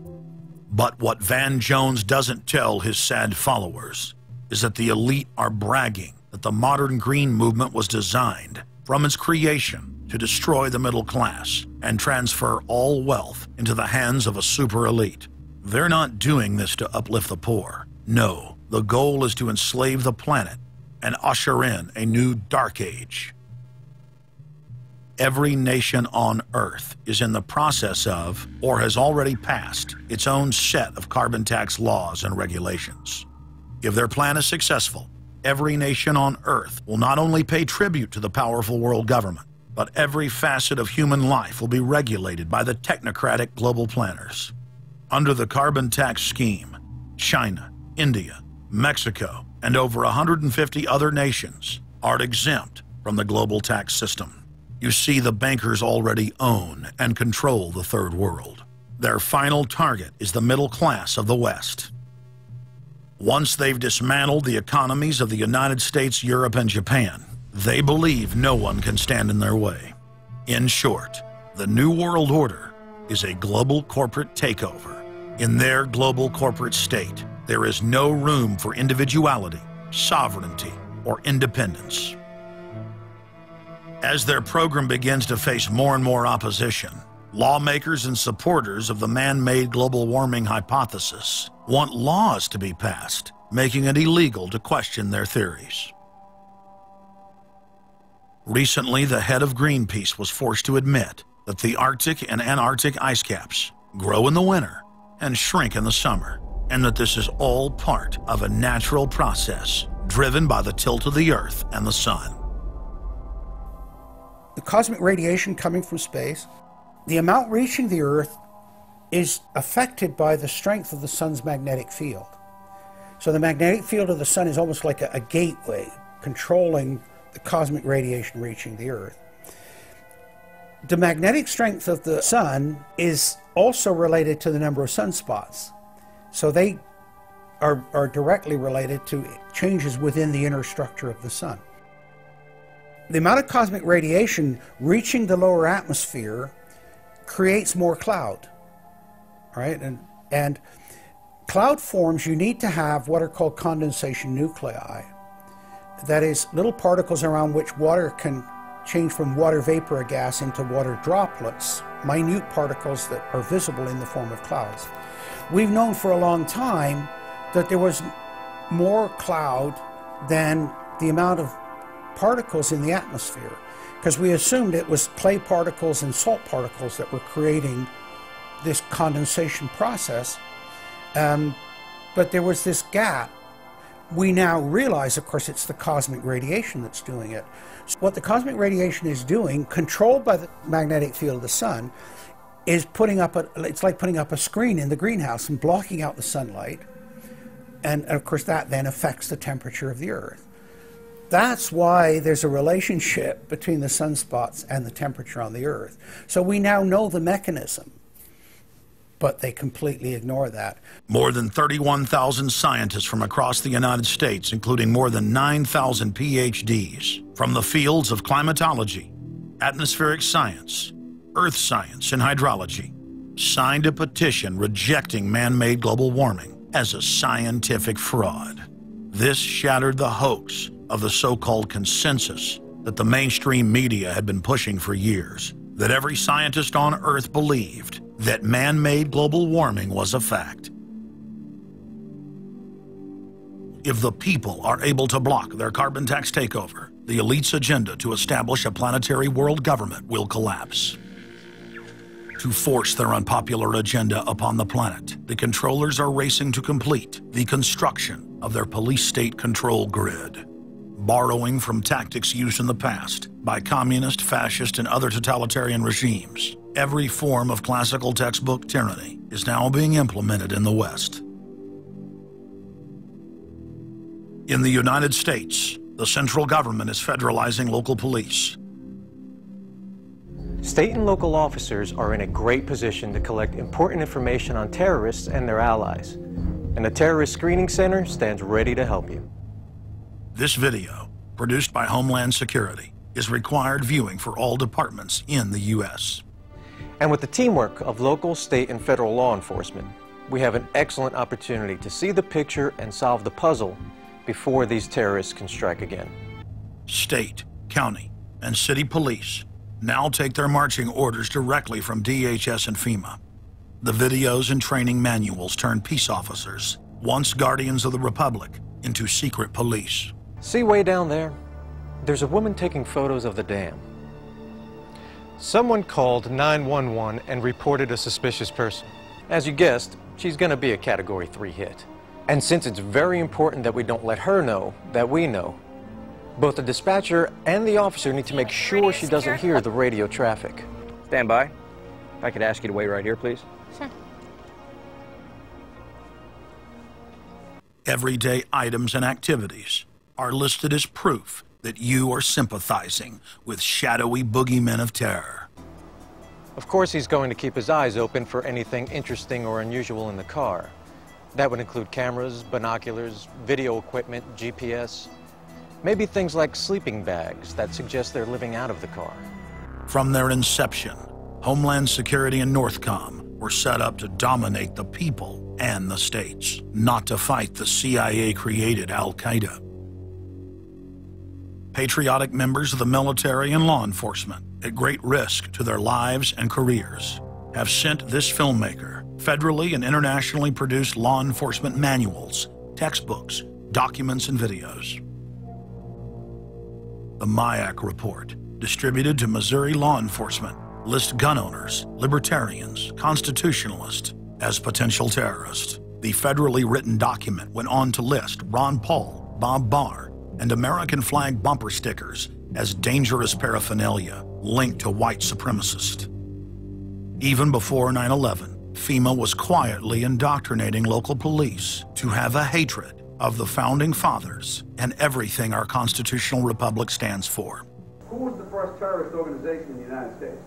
But what Van Jones doesn't tell his sad followers is that the elite are bragging that the modern green movement was designed from its creation to destroy the middle class and transfer all wealth into the hands of a super elite. They're not doing this to uplift the poor. No, the goal is to enslave the planet and usher in a new dark age. Every nation on Earth is in the process of, or has already passed, its own set of carbon tax laws and regulations. If their plan is successful, every nation on Earth will not only pay tribute to the powerful world government, but every facet of human life will be regulated by the technocratic global planners. Under the carbon tax scheme, China, India, Mexico, and over 150 other nations are exempt from the global tax system. You see, the bankers already own and control the third world. Their final target is the middle class of the West. Once they've dismantled the economies of the United States, Europe, and Japan, they believe no one can stand in their way. In short, the New World Order is a global corporate takeover. In their global corporate state, there is no room for individuality, sovereignty, or independence. As their program begins to face more and more opposition, lawmakers and supporters of the man-made global warming hypothesis want laws to be passed, making it illegal to question their theories. Recently, the head of Greenpeace was forced to admit that the Arctic and Antarctic ice caps grow in the winter and shrink in the summer, and that this is all part of a natural process driven by the tilt of the Earth and the Sun. The cosmic radiation coming from space, the amount reaching the Earth is affected by the strength of the Sun's magnetic field. So the magnetic field of the Sun is almost like a gateway controlling the cosmic radiation reaching the Earth. The magnetic strength of the Sun is also related to the number of sunspots. So they are directly related to changes within the inner structure of the Sun. The amount of cosmic radiation reaching the lower atmosphere creates more cloud, right? And cloud forms, you need to have what are called condensation nuclei. That is, little particles around which water can change from water vapor or gas into water droplets, minute particles that are visible in the form of clouds. We've known for a long time that there was more cloud than the amount of particles in the atmosphere, because we assumed it was clay particles and salt particles that were creating this condensation process. But there was this gap. We now realize, of course, it's the cosmic radiation that's doing it. So what the cosmic radiation is doing, controlled by the magnetic field of the sun, is it's like putting up a screen in the greenhouse and blocking out the sunlight. And of course, that then affects the temperature of the Earth. That's why there's a relationship between the sunspots and the temperature on the Earth. So we now know the mechanism, but they completely ignore that. More than 31,000 scientists from across the United States, including more than 9,000 PhDs from the fields of climatology, atmospheric science, earth science, and hydrology, signed a petition rejecting man-made global warming as a scientific fraud. This shattered the hoax of the so-called consensus that the mainstream media had been pushing for years, that every scientist on Earth believed that man-made global warming was a fact. If the people are able to block their carbon tax takeover, the elite's agenda to establish a planetary world government will collapse. To force their unpopular agenda upon the planet, the controllers are racing to complete the construction of their police state control grid. Borrowing from tactics used in the past by communist, fascist, and other totalitarian regimes, every form of classical textbook tyranny is now being implemented in the West. In the United States, the central government is federalizing local police. State and local officers are in a great position to collect important information on terrorists and their allies, and the Terrorist Screening Center stands ready to help you. This video, produced by Homeland Security, is required viewing for all departments in the U.S. And with the teamwork of local, state, and federal law enforcement, we have an excellent opportunity to see the picture and solve the puzzle before these terrorists can strike again. State, county, and city police now take their marching orders directly from DHS and FEMA. The videos and training manuals turn peace officers, once guardians of the Republic, into secret police. See way down there? There's a woman taking photos of the dam. Someone called 911 and reported a suspicious person. As you guessed, she's going to be a Category 3 hit. And since it's very important that we don't let her know that we know, both the dispatcher and the officer need to make sure she doesn't hear the radio traffic. Stand by. If I could ask you to wait right here, please. Sure. Everyday items and activities are listed as proof that you are sympathizing with shadowy boogeymen of terror. Of course, he's going to keep his eyes open for anything interesting or unusual in the car. That would include cameras, binoculars, video equipment, GPS, maybe things like sleeping bags that suggest they're living out of the car. From their inception, Homeland Security and Northcom were set up to dominate the people and the states, not to fight the CIA-created Al-Qaeda. Patriotic members of the military and law enforcement, at great risk to their lives and careers, have sent this filmmaker federally and internationally produced law enforcement manuals, textbooks, documents, and videos. The MIAC report, distributed to Missouri law enforcement, lists gun owners, libertarians, constitutionalists as potential terrorists. The federally written document went on to list Ron Paul, Bob Barr, and American flag bumper stickers as dangerous paraphernalia linked to white supremacists. Even before 9/11, FEMA was quietly indoctrinating local police to have a hatred of the Founding Fathers and everything our constitutional republic stands for. Who was the first terrorist organization in the United States?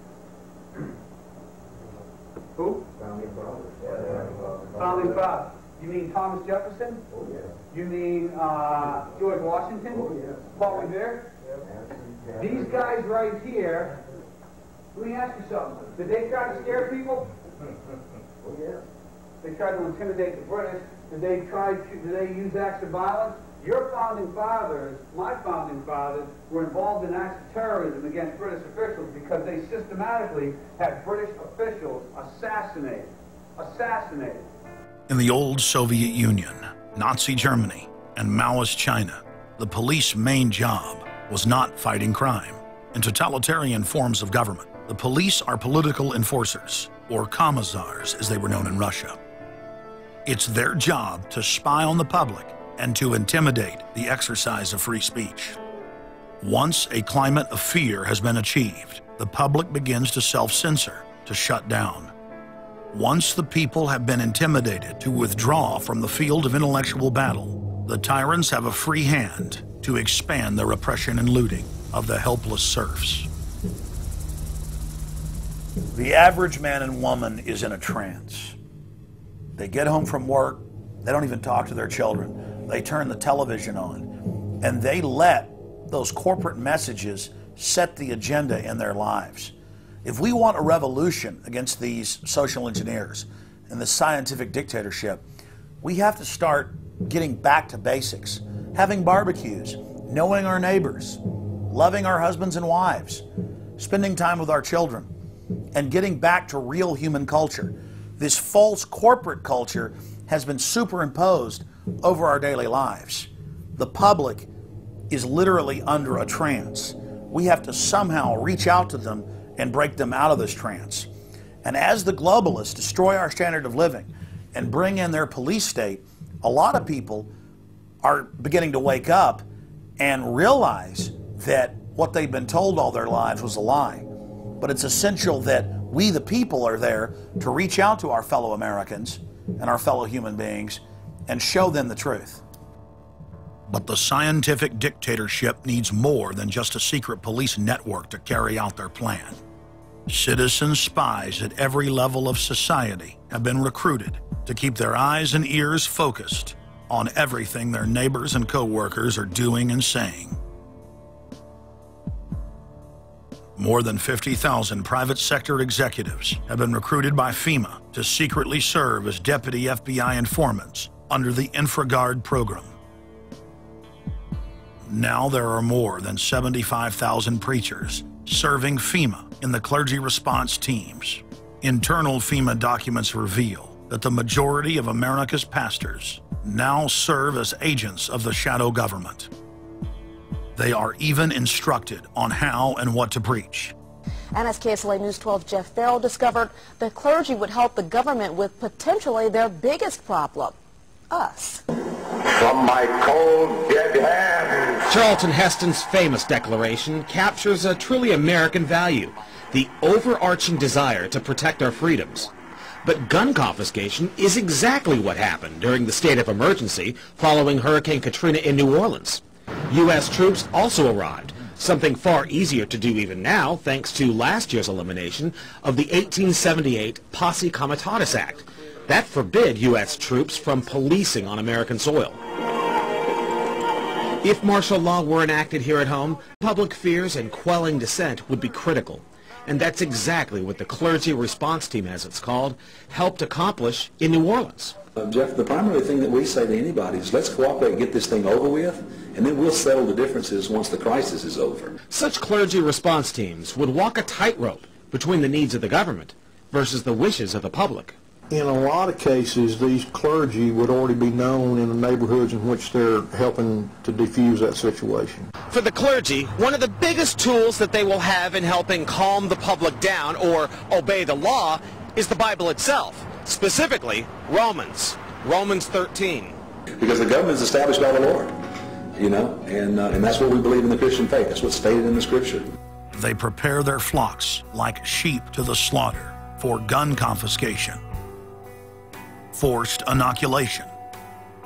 Who? Founding Fathers. Founding Fathers. You mean Thomas Jefferson? Oh, yeah. You mean George Washington? Oh, yeah. Paul Revere? Yeah. These guys right here, let me ask you something. Did they try to scare people? Oh, yeah. They tried to intimidate the British. Did they use acts of violence? Your founding fathers, my founding fathers, were involved in acts of terrorism against British officials because they systematically had British officials assassinated. In the old Soviet Union, Nazi Germany, and Maoist China, the police's main job was not fighting crime. In totalitarian forms of government, the police are political enforcers, or commissars as they were known in Russia. It's their job to spy on the public and to intimidate the exercise of free speech. Once a climate of fear has been achieved, the public begins to self-censor, to shut down. Once the people have been intimidated to withdraw from the field of intellectual battle, the tyrants have a free hand to expand their oppression and looting of the helpless serfs. The average man and woman is in a trance. They get home from work, they don't even talk to their children. They turn the television on, and they let those corporate messages set the agenda in their lives. If we want a revolution against these social engineers and the scientific dictatorship, we have to start getting back to basics, having barbecues, knowing our neighbors, loving our husbands and wives, spending time with our children, and getting back to real human culture. This false corporate culture has been superimposed over our daily lives. The public is literally under a trance. We have to somehow reach out to them and break them out of this trance. And as the globalists destroy our standard of living and bring in their police state, a lot of people are beginning to wake up and realize that what they've been told all their lives was a lie. But it's essential that we, the people, are there to reach out to our fellow Americans and our fellow human beings and show them the truth. But the scientific dictatorship needs more than just a secret police network to carry out their plan. Citizen spies at every level of society have been recruited to keep their eyes and ears focused on everything their neighbors and co-workers are doing and saying. More than 50,000 private sector executives have been recruited by FEMA to secretly serve as deputy FBI informants under the InfraGard program. Now there are more than 75,000 preachers serving FEMA in the clergy response teams. Internal FEMA documents reveal that the majority of America's pastors now serve as agents of the shadow government. They are even instructed on how and what to preach. And as KSLA News 12 Jeff Farrell discovered, the clergy would help the government with potentially their biggest problem, us. From my cold, dead hands. Charlton Heston's famous declaration captures a truly American value, the overarching desire to protect our freedoms. But gun confiscation is exactly what happened during the state of emergency following Hurricane Katrina in New Orleans. U.S. troops also arrived, something far easier to do even now thanks to last year's elimination of the 1878 Posse Comitatus Act. That forbid U.S. troops from policing on American soil. If martial law were enacted here at home, public fears and quelling dissent would be critical. And that's exactly what the Clergy Response Team, as it's called, helped accomplish in New Orleans. Jeff, the primary thing that we say to anybody is let's cooperate and get this thing over with, and then we'll settle the differences once the crisis is over. Such clergy response teams would walk a tightrope between the needs of the government versus the wishes of the public. In a lot of cases, these clergy would already be known in the neighborhoods in which they're helping to defuse that situation. For the clergy, one of the biggest tools that they will have in helping calm the public down or obey the law is the Bible itself, specifically Romans 13. Because the government is established by the Lord, you know, and that's what we believe in the Christian faith. That's what's stated in the Scripture. They prepare their flocks like sheep to the slaughter for gun confiscation, forced inoculation,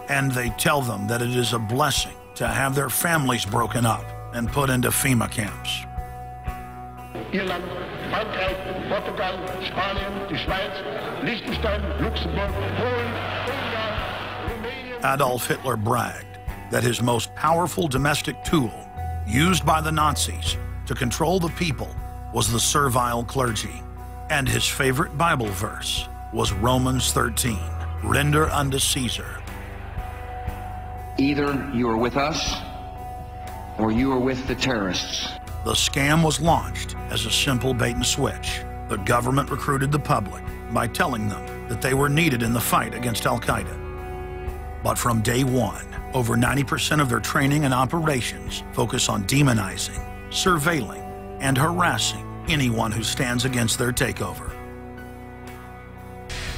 and they tell them that it is a blessing to have their families broken up and put into FEMA camps. Irland, Frankreich, Portugal, Spanien, die Schweiz, Liechtenstein, Luxembourg, Polen, Ungarn, Romania. Adolf Hitler bragged that his most powerful domestic tool, used by the Nazis to control the people, was the servile clergy. And his favorite Bible verse was Romans 13, render unto Caesar. Either you are with us or you are with the terrorists. The scam was launched as a simple bait and switch. The government recruited the public by telling them that they were needed in the fight against Al-Qaeda. But from day one, over 90% of their training and operations focus on demonizing, surveilling, and harassing anyone who stands against their takeover.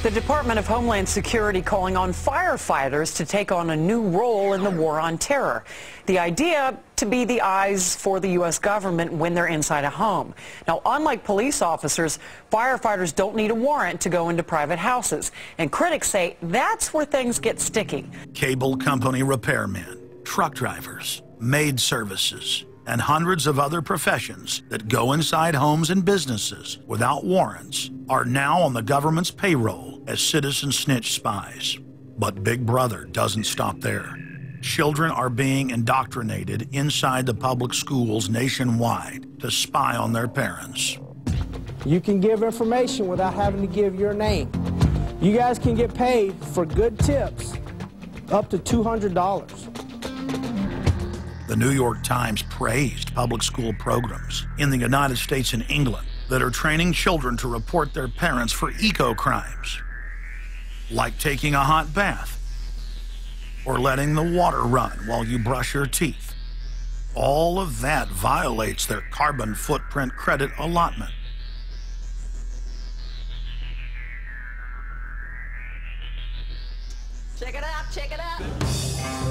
The Department of Homeland Security calling on firefighters to take on a new role in the war on terror. The idea to be the eyes for the U.S. government when they're inside a home. Now, unlike police officers, firefighters don't need a warrant to go into private houses. And critics say that's where things get sticky. Cable company repairmen, truck drivers, maid services, and hundreds of other professions that go inside homes and businesses without warrants are now on the government's payroll as citizen snitch spies. But Big Brother doesn't stop there. Children are being indoctrinated inside the public schools nationwide to spy on their parents. You can give information without having to give your name. You guys can get paid for good tips up to $200. The New York Times praised public school programs in the United States and England that are training children to report their parents for eco-crimes, like taking a hot bath or letting the water run while you brush your teeth. All of that violates their carbon footprint credit allotment. Check it out, check it out.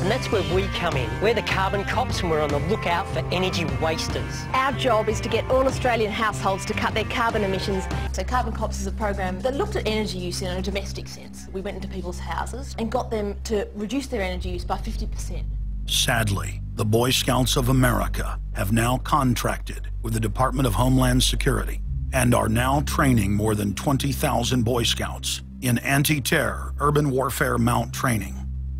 And that's where we come in. We're the carbon cops and we're on the lookout for energy wasters. Our job is to get all Australian households to cut their carbon emissions. So Carbon Cops is a program that looked at energy use in a domestic sense. We went into people's houses and got them to reduce their energy use by 50%. Sadly, the Boy Scouts of America have now contracted with the Department of Homeland Security and are now training more than 20,000 Boy Scouts in anti-terror urban warfare mount training.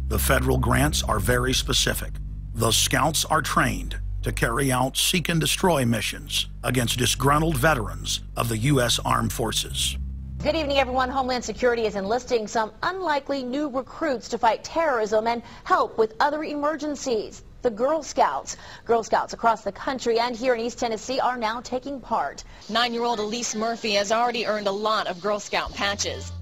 The federal grants are very specific. The Scouts are trained to carry out seek and destroy missions against disgruntled veterans of the U.S. Armed Forces. Good evening, everyone. Homeland Security is enlisting some unlikely new recruits to fight terrorism and help with other emergencies. The Girl Scouts. Girl Scouts across the country and here in East Tennessee are now taking part. 9-year-old Elise Murphy has already earned a lot of Girl Scout patches.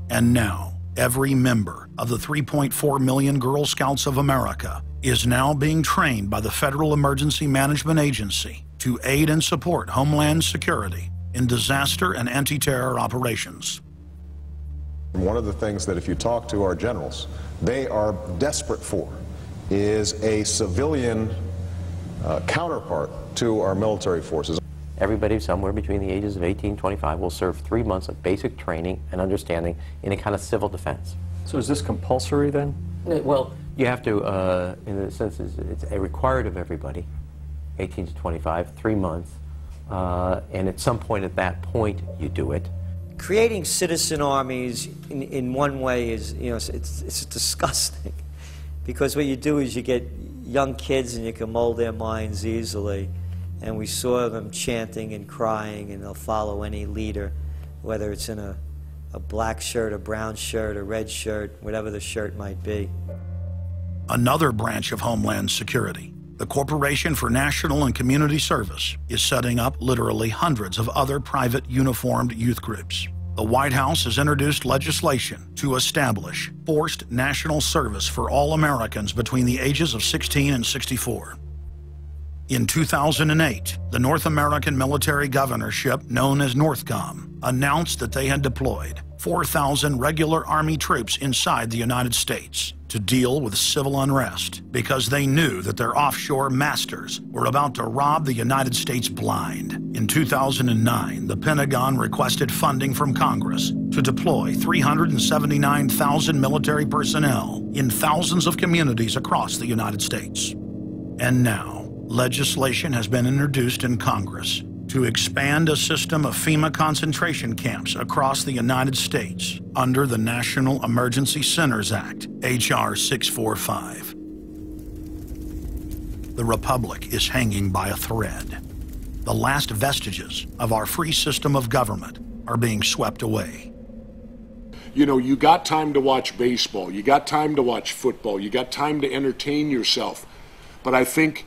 And now, every member of the 3.4 million Girl Scouts of America is now being trained by the Federal Emergency Management Agency to aid and support Homeland Security in disaster and anti-terror operations. One of the things that if you talk to our generals, they are desperate for is a civilian counterpart to our military forces. Everybody somewhere between the ages of 18 and 25 will serve 3 months of basic training and understanding in a kind of civil defense. So is this compulsory then? Well, you have to, in a sense, it's a required of everybody, 18 to 25, 3 months, and at some point at that point you do it. Creating citizen armies in one way is, you know, it's disgusting, because what you do is you get young kids and you can mold their minds easily. And we saw them chanting and crying, and they'll follow any leader, whether it's in a black shirt, a brown shirt, a red shirt, whatever the shirt might be. Another branch of Homeland Security, the Corporation for National and Community Service, is setting up literally hundreds of other private uniformed youth groups. The White House has introduced legislation to establish forced national service for all Americans between the ages of 16 and 64. In 2008, the North American Military Governorship, known as NORTHCOM, announced that they had deployed 4,000 regular Army troops inside the United States to deal with civil unrest because they knew that their offshore masters were about to rob the United States blind. In 2009, the Pentagon requested funding from Congress to deploy 379,000 military personnel in thousands of communities across the United States. And now, legislation has been introduced in Congress to expand a system of FEMA concentration camps across the United States under the National Emergency Centers Act, H.R. 645. The Republic is hanging by a thread. The last vestiges of our free system of government are being swept away. You know, you got time to watch baseball, you got time to watch football, you got time to entertain yourself, but I think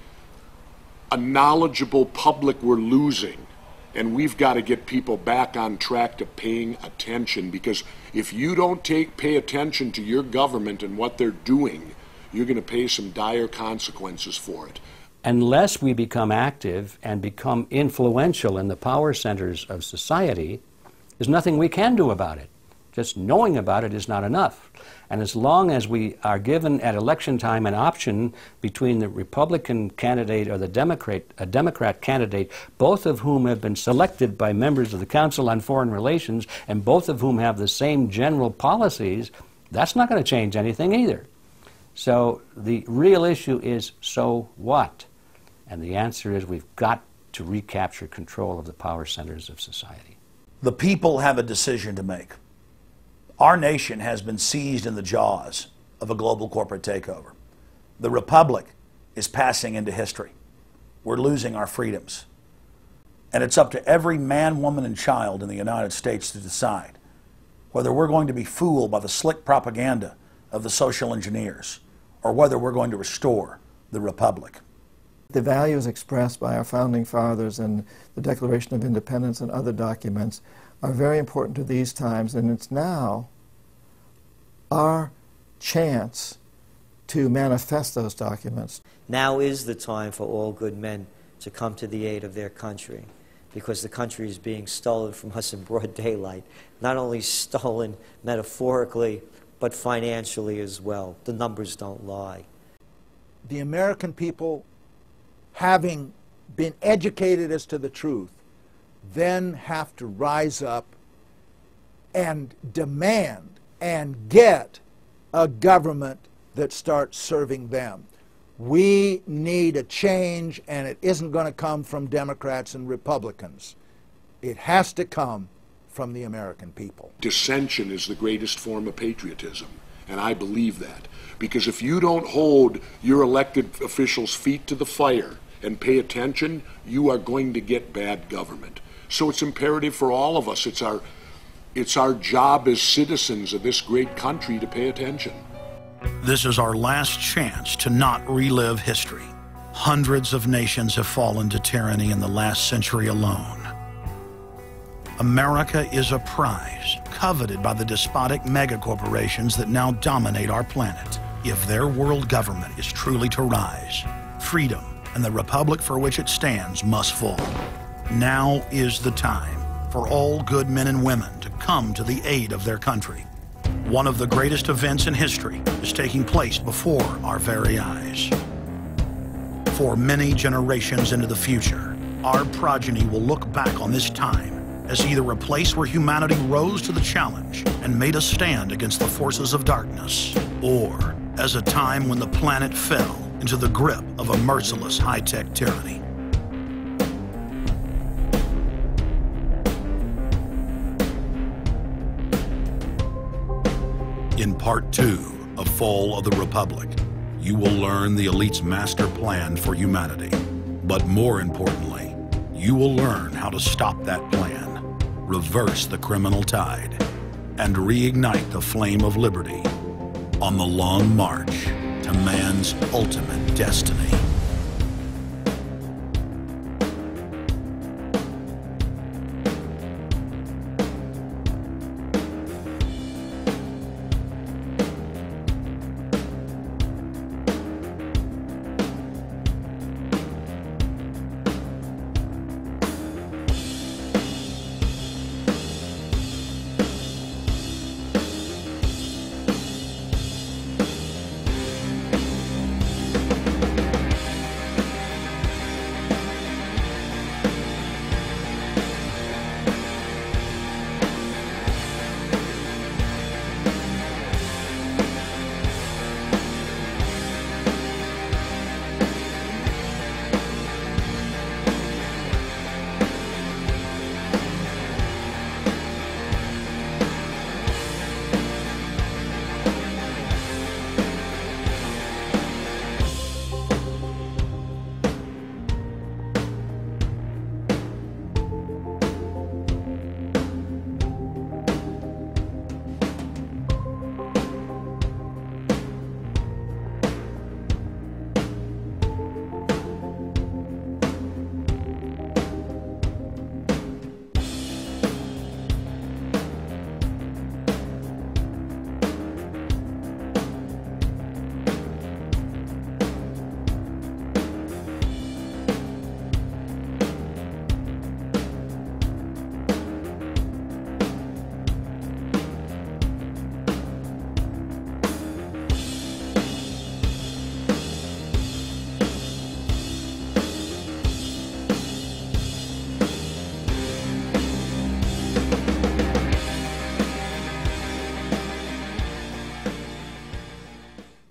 a knowledgeable public we're losing, and we've got to get people back on track to paying attention, because if you don't pay attention to your government and what they're doing, you're going to pay some dire consequences for it. Unless we become active and become influential in the power centers of society, there's nothing we can do about it. Just knowing about it is not enough. And as long as we are given at election time an option between the Republican candidate or the Democrat candidate, both of whom have been selected by members of the Council on Foreign Relations and both of whom have the same general policies, that's not going to change anything either. So the real issue is, so what? And the answer is we've got to recapture control of the power centers of society. The people have a decision to make. Our nation has been seized in the jaws of a global corporate takeover. The republic is passing into history. We're losing our freedoms. And it's up to every man, woman, and child in the United States to decide whether we're going to be fooled by the slick propaganda of the social engineers or whether we're going to restore the republic. The values expressed by our founding fathers and the Declaration of Independence and other documents are very important to these times, and it's now our chance to manifest those documents. Now is the time for all good men to come to the aid of their country, because the country is being stolen from us in broad daylight. Not only stolen metaphorically, but financially as well. The numbers don't lie. The American people, having been educated as to the truth, then have to rise up and demand and get a government that starts serving them. We need a change, and it isn't going to come from Democrats and Republicans. It has to come from the American people. Dissension is the greatest form of patriotism, and I believe that. Because if you don't hold your elected officials' feet to the fire and pay attention, you are going to get bad government. So it's imperative for all of us. It's our job as citizens of this great country to pay attention. This is our last chance to not relive history. Hundreds of nations have fallen to tyranny in the last century alone. America is a prize coveted by the despotic megacorporations that now dominate our planet. If their world government is truly to rise, freedom and the republic for which it stands must fall. Now is the time for all good men and women to come to the aid of their country. One of the greatest events in history is taking place before our very eyes. For many generations into the future, our progeny will look back on this time as either a place where humanity rose to the challenge and made a stand against the forces of darkness, or as a time when the planet fell into the grip of a merciless high-tech tyranny. In Part 2 of Fall of the Republic, you will learn the elite's master plan for humanity. But more importantly, you will learn how to stop that plan, reverse the criminal tide, and reignite the flame of liberty on the long march to man's ultimate destiny.